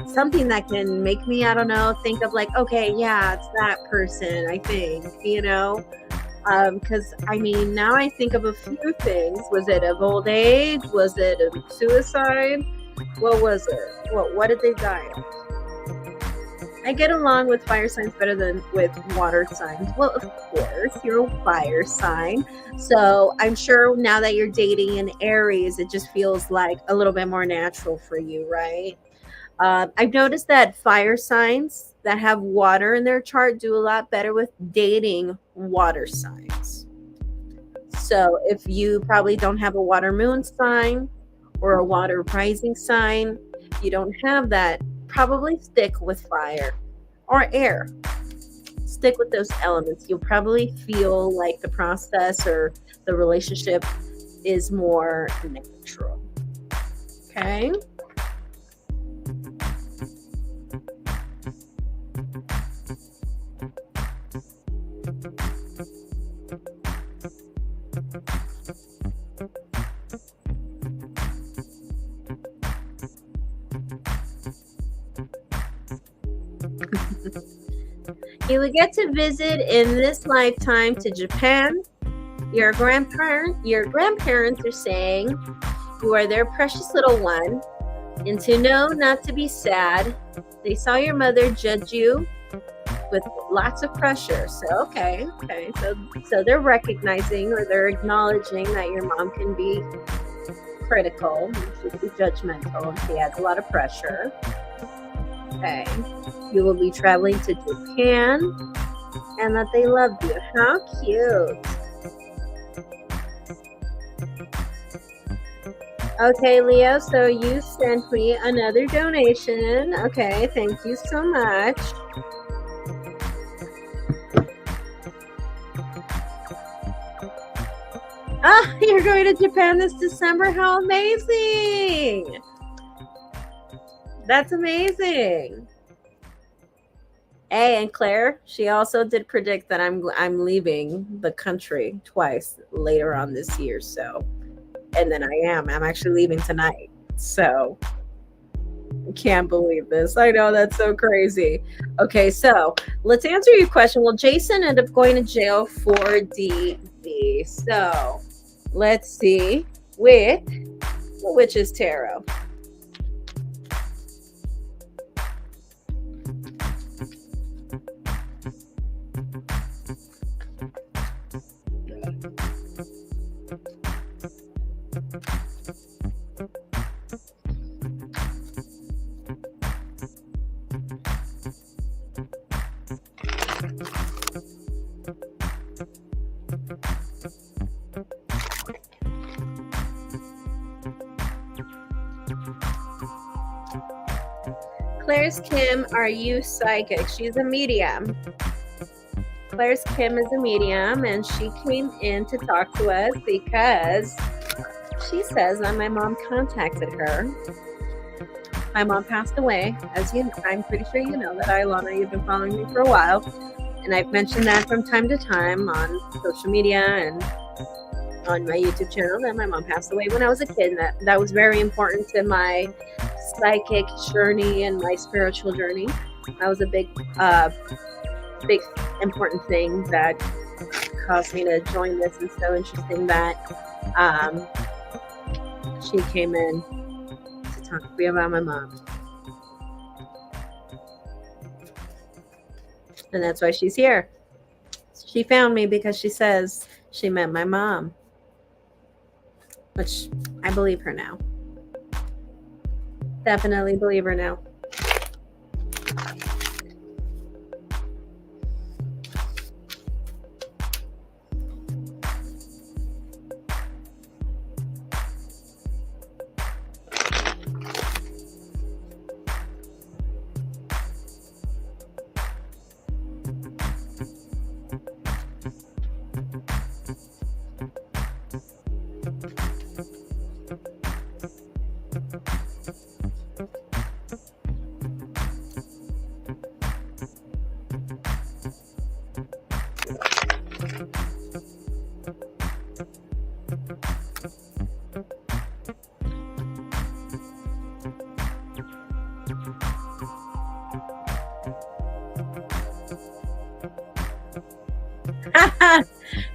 Something that can make me, I don't know, think of like, okay, yeah, it's that person, I think, because I mean, now I think of a few things. Was it of old age? Was it a suicide? What was it? What did they die of? I get along with fire signs better than with water signs. Well, of course, you're a fire sign. So I'm sure now that you're dating an Aries, it just feels like a little bit more natural for you, right? I've noticed that fire signs that have water in their chart do a lot better with dating water signs. So if you probably don't have a water moon sign or a water rising sign, you don't have that, probably stick with fire or air. Stick with those elements. You'll probably feel like the process or the relationship is more natural. Okay. You will get to visit in this lifetime to Japan. Your grandparents are saying you are their precious little one, and to know not to be sad. They saw your mother judge you with lots of pressure. So okay. So they're recognizing, or they're acknowledging that your mom can be critical, she can be judgmental, and she has a lot of pressure. Okay. You will be traveling to Japan, and that they love you. How cute. Okay, Leo, so you sent me another donation. Okay, thank you so much. Ah, you're going to Japan this December. How amazing. That's amazing. Hey, and Claire, she also did predict that I'm leaving the country twice later on this year. So, and then I'm actually leaving tonight. So, can't believe this. I know that's so crazy. Okay, so let's answer your question. Well, Jason ended up going to jail for DV. So, let's see with the Witch's Tarot. Claire's Kim, are you psychic? She's a medium. Claire's Kim is a medium, and she came in to talk to us because she says that my mom contacted her. My mom passed away, as I'm pretty sure you know that, Ilana. You've been following me for a while, and I've mentioned that from time to time on social media and on my YouTube channel that my mom passed away when I was a kid. And that was very important to my psychic journey and my spiritual journey. That was a big important thing that caused me to join this. And so interesting that she came in to talk to me about my mom. And that's why she's here. She found me because she says she met my mom, which I believe her now. Definitely believe her now.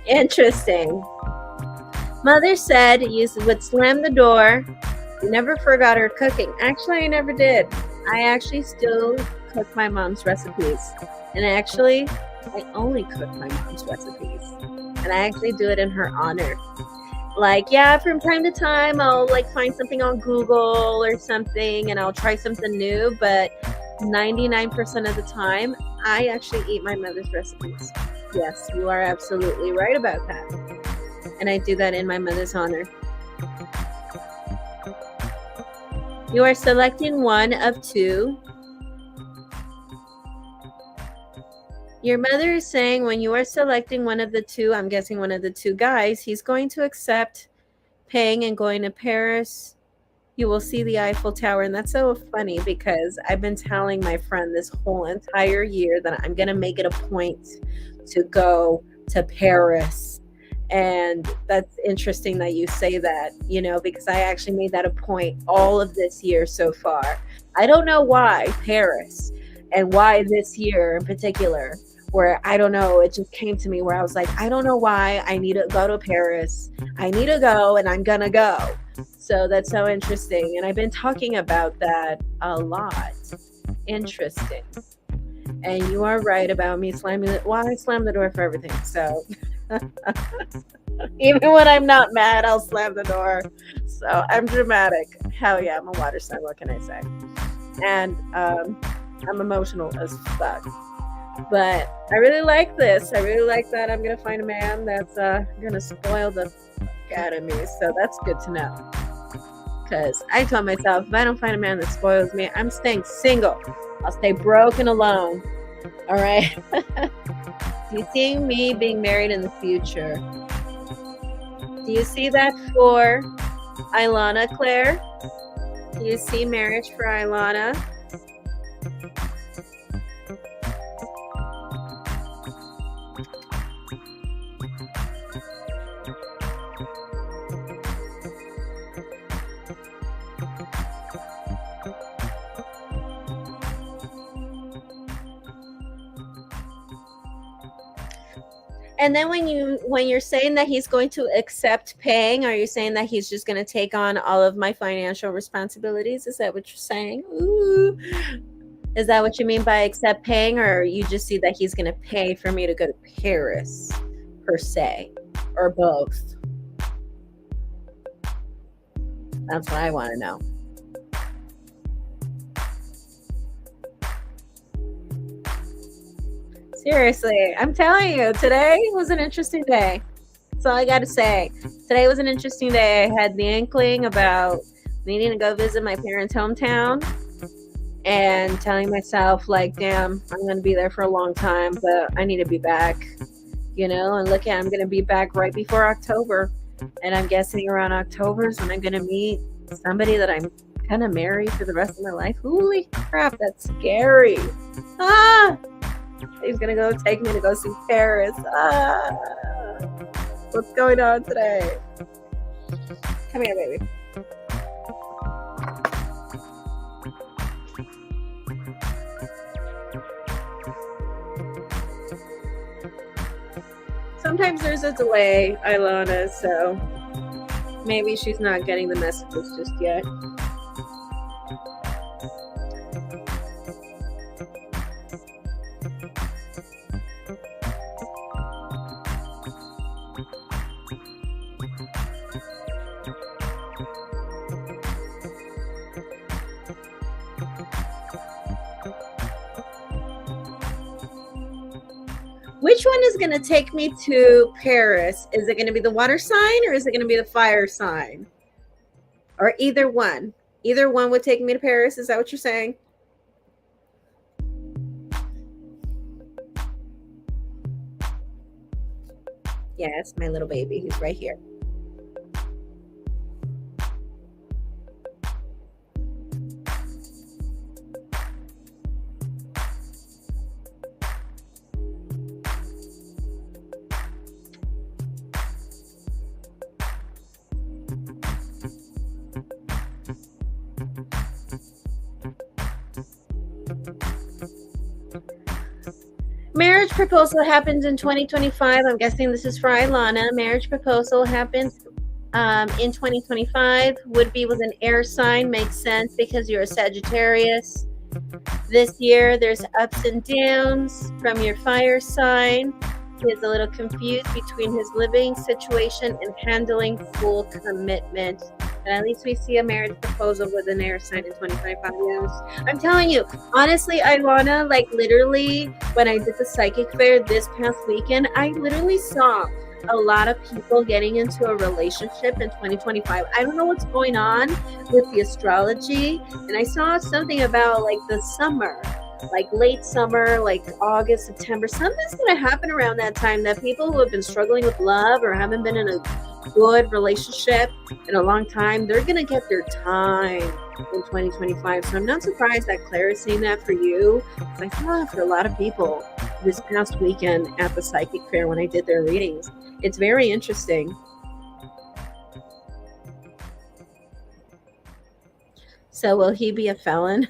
Interesting. Mother said you would slam the door. You never forgot her cooking. Actually, I never did. I actually still cook my mom's recipes. And I only cook my mom's recipes. And I actually do it in her honor. Like, yeah, from time to time, I'll like find something on Google or something and I'll try something new. But 99% of the time, I actually eat my mother's recipes. Yes, you are absolutely right about that. And I do that in my mother's honor. You are selecting one of two. Your mother is saying when you are selecting one of the two, I'm guessing one of the two guys, he's going to accept paying and going to Paris. You will see the Eiffel Tower. And that's so funny because I've been telling my friend this whole entire year that I'm going to make it a point to go to Paris. And that's interesting that you say that, you know, because I actually made that a point all of this year so far. I don't know why Paris and why this year in particular, where I don't know, it just came to me where I was like, I don't know why I need to go to Paris. I need to go and I'm going to go. So that's so interesting. And I've been talking about that a lot. Interesting. And you are right about me slamming it. Well, I slam the door for everything. So even when I'm not mad, I'll slam the door. So I'm dramatic. Hell yeah, I'm a water sign. What can I say? And I'm emotional as fuck. But I really like this. I really like that I'm going to find a man that's going to spoil the fuck out of me. So that's good to know. Because I told myself, if I don't find a man that spoils me, I'm staying single. I'll stay broke and alone. All right. Do you see me being married in the future? Do you see that for Ilana, Claire? Do you see marriage for Ilana? And then when you're saying that he's going to accept paying, are you saying that he's just going to take on all of my financial responsibilities? Is that what you're saying? Ooh. Is that what you mean by accept paying, or you just see that he's going to pay for me to go to Paris, per se, or both? That's what I want to know. Seriously, I'm telling you, today was an interesting day. That's all I got to say. Today was an interesting day. I had the inkling about needing to go visit my parents' hometown and telling myself, like, damn, I'm going to be there for a long time, but I need to be back, you know? And look at, I'm going to be back right before October. And I'm guessing around October is when I'm going to meet somebody that I'm going to marry for the rest of my life. Holy crap, that's scary. Ah! He's going to go take me to go see Paris. Ah! What's going on today? Come here, baby. Sometimes there's a delay, Ilona, so maybe she's not getting the messages just yet. Which one is going to take me to Paris? Is it going to be the water sign or is it going to be the fire sign? Or either one? Either one would take me to Paris. Is that what you're saying? Yes, my little baby. He's right here. Marriage proposal happens in 2025. I'm guessing this is for Ilana. Marriage proposal happens in 2025. Would be with an air sign. Makes sense because you're a Sagittarius. This year, there's ups and downs from your fire sign. He is a little confused between his living situation and handling full commitment. And at least we see a marriage proposal with an air sign in 2025. Yes. I'm telling you, honestly, Ilana, like literally, when I did the psychic fair this past weekend, I literally saw a lot of people getting into a relationship in 2025. I don't know what's going on with the astrology. And I saw something about like the summer, like late summer, like August, September. Something's going to happen around that time that people who have been struggling with love or haven't been in a good relationship in a long time, they're going to get their time in 2025. So I'm not surprised that Claire is saying that for you. I saw it for a lot of people this past weekend at the psychic fair when I did their readings. It's very interesting. So will he be a felon?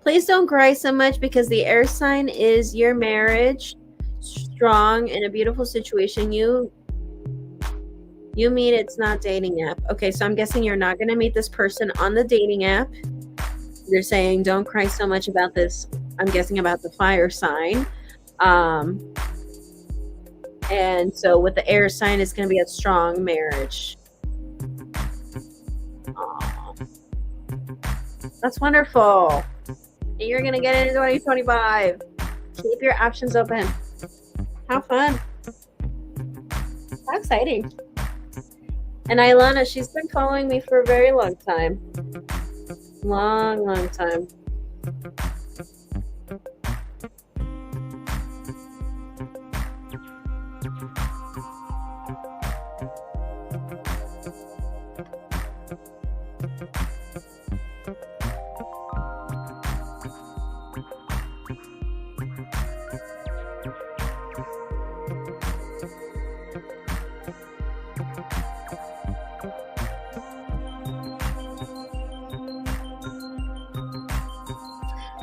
Please don't cry so much because the air sign is your marriage. Strong in a beautiful situation. You meet, it's not dating app. Okay, so I'm guessing you're not going to meet this person on the dating app. They're saying don't cry so much about this. I'm guessing about the fire sign. And so with the air sign, it's going to be a strong marriage. Aww. That's wonderful. You're going to get into 2025. Keep your options open. How fun. How exciting. And Ilana, she's been following me for a very long time. Long time.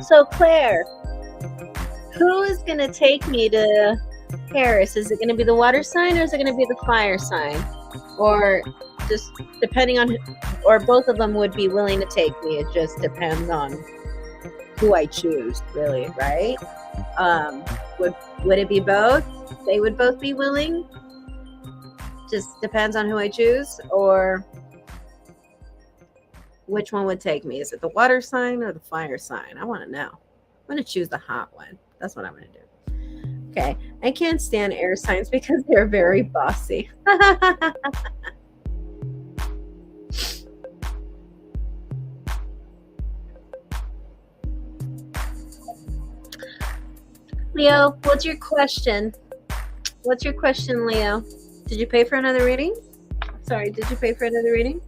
So Claire, Who is going to take me to Paris? Is it going to be the water sign or is it going to be the fire sign? Or just depending on, or both of them would be willing to take me. It just depends on who I choose, really, right? Would it be both? They would both be willing? Just depends on who I choose, or which one would take me? Is it the water sign or the fire sign? I want to know. I'm going to choose the hot one. That's what I'm going to do. Okay. I can't stand air signs because they're very bossy. Leo, what's your question? What's your question, Leo? Did you pay for another reading? Sorry, did you pay for another reading?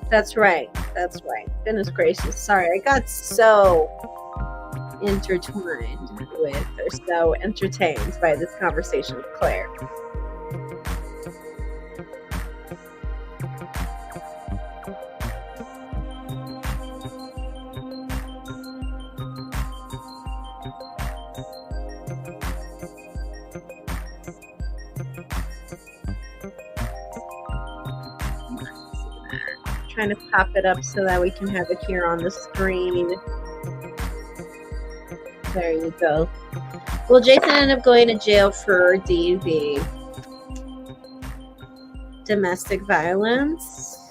That's right. That's right. Goodness gracious. Sorry, I got so intertwined with, or so entertained by this conversation with Claire. Trying to pop it up so that we can have it here on the screen. There you go. Well, Jason ended up going to jail for DV, domestic violence.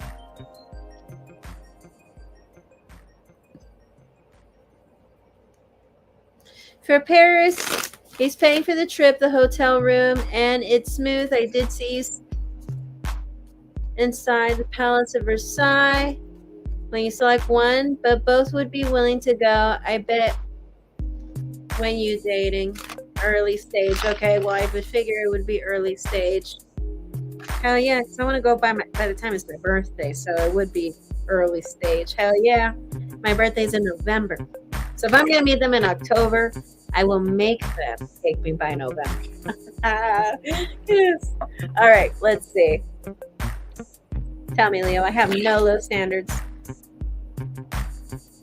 For Paris, he's paying for the trip, the hotel room, and it's smooth. I did see inside the Palace of Versailles. When you select one, but both would be willing to go. I bet when you dating, early stage. Okay, well, I would figure it would be early stage. Hell yeah, because I want to go by the time it's my birthday, so it would be early stage. Hell yeah, my birthday's in November. So if I'm going to meet them in October, I will make them take me by November. Yes. All right, let's see. Tell me, Leo, I have no low standards.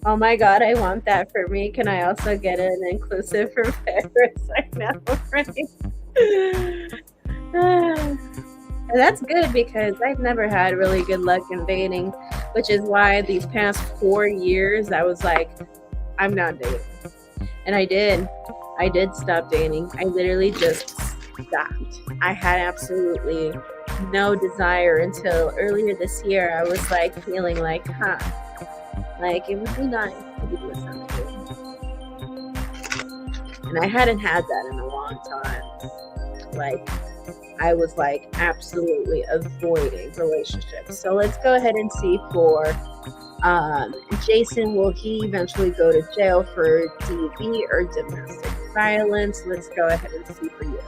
Oh my God, I want that for me. Can I also get an inclusive for Paris? I know, right? That's good because I've never had really good luck in dating, which is why these past 4 years I was like, I'm not dating. And I did stop dating. I literally just stopped. I had absolutely no desire until earlier this year. I was like feeling like, like it would be nice to be with somebody. And I hadn't had that in a long time. Like I was like absolutely avoiding relationships. So let's go ahead and see for Jason, will he eventually go to jail for DV or domestic violence? Let's go ahead and see for you.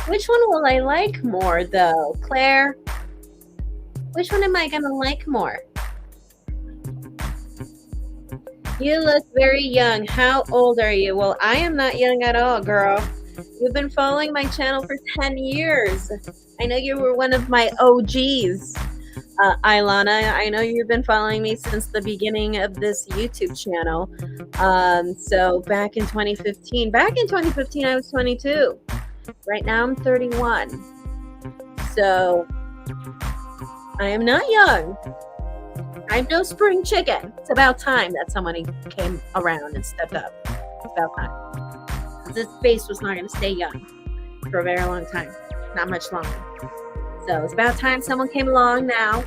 Which one will I like more, though, Claire? Which one am I going to like more? You look very young. How old are you? Well, I am not young at all, girl. You've been following my channel for 10 years. I know you were one of my OGs, Ilana. I know you've been following me since the beginning of this YouTube channel. So back in 2015. I was 22. Right now I'm 31. So I am not young. I'm no spring chicken. It's about time that somebody came around and stepped up. It's about time. This face was not going to stay young for a very long time. Not much longer. So it's about time someone came along now.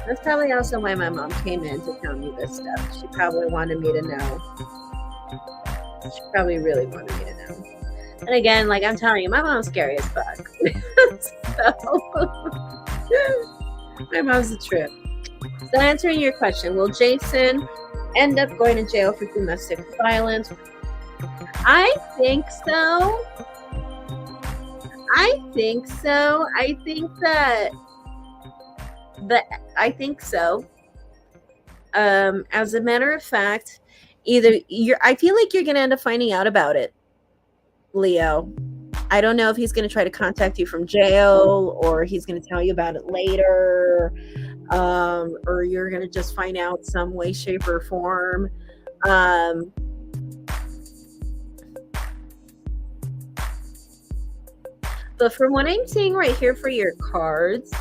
That's probably also why my mom came in to tell me this stuff. She probably wanted me to know. She probably really wanted me to know. And again, like I'm telling you, my mom's scary as fuck. So, my mom's a trip. So answering your question, will Jason end up going to jail for domestic violence? I think so. I think so. As a matter of fact, I feel like you're gonna end up finding out about it, Leo. I don't know if he's gonna try to contact you from jail or he's gonna tell you about it later, or you're gonna just find out some way, shape, or form. But from what I'm seeing right here for your cards,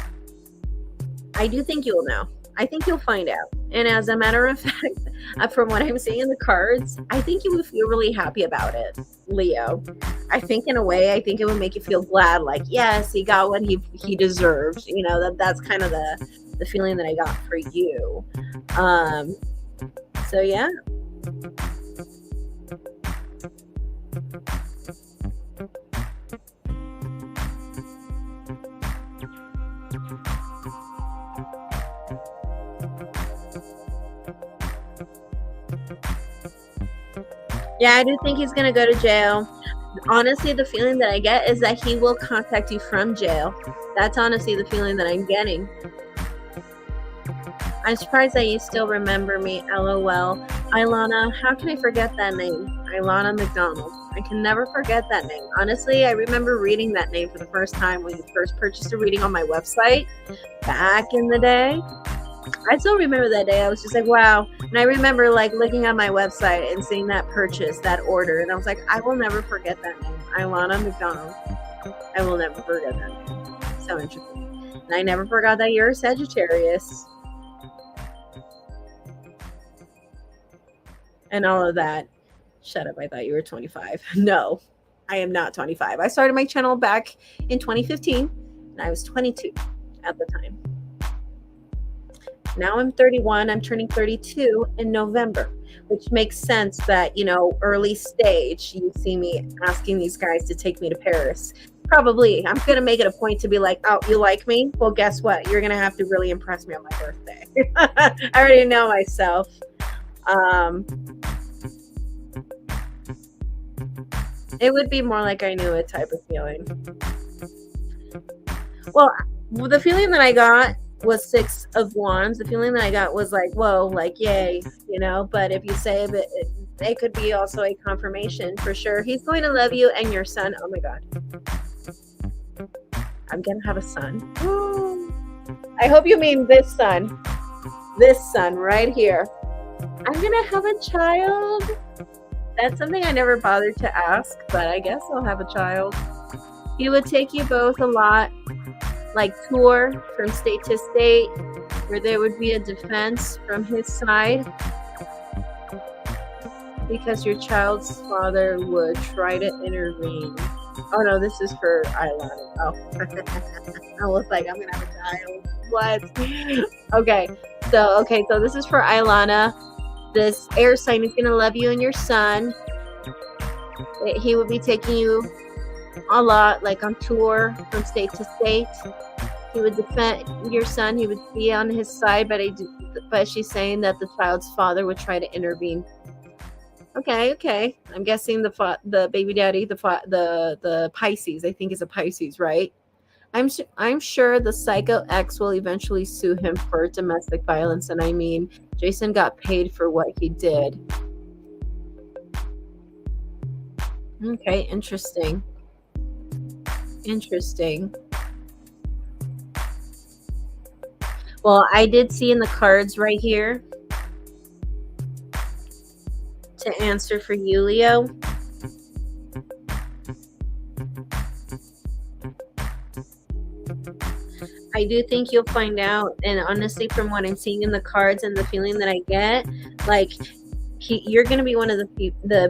I do think you'll know. I think you'll find out. And as a matter of fact, from what I'm seeing in the cards, I think you would feel really happy about it, Leo. I think in a way, I think it would make you feel glad, like, yes, he got what he deserved. You know, that's kind of the feeling that I got for you. So yeah. Yeah, I do think he's going to go to jail. Honestly, the feeling that I get is that he will contact you from jail. That's honestly the feeling that I'm getting. I'm surprised that you still remember me, LOL. Ilana, how can I forget that name? Ilana McDonald. I can never forget that name. Honestly, I remember reading that name for the first time when you first purchased a reading on my website back in the day. I still remember that day. I was just like, wow. And I remember like looking on my website and seeing that purchase, that order. And I was like, I will never forget that name. Ilana McDonald. I will never forget that name. So interesting. And I never forgot that you're a Sagittarius. And all of that. Shut up. I thought you were 25. No, I am not 25. I started my channel back in 2015 and I was 22 at the time. Now I'm 31. I'm turning 32 in November, which makes sense that, you know, early stage, you see me asking these guys to take me to Paris. Probably. I'm going to make it a point to be like, oh, you like me? Well, guess what? You're going to have to really impress me on my birthday. I already know myself. It would be more like I knew it type of feeling. Well, the feeling that I got was 6 of Wands. The feeling that I got was like, whoa, like, yay, you know. But if you say it could be also a confirmation for sure. He's going to love you and your son. Oh my God. I'm going to have a son. I hope you mean this son. This son right here. I'm going to have a child. That's something I never bothered to ask, but I guess I'll have a child. He would take you both a lot, like tour from state to state, where there would be a defense from his side, because your child's father would try to intervene. Oh no, this is for Ilana. Oh, I was like, I'm gonna have a child. What? Okay, so this is for Ilana. This air sign is gonna love you and your son. He will be taking you a lot, like on tour from state to state. He would defend your son. He would be on his side, but she's saying that the child's father would try to intervene. Okay. I'm guessing the baby daddy, the Pisces, I think is a Pisces, right? I'm sure the psycho ex will eventually sue him for domestic violence, and I mean, Jason got paid for what he did. Okay, interesting. Well, I did see in the cards right here to answer for you, Leo. I do think you'll find out, and honestly, from what I'm seeing in the cards and the feeling that I get, like you're gonna be one of the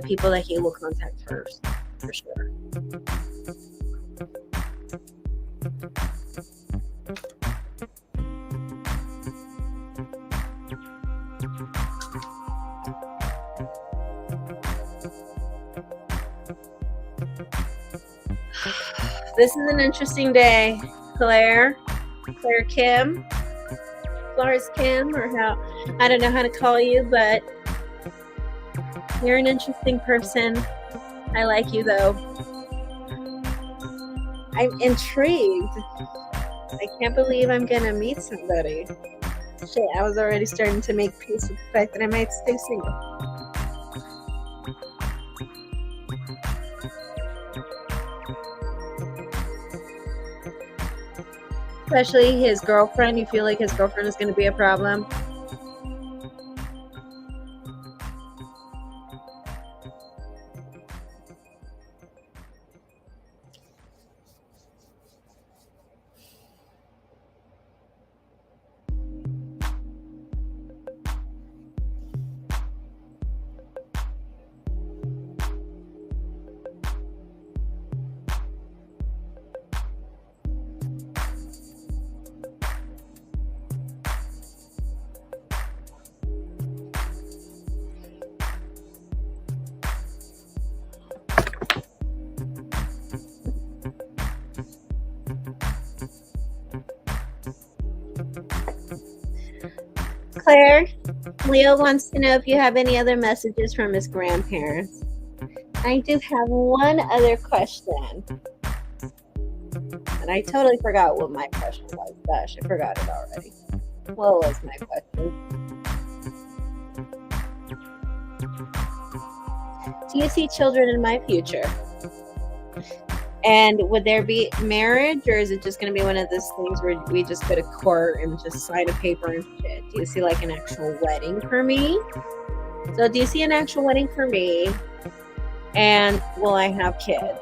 people that he will contact first, for sure. This is an interesting day, Claire Kim, Flores Kim, or how, I don't know how to call you, but you're an interesting person. I like you though. I'm intrigued. I can't believe I'm gonna meet somebody. Shit, I was already starting to make peace with the fact that I might stay single. Especially his girlfriend. You feel like his girlfriend is going to be a problem? Claire, Leo wants to know if you have any other messages from his grandparents. I do have one other question. And I totally forgot what my question was. Gosh, I forgot it already. What was my question? Do you see children in my future? And would there be marriage, or is it just going to be one of those things where we just go to court and just sign a paper and shit? Do you see like an actual wedding for me? So do you see an actual wedding for me? And will I have kids?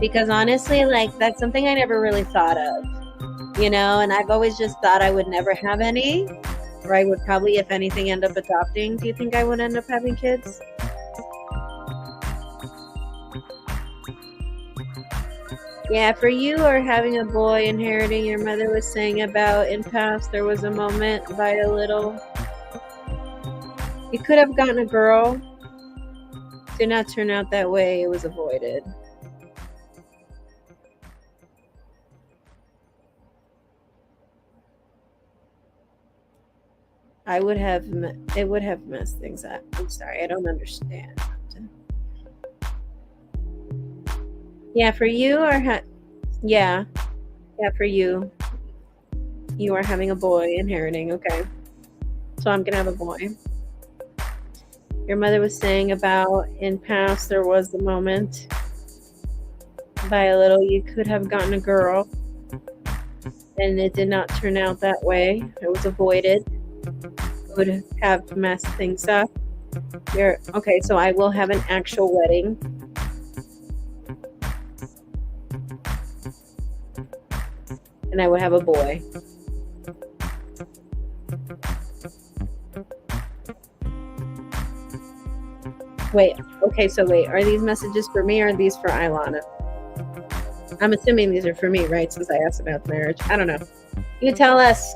Because honestly, like, that's something I never really thought of, you know, and I've always just thought I would never have any, or I would probably, if anything, end up adopting. Do you think I would end up having kids? Yeah, for you, or having a boy inheriting, your mother was saying about in past, there was a moment by a little. You could have gotten a girl. Did not turn out that way. It was avoided. It would have messed things up. I'm sorry, I don't understand. Yeah, for you, or yeah, for you. You are having a boy inheriting. Okay, so I'm gonna have a boy. Your mother was saying about in past there was the moment by a little you could have gotten a girl, and it did not turn out that way. It was avoided. It would have messed things up. Okay, so I will have an actual wedding. And I would have a boy. Wait, okay, so wait, are these messages for me, or are these for Ilana? I'm assuming these are for me, right? Since I asked about marriage. I don't know. You tell us.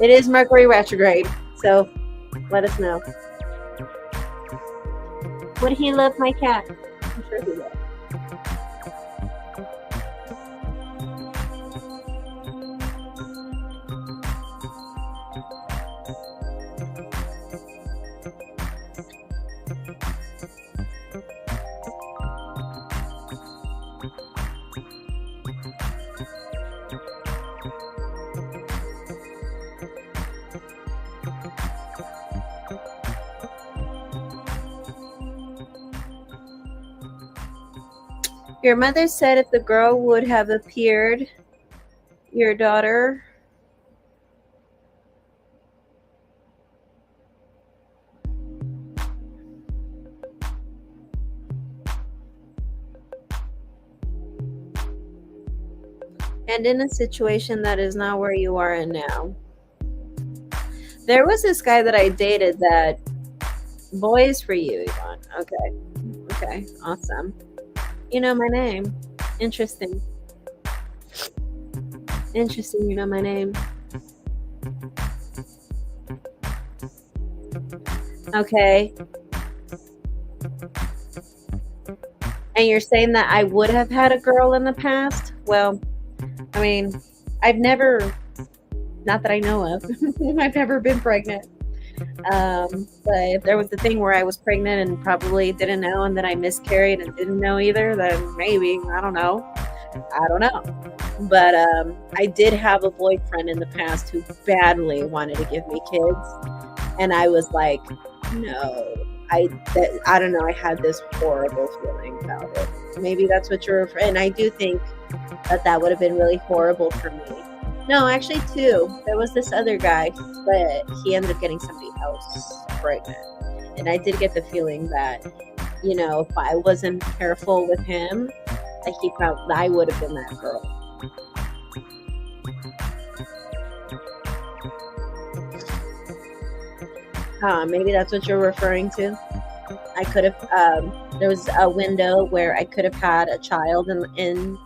It is Mercury retrograde, so let us know. Would he love my cat? I'm sure he will. Your mother said if the girl would have appeared, your daughter. and in a situation that is not where you are in now. There was this guy that I dated that boys for you, Yvonne. Okay. Okay. Awesome. You know my name. Interesting. Interesting. You know my name. Okay. And you're saying that I would have had a girl in the past? Well, I mean, I've never, not that I know of, I've never been pregnant. But if there was a thing where I was pregnant and probably didn't know, and then I miscarried and didn't know either, then maybe, I don't know. I don't know. But I did have a boyfriend in the past who badly wanted to give me kids. And I was like, no. I don't know. I had this horrible feeling about it. Maybe that's what you're referring. And I do think that would have been really horrible for me. No, actually, two. There was this other guy, but he ended up getting somebody else pregnant. And I did get the feeling that, if I wasn't careful with him, like he felt I would have been that girl. Maybe that's what you're referring to. I could have, there was a window where I could have had a child in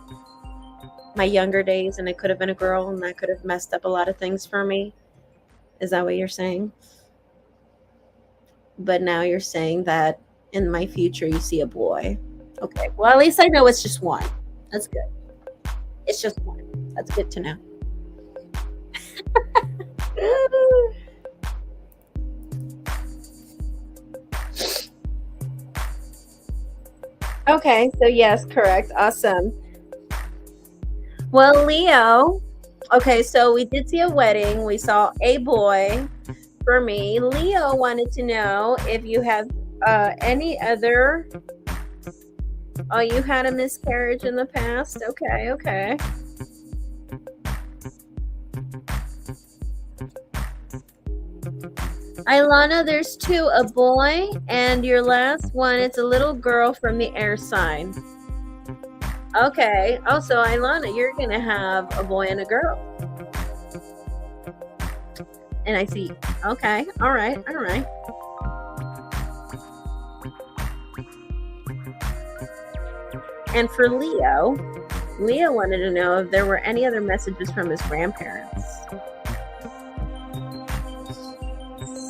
my younger days, and I could have been a girl, and that could have messed up a lot of things for me. Is that what you're saying? But now you're saying that in my future you see a boy. Okay, well, at least I know it's just one. That's good. It's just one. That's good to know. Okay, so yes, correct. Awesome. Well, Leo, okay, so we did see a wedding. We saw a boy. For me, Leo wanted to know if you have any other. Oh, you had a miscarriage in the past? Okay, okay. Ilana, there's two, a boy, and your last one, it's a little girl from the air sign. Okay. Oh, so Ilana, you're going to have a boy and a girl. And I see. Okay. All right. All right. And for Leo wanted to know if there were any other messages from his grandparents.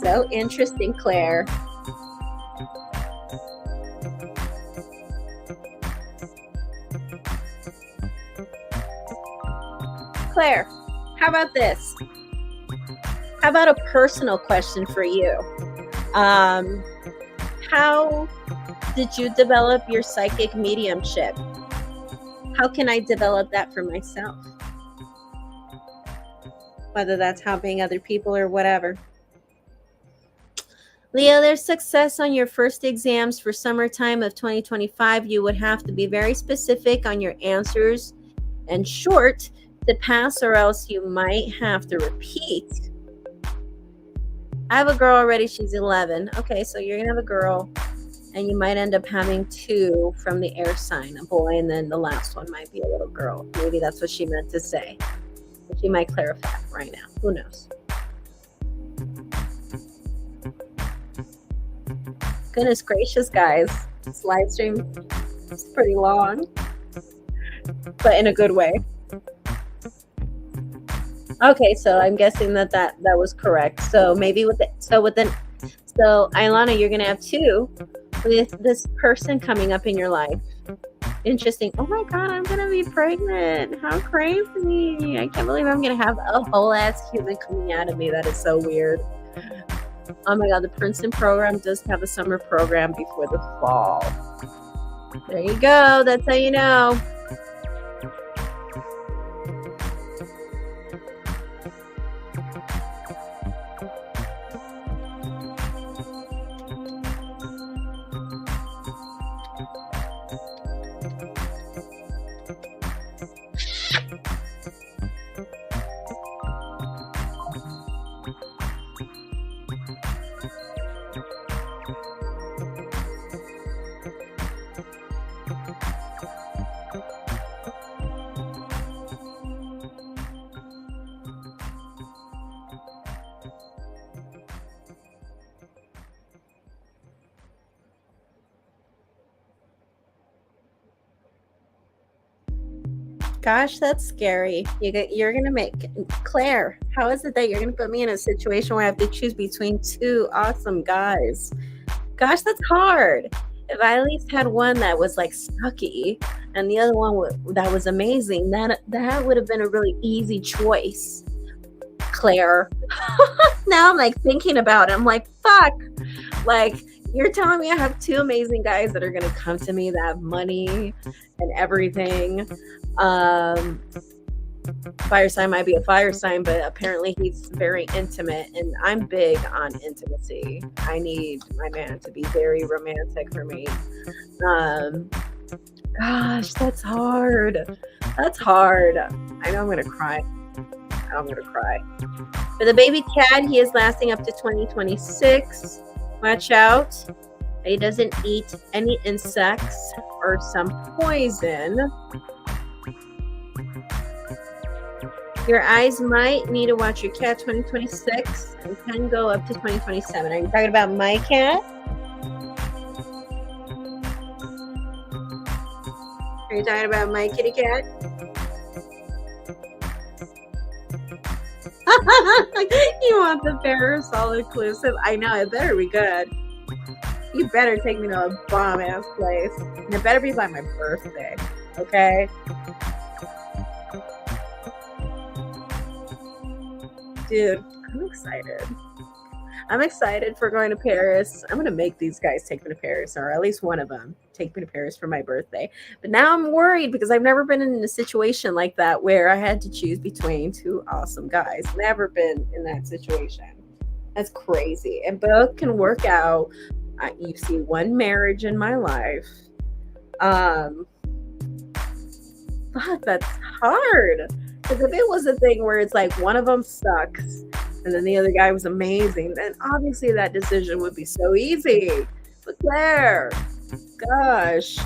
So interesting, Claire. Claire, how about this? How about a personal question for you? How did you develop your psychic mediumship? How can I develop that for myself? Whether that's helping other people or whatever. Leo, there's success on your first exams for summertime of 2025. You would have to be very specific on your answers and short to pass, or else you might have to repeat. I have a girl already. She's 11. Okay, so you're going to have a girl, and you might end up having two from the air sign, a boy, and then the last one might be a little girl. Maybe that's what she meant to say. But she might clarify right now. Who knows? Goodness gracious, guys. This live stream is pretty long, but in a good way. Okay, so I'm guessing that was correct. So maybe so Ilana, you're gonna have two with this person coming up in your life. Interesting. Oh my God, I'm gonna be pregnant. How crazy! I can't believe I'm gonna have a whole ass human coming out of me. That is so weird. Oh my God, the Princeton program does have a summer program before the fall. There you go. That's how you know. Gosh, that's scary. You're gonna make Claire. How is it that you're gonna put me in a situation where I have to choose between two awesome guys? Gosh, that's hard. If I at least had one that was like sucky and the other one that was amazing, that would have been a really easy choice, Claire. Now I'm like thinking about it. I'm like, fuck. Like, you're telling me I have two amazing guys that are gonna come to me that have money and everything. Um, Fire sign might be a fire sign, but apparently he's very intimate, and I'm big on intimacy. I need my man to be very romantic for me. Um, Gosh, that's hard. That's hard. I know I'm gonna cry. I'm gonna cry. For the baby cat, he is lasting up to 2026. Watch out. He doesn't eat any insects or some poison. Your eyes might need to watch your cat 2026 and can go up to 2027. Are you talking about my cat? Are you talking about my kitty cat? You want the Paris all inclusive? I know, it better be good. You better take me to a bomb ass place. And it better be by my birthday. Okay? Dude, I'm excited. I'm excited for going to Paris. I'm going to make these guys take me to Paris, or at least one of them take me to Paris for my birthday. But now I'm worried because I've never been in a situation like that where I had to choose between two awesome guys. Never been in that situation. That's crazy. And both can work out. You see one marriage in my life. Fuck, that's hard. Because if it was a thing where it's like one of them sucks and then the other guy was amazing, then obviously that decision would be so easy. But Claire, gosh.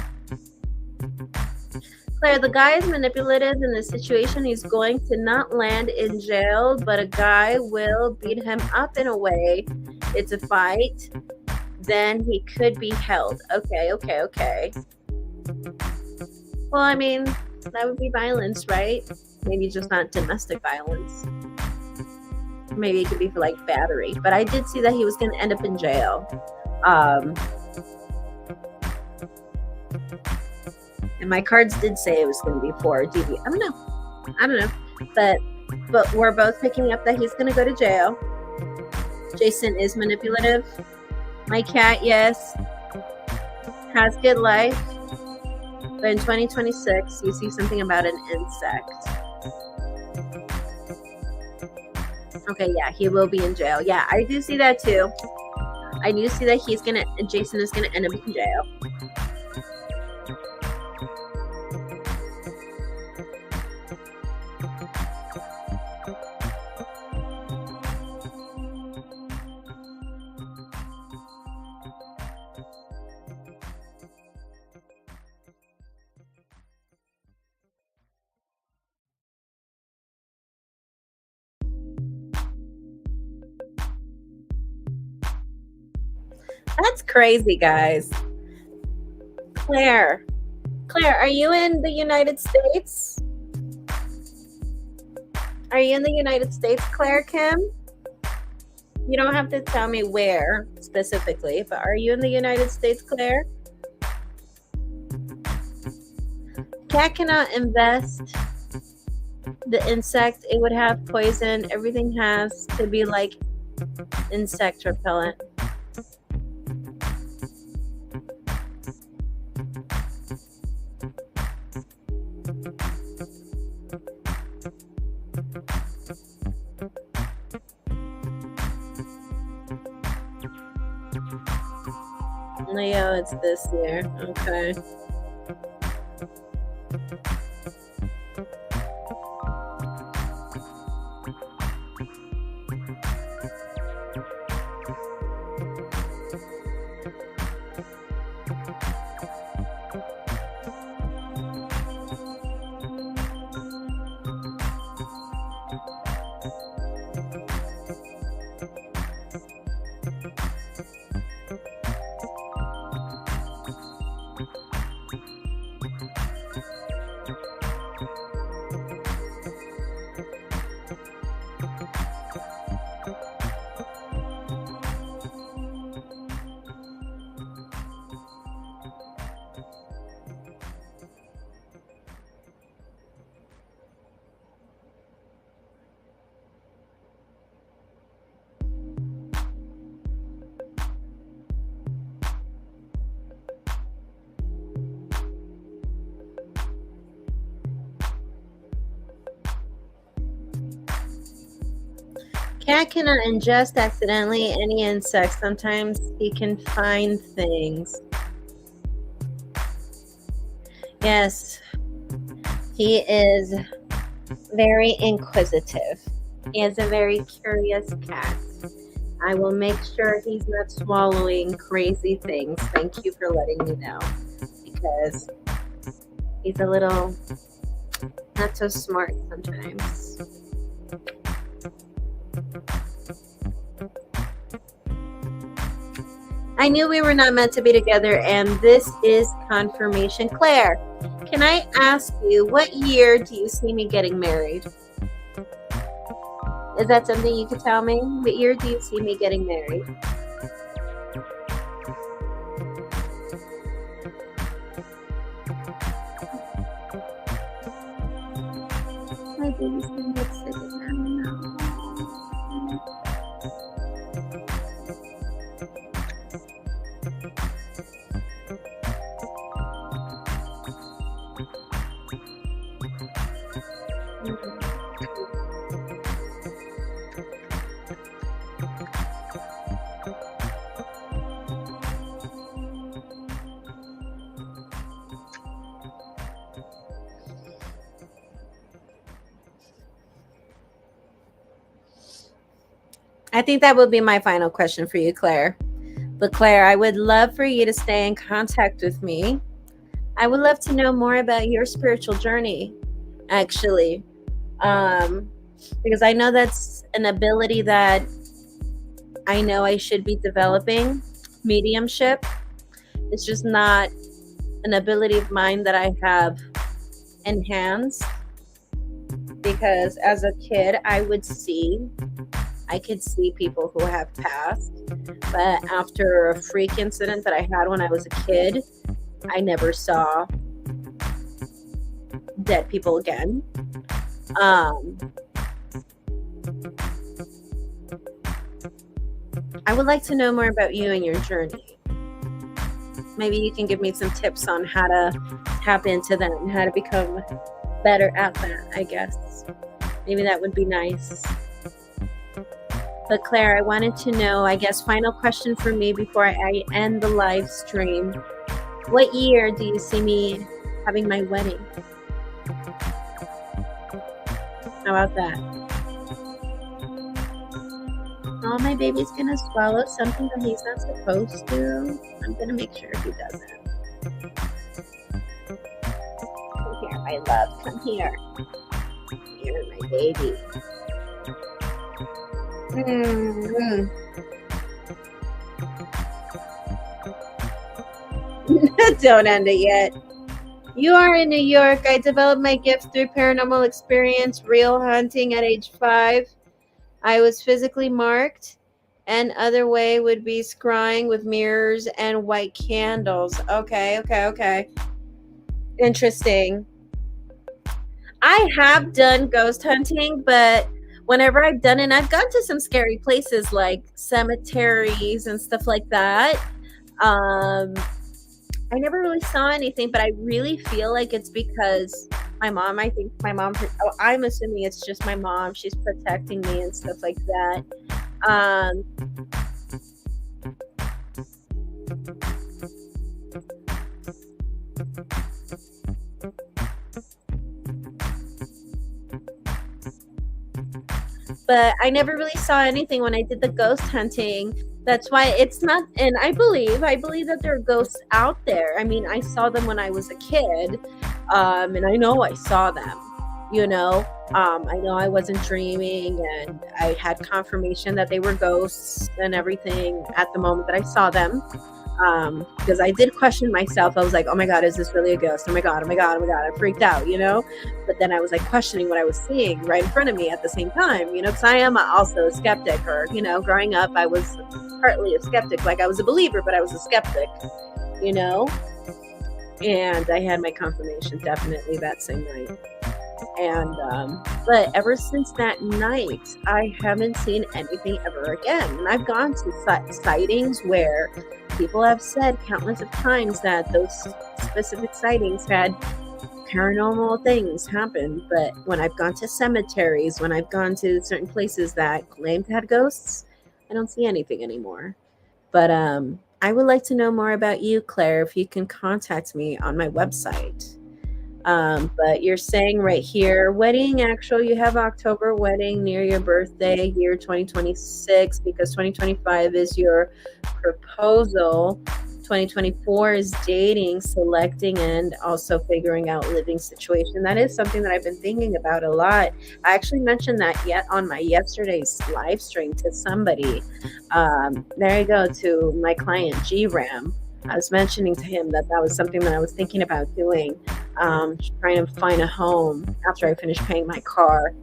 Claire, the guy is manipulative in this situation. He's going to not land in jail, but a guy will beat him up in a way. It's a fight. Then he could be held. Okay. Well, I mean, that would be violence, right? Maybe just not domestic violence. Maybe it could be for like battery. But I did see that he was going to end up in jail. And my cards did say it was going to be for DV. I don't know. But we're both picking up that he's going to go to jail. Jason is manipulative. My cat, yes, has good life. But in 2026, you see something about an insect. Okay, yeah, he will be in jail. Yeah, I do see that too. I do see that Jason is gonna end up in jail. That's crazy, guys. Claire, are you in the United States? Are you in the United States, Claire Kim? You don't have to tell me where specifically, but are you in the United States, Claire? Cat cannot invest the insect. It would have poison. Everything has to be like insect repellent. Leo, it's this year. Okay. Cat cannot ingest accidentally any insects. Sometimes he can find things. Yes, he is very inquisitive. He is a very curious cat. I will make sure he's not swallowing crazy things. Thank you for letting me know. Because he's a little not so smart sometimes. I knew we were not meant to be together, and this is confirmation. Claire, can I ask you, what year do you see me getting married? Is that something you could tell me? What year do you see me getting married? My baby's gonna get sick again now. I think that would be my final question for you, Claire. But Claire, I would love for you to stay in contact with me. I would love to know more about your spiritual journey, actually. Because I know that's an ability that I know I should be developing, mediumship. It's just not an ability of mine that I have enhanced. Because as a kid, I could see people who have passed, but after a freak incident that I had when I was a kid, I never saw dead people again. I would like to know more about you and your journey. Maybe you can give me some tips on how to tap into that and how to become better at that, I guess. Maybe that would be nice. But Claire, I wanted to know, I guess, final question for me before I end the live stream. What year do you see me having my wedding? How about that? Oh, my baby's gonna swallow something that he's not supposed to. I'm gonna make sure he doesn't. Come here, my love. Come here. Here, my baby. Mm-hmm. Don't end it yet. You are in New York. I developed my gift through paranormal experience, real hunting at age 5. I was physically marked. And other way would be scrying with mirrors and white candles. Okay. Interesting. I have done ghost hunting, but whenever I've done it, I've gone to some scary places like cemeteries and stuff like that. I never really saw anything, but I really feel like it's because I'm assuming it's just my mom. She's protecting me and stuff like that. But I never really saw anything when I did the ghost hunting. That's why it's not, and I believe that there are ghosts out there. I mean, I saw them when I was a kid, and I know I saw them, I know I wasn't dreaming, and I had confirmation that they were ghosts and everything at the moment that I saw them. Because I did question myself. I was like, oh my God, is this really a ghost? Oh my God. I freaked out, but then I was like questioning what I was seeing right in front of me at the same time, because I am also a skeptic, or, growing up, I was partly a skeptic. Like I was a believer, but I was a skeptic, and I had my confirmation definitely that same night. And but ever since that night, I haven't seen anything ever again. And I've gone to sightings where people have said countless of times that those specific sightings had paranormal things happen. But when I've gone to cemeteries, when I've gone to certain places that claimed to have ghosts, I don't see anything anymore. But I would like to know more about you, Claire, if you can contact me on my website. But you're saying right here, wedding actual, you have October wedding near your birthday, year 2026, because 2025 is your proposal. 2024 is dating, selecting, and also figuring out living situation. That is something that I've been thinking about a lot. I actually mentioned that yet on my yesterday's live stream to somebody. There you go, to my client G Ram. I was mentioning to him that that was something that I was thinking about doing, trying to find a home after I finished paying my car.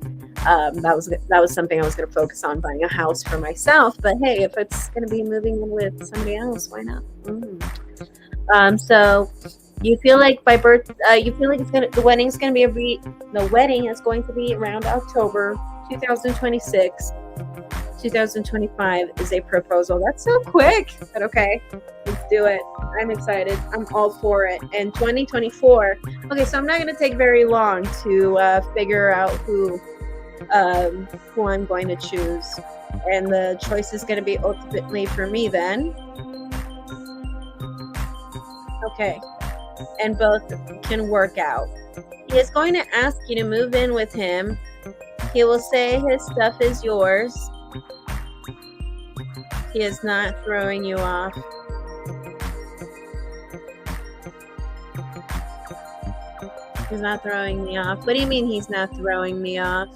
That was something I was going to focus on, buying a house for myself. But hey, if it's going to be moving in with somebody else, why not? So you feel like by birth, you feel like the wedding is going to be the wedding is going to be around October 2026. 2025 is a proposal. That's so quick, but okay, let's do it. I'm excited. I'm all for it. And 2024. Okay, so I'm not going to take very long to figure out who I'm going to choose, and the choice is going to be ultimately for me then. Okay, and both can work out. He is going to ask you to move in with him. He will say his stuff is yours. He is not throwing you off. He's not throwing me off. What do you mean he's not throwing me off?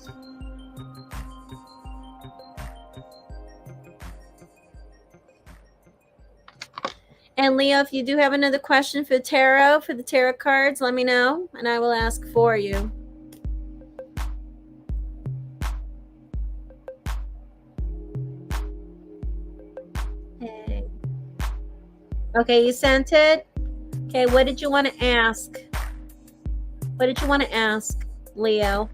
And Leo, if you do have another question for the tarot cards, let me know and I will ask for you. Okay, you sent it? Okay, what did you want to ask? What did you want to ask, Leo?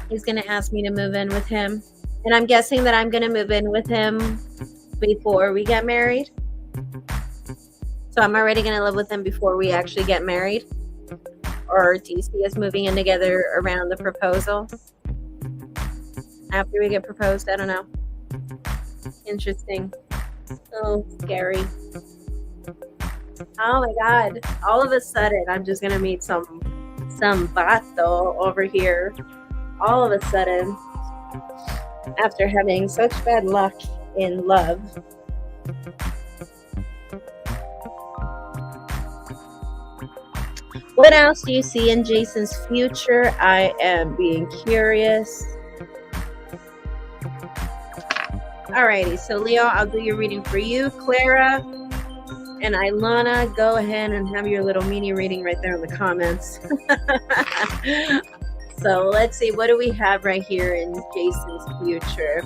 He's going to ask me to move in with him. And I'm guessing that I'm going to move in with him before we get married. So I'm already going to live with him before we actually get married. Or do you see us moving in together around the proposal? After we get proposed? I don't know. Interesting. So scary. Oh my god. All of a sudden, I'm just going to meet some vato over here. All of a sudden, after having such bad luck in love. What else do you see in Jason's future? I am being curious. Alrighty, so Leo, I'll do your reading for you. Clara and Ilana, go ahead and have your little mini reading right there in the comments. So let's see, what do we have right here in Jason's future?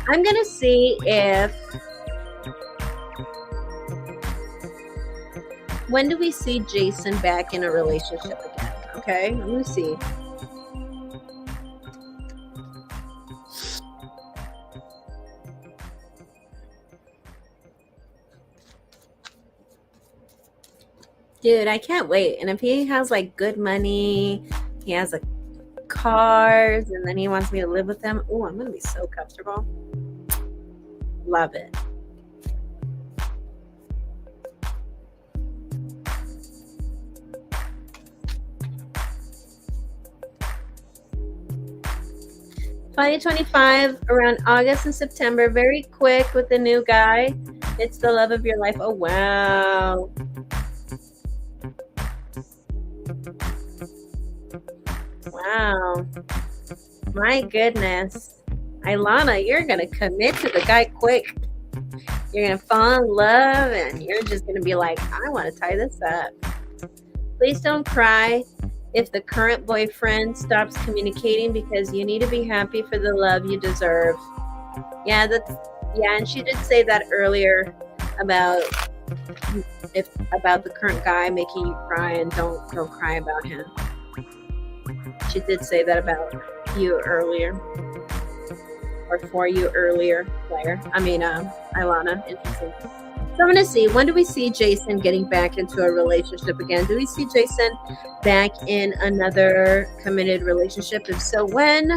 I'm going to see if... When do we see Jason back in a relationship again? Okay, let me see. Dude, I can't wait. And if he has like good money, he has a cars, and then he wants me to live with him. Oh, I'm going to be so comfortable. Love it. $2025, around August and September, very quick with the new guy. It's the love of your life. Oh, wow. Wow. My goodness. Ilana, you're going to commit to the guy quick. You're going to fall in love, and you're just going to be like, I want to tie this up. Please don't cry if the current boyfriend stops communicating, because you need to be happy for the love you deserve. Yeah, and she did say that earlier about the current guy making you cry, and don't cry about him. She did say that about you earlier, or for you earlier, Claire. Ilana. Interesting. So I'm gonna see, when do we see Jason getting back into a relationship again? Do we see Jason back in another committed relationship? If so, when?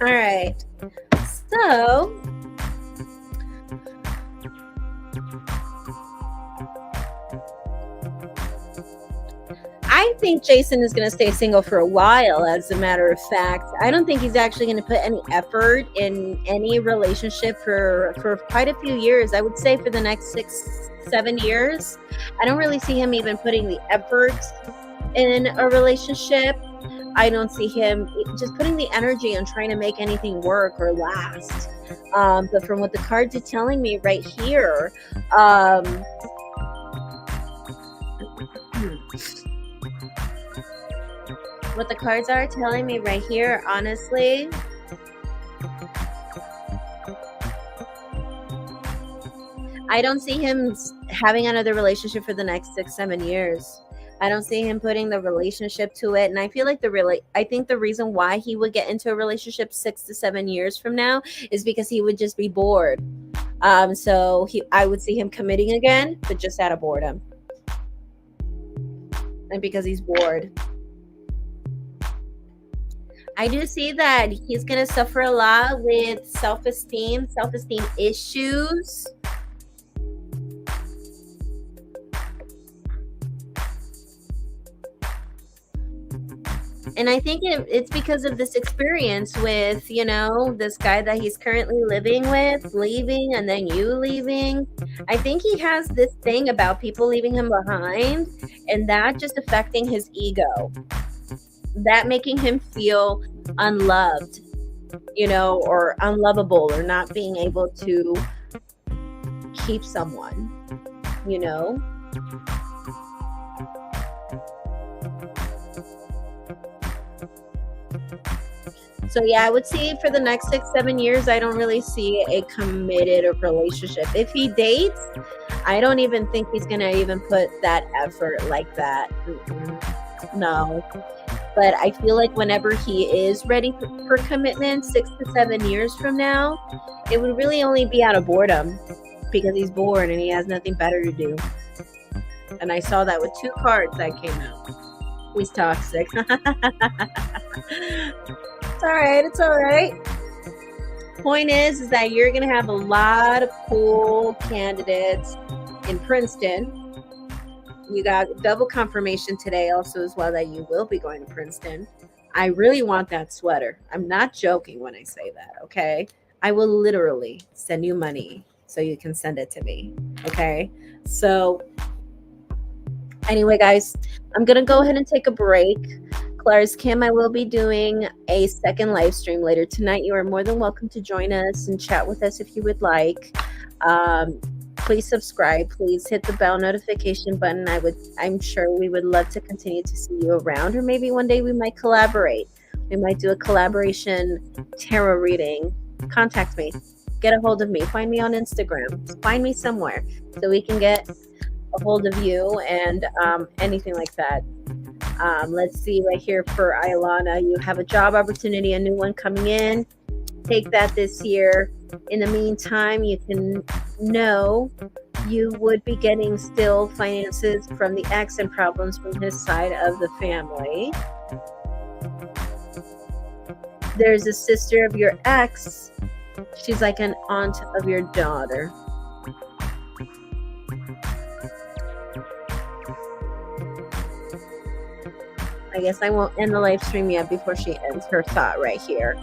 All right. So I think Jason is going to stay single for a while, as a matter of fact. I don't think he's actually going to put any effort in any relationship for quite a few years. I would say for the next 6-7 years. I don't really see him even putting the effort in a relationship. I don't see him just putting the energy on trying to make anything work or last. But from what the cards are telling me right here, what the cards are telling me right here, honestly, I don't see him having another relationship for the next 6-7 years. I don't see him putting the relationship to it. And I feel like I think the reason why he would get into a relationship 6 to 7 years from now is because he would just be bored. So I would see him committing again, but just out of boredom. And because he's bored. I do see that he's going to suffer a lot with self-esteem issues. And I think it's because of this experience with, this guy that he's currently living with, leaving, and then you leaving. I think he has this thing about people leaving him behind, and that just affecting his ego. That making him feel unloved, or unlovable, or not being able to keep someone, So yeah, I would say for the next 6-7 years, I don't really see a committed relationship. If he dates, I don't even think he's gonna even put that effort like that. No. But I feel like whenever he is ready for commitment, 6 to 7 years from now, it would really only be out of boredom, because he's bored and he has nothing better to do. And I saw that with 2 cards that came out. He's toxic. It's all right. Point is that you're going to have a lot of cool candidates in Princeton. You got double confirmation today also as well that you will be going to Princeton. I really want that sweater. I'm not joking when I say that, okay? I will literally send you money so you can send it to me, okay? So anyway, guys, I'm going to go ahead and take a break. Claire's Kim, I will be doing a second live stream later tonight. You are more than welcome to join us and chat with us if you would like. Please subscribe. Please hit the bell notification button. I'm sure we would love to continue to see you around, or maybe one day we might collaborate. We might do a collaboration tarot reading. Contact me. Get a hold of me. Find me on Instagram. Find me somewhere so we can get a hold of you and anything like that. Let's see right here for Ailana. You have a job opportunity, a new one coming in. Take that this year. In the meantime, you can know you would be getting still finances from the ex and problems from his side of the family. There's a sister of your ex. She's like an aunt of your daughter. I guess I won't end the live stream yet before she ends her thought right here.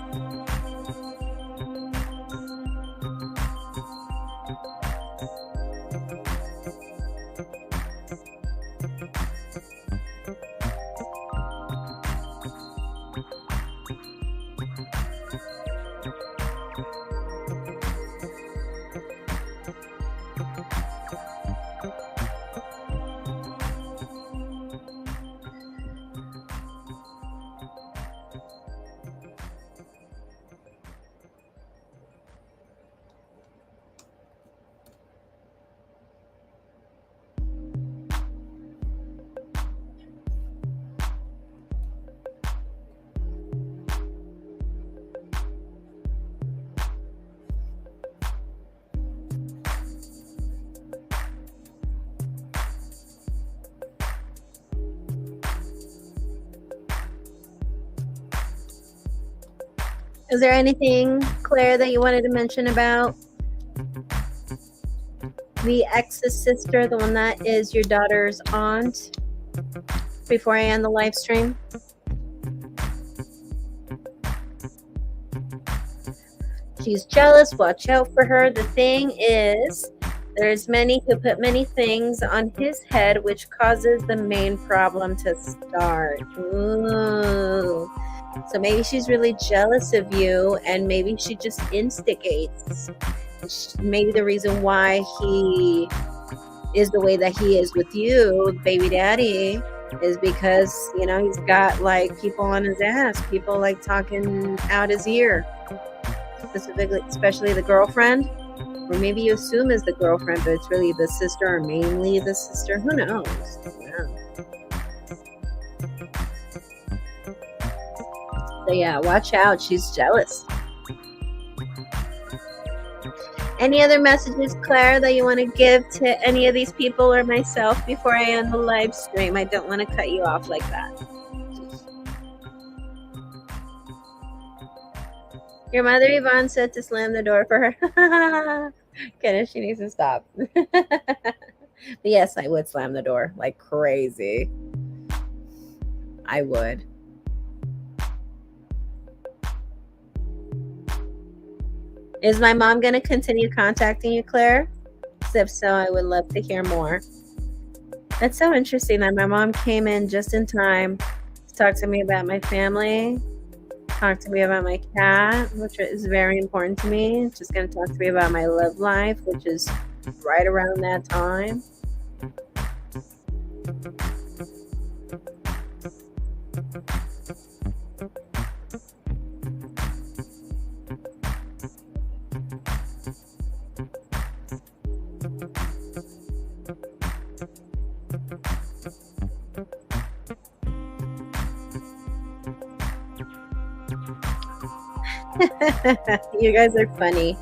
Is there anything, Claire, that you wanted to mention about the ex's sister, the one that is your daughter's aunt, before I end the live stream? She's jealous. Watch out for her. The thing is, there's many who put many things on his head, which causes the main problem to start. Ooh. So maybe she's really jealous of you, and maybe she just instigates. Maybe the reason why he is the way that he is with you, baby daddy, is because, you know, he's got like people on his ass, people like talking out his ear, specifically, especially the girlfriend, or maybe you assume is the girlfriend, but it's really the sister, or mainly the sister. Who knows? Yeah. So yeah, watch out. She's jealous. Any other messages, Claire, that you want to give to any of these people or myself before I end the live stream? I don't want to cut you off like that. Your mother, Yvonne, said to slam the door for her. Goodness, she needs to stop. But yes, I would slam the door like crazy. I would. Is my mom going to continue contacting you, Claire? If so, I would love to hear more. That's so interesting that my mom came in just in time to talk to me about my family, talk to me about my cat, which is very important to me. She's going to talk to me about my love life, which is right around that time. You guys are funny.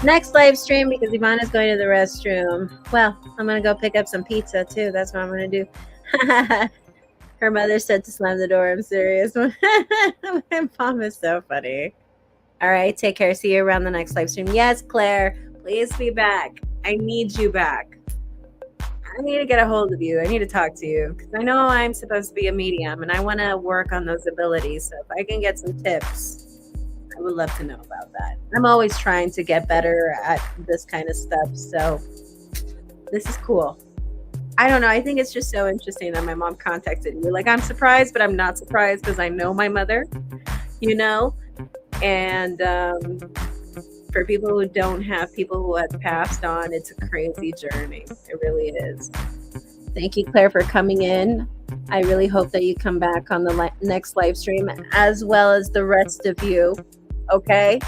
Next live stream, because Yvonne is going to the restroom. Well, I'm going to go pick up some pizza too. That's what I'm going to do. Her mother said to slam the door. I'm serious. My mom is so funny. All right, take care. See you around the next live stream. Yes, Claire, please be back. I need you back. I need to get a hold of you. I need to talk to you because I know I'm supposed to be a medium and I want to work on those abilities. So if I can get some tips, I would love to know about that. I'm always trying to get better at this kind of stuff. So this is cool. I don't know. I think it's just so interesting that my mom contacted me. Like, I'm surprised, but I'm not surprised because I know my mother, you know? And for people who don't have people who have passed on, it's a crazy journey. It really is. Thank you, Claire, for coming in. I really hope that you come back on the next live stream, as well as the rest of you. Okay?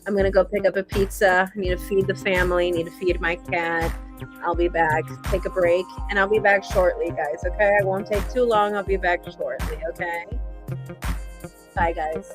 I'm going to go pick up a pizza. I need to feed the family. I need to feed my cat. I'll be back. Take a break. And I'll be back shortly, guys. Okay? I won't take too long. I'll be back shortly. Okay? Bye, guys.